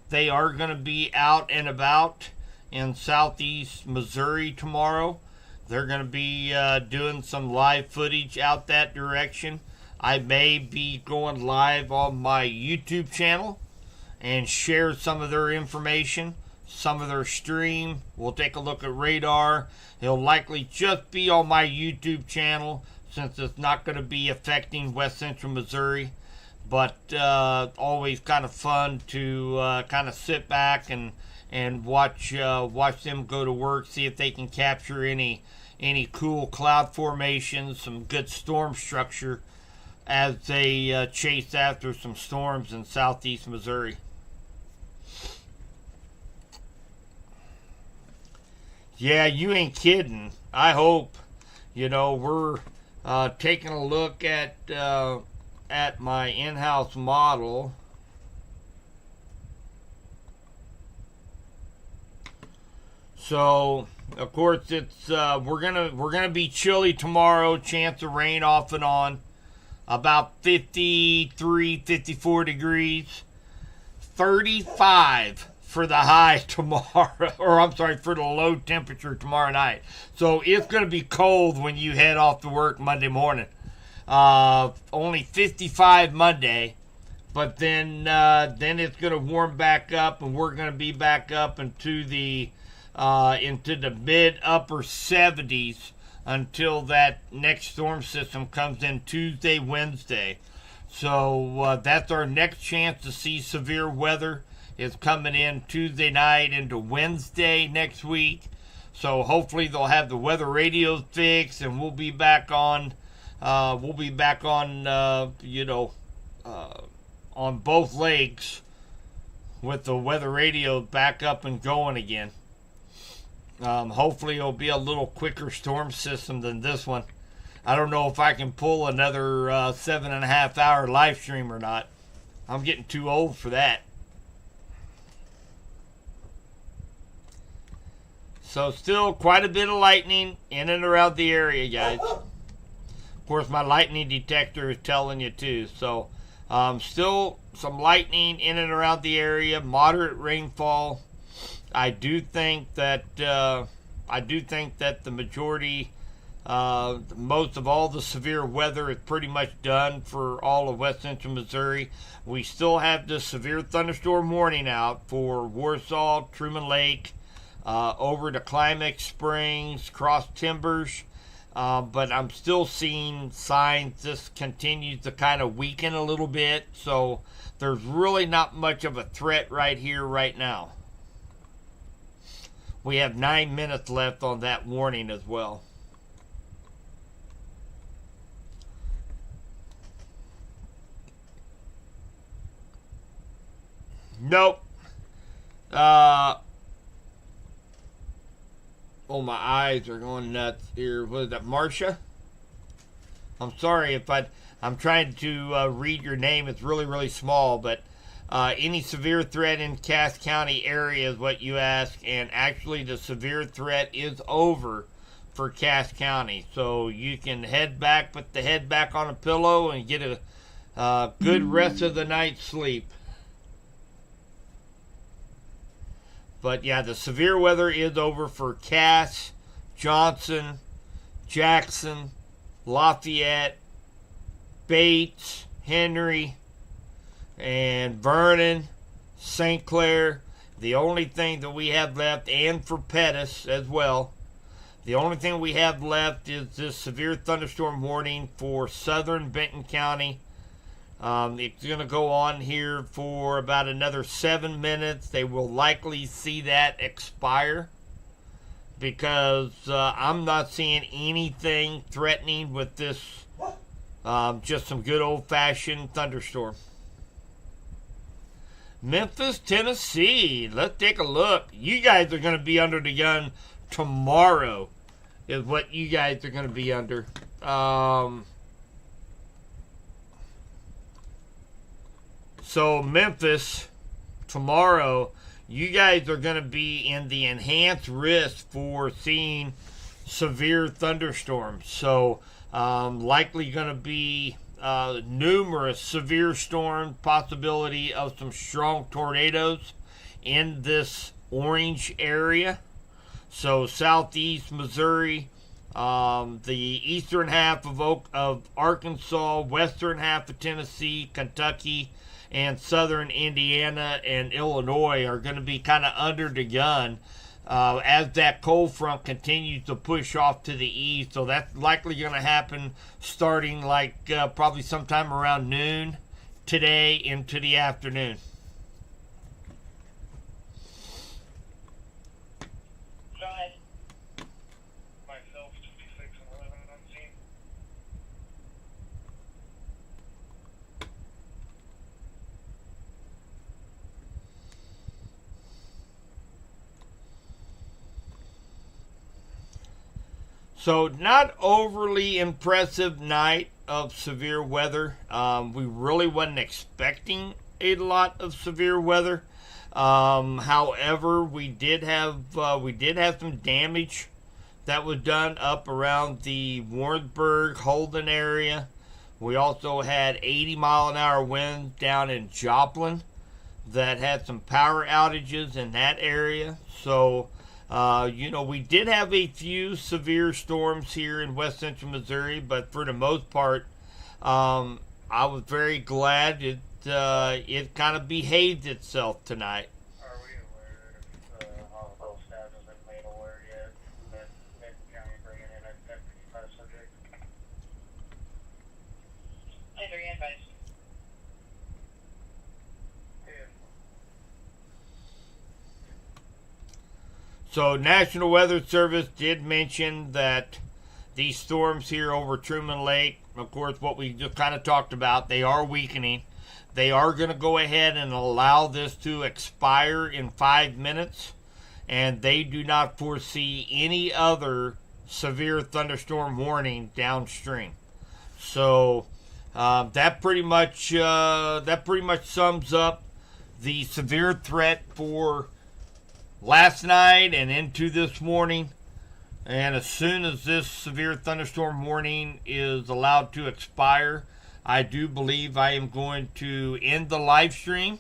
they are going to be out and about in southeast Missouri tomorrow. They're going to be doing some live footage out that direction. I may be going live on my YouTube channel and share some of their information, some of their stream. We'll take a look at radar. It'll likely just be on my YouTube channel since it's not going to be affecting west central Missouri. But always kind of fun to kind of sit back and watch them go to work, see if they can capture any cool cloud formations, some good storm structure as they chase after some storms in southeast Missouri. Yeah, you ain't kidding. I hope. We're taking a look at my in-house model. So, of course, it's we're gonna be chilly tomorrow. Chance of rain off and on. About 53, 54 degrees. 35 for the high tomorrow, or I'm sorry, for the low temperature tomorrow night. So it's going to be cold when you head off to work Monday morning. Only 55 Monday, but then it's going to warm back up, and we're going to be back up into the mid upper 70s until that next storm system comes in Tuesday, Wednesday. So that's our next chance to see severe weather. Is coming in Tuesday night into Wednesday next week. So hopefully they'll have the weather radios fixed, and we'll be back on. On both legs with the weather radio back up and going again. Hopefully it'll be a little quicker storm system than this one. I don't know if I can pull another 7.5 hour live stream or not. I'm getting too old for that. So still quite a bit of lightning in and around the area, guys. Of course, my lightning detector is telling you too. So still some lightning in and around the area, moderate rainfall. I do think that the majority, most of all the severe weather is pretty much done for all of west central Missouri. We still have the severe thunderstorm warning out for Warsaw, Truman Lake, over to Climax Springs, Cross Timbers. But I'm still seeing signs this continues to kind of weaken a little bit. So there's really not much of a threat right here, right now. We have 9 minutes left on that warning as well. Nope. Oh, my eyes are going nuts here. What is that, Marcia? I'm sorry if I'm trying to read your name. It's really, really small, but any severe threat in Cass County area is what you ask, and actually the severe threat is over for Cass County. So you can head back, put the head back on a pillow, and get a good rest of the night's sleep. But yeah, the severe weather is over for Cass, Johnson, Jackson, Lafayette, Bates, Henry, and Vernon, St. Clair. The only thing that we have left, and for Pettis as well, the only thing we have left is this severe thunderstorm warning for southern Benton County. It's going to go on here for about another 7 minutes. They will likely see that expire because I'm not seeing anything threatening with this. Just some good old-fashioned thunderstorm. Memphis, Tennessee. Let's take a look. You guys are going to be under the gun tomorrow is what you guys are going to be under. So Memphis, tomorrow, you guys are going to be in the enhanced risk for seeing severe thunderstorms. So likely going to be numerous severe storms, possibility of some strong tornadoes in this orange area. So southeast Missouri, the eastern half of Arkansas, western half of Tennessee, Kentucky, and southern Indiana and Illinois are going to be kind of under the gun as that cold front continues to push off to the east. So that's likely going to happen starting like probably sometime around noon today into the afternoon. Go ahead. Myself, 56 and 11 unseen. So not overly impressive night of severe weather. We really wasn't expecting a lot of severe weather. However, we did have some damage that was done up around the Warrensburg, Holden area. We also had 80-mile-an-hour winds down in Joplin that had some power outages in that area. So we did have a few severe storms here in west central Missouri, but for the most part, I was very glad it kind of behaved itself tonight. Are we aware if the hospital staff has been made aware yet that Benton County bringing in a F-55 subject? Under advice. So National Weather Service did mention that these storms here over Truman Lake, of course, what we just kind of talked about, they are weakening. They are going to go ahead and allow this to expire in 5 minutes, and they do not foresee any other severe thunderstorm warning downstream. So that pretty much sums up the severe threat for last night and into this morning. And as soon as this severe thunderstorm warning is allowed to expire, I do believe I am going to end the live stream.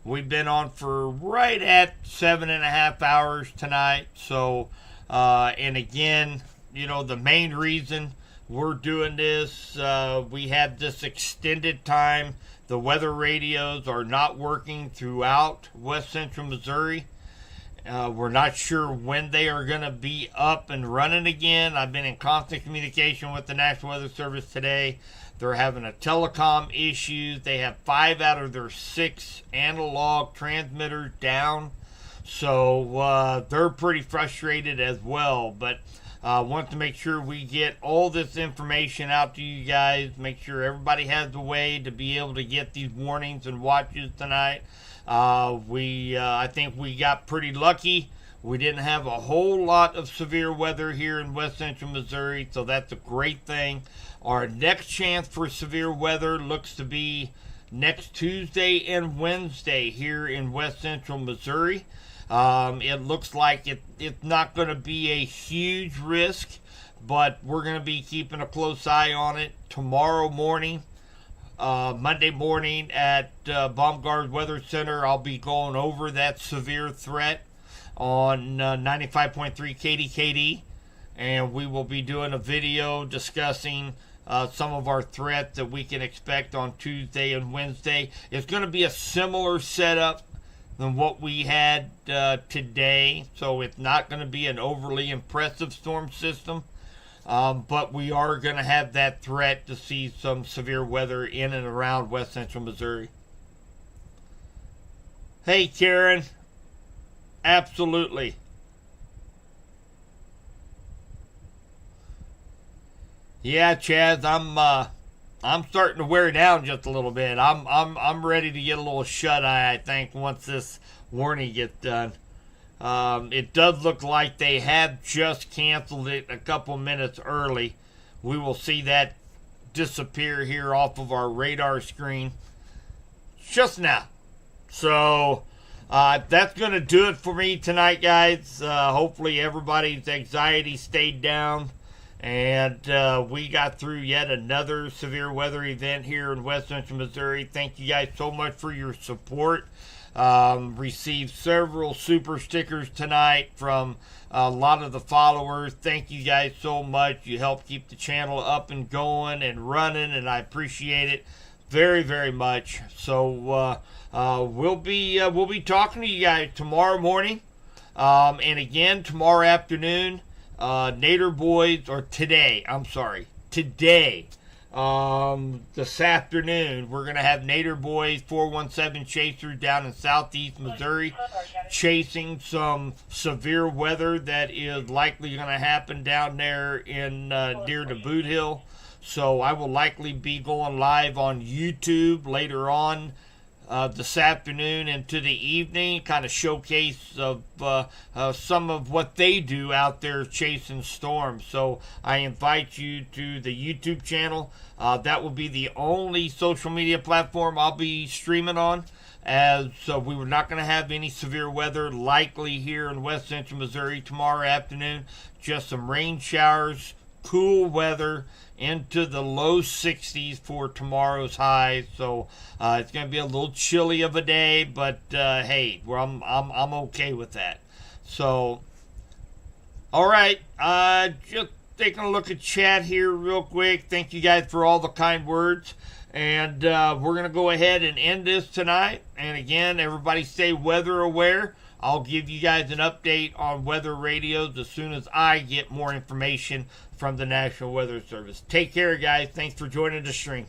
We've been on for right at 7.5 hours tonight. So, and again, you know, the main reason we're doing this, we had this extended time. The weather radios are not working throughout West Central Missouri. We're not sure when they are going to be up and running again. I've been in constant communication with the National Weather Service today. They're having a telecom issue. They have 5 out of their 6 analog transmitters down. So they're pretty frustrated as well. But I want to make sure we get all this information out to you guys. Make sure everybody has a way to be able to get these warnings and watches tonight. I think we got pretty lucky. We didn't have a whole lot of severe weather here in West Central Missouri, so that's a great thing. Our next chance for severe weather looks to be next Tuesday and Wednesday here in West Central Missouri. It looks like it's not going to be a huge risk, but we're going to be keeping a close eye on it tomorrow morning. Monday morning at Baumgard Weather Center, I'll be going over that severe threat on 95.3 KDKD, and we will be doing a video discussing some of our threats that we can expect on Tuesday and Wednesday. It's going to be a similar setup than what we had today, so it's not going to be an overly impressive storm system. But we are going to have that threat to see some severe weather in and around West Central Missouri. Hey, Karen. Absolutely. Yeah, Chaz, I'm starting to wear down just a little bit. I'm ready to get a little shut-eye, I think, once this warning gets done. It does look like they have just canceled it a couple minutes early. We will see that disappear here off of our radar screen just now. So that's going to do it for me tonight, guys. Hopefully everybody's anxiety stayed down, and we got through yet another severe weather event here in West Central Missouri. Thank you guys so much for your support. Received several super stickers tonight from a lot of the followers. Thank you guys so much. You help keep the channel up and going and running, and I appreciate it very, very much. So we'll be talking to you guys tomorrow morning, and again tomorrow afternoon. Nader Boys, or today, this afternoon, we're going to have Nader Boys 417 chasers down in southeast Missouri chasing some severe weather that is likely going to happen down there in near the Boot Hill. So I will likely be going live on YouTube later on this afternoon into the evening, kind of showcase of some of what they do out there chasing storms. So I invite you to the YouTube channel. That will be the only social media platform I'll be streaming on, as we were not going to have any severe weather likely here in West Central Missouri tomorrow afternoon. Just some rain showers, cool weather into the low 60s for tomorrow's high. So it's going to be a little chilly of a day, but hey, I'm okay with that. So, all right, just taking a look at chat here real quick. Thank you guys for all the kind words, and we're going to go ahead and end this tonight. And again, everybody stay weather aware. I'll give you guys an update on weather radios as soon as I get more information from the National Weather Service. Take care, guys. Thanks for joining the stream.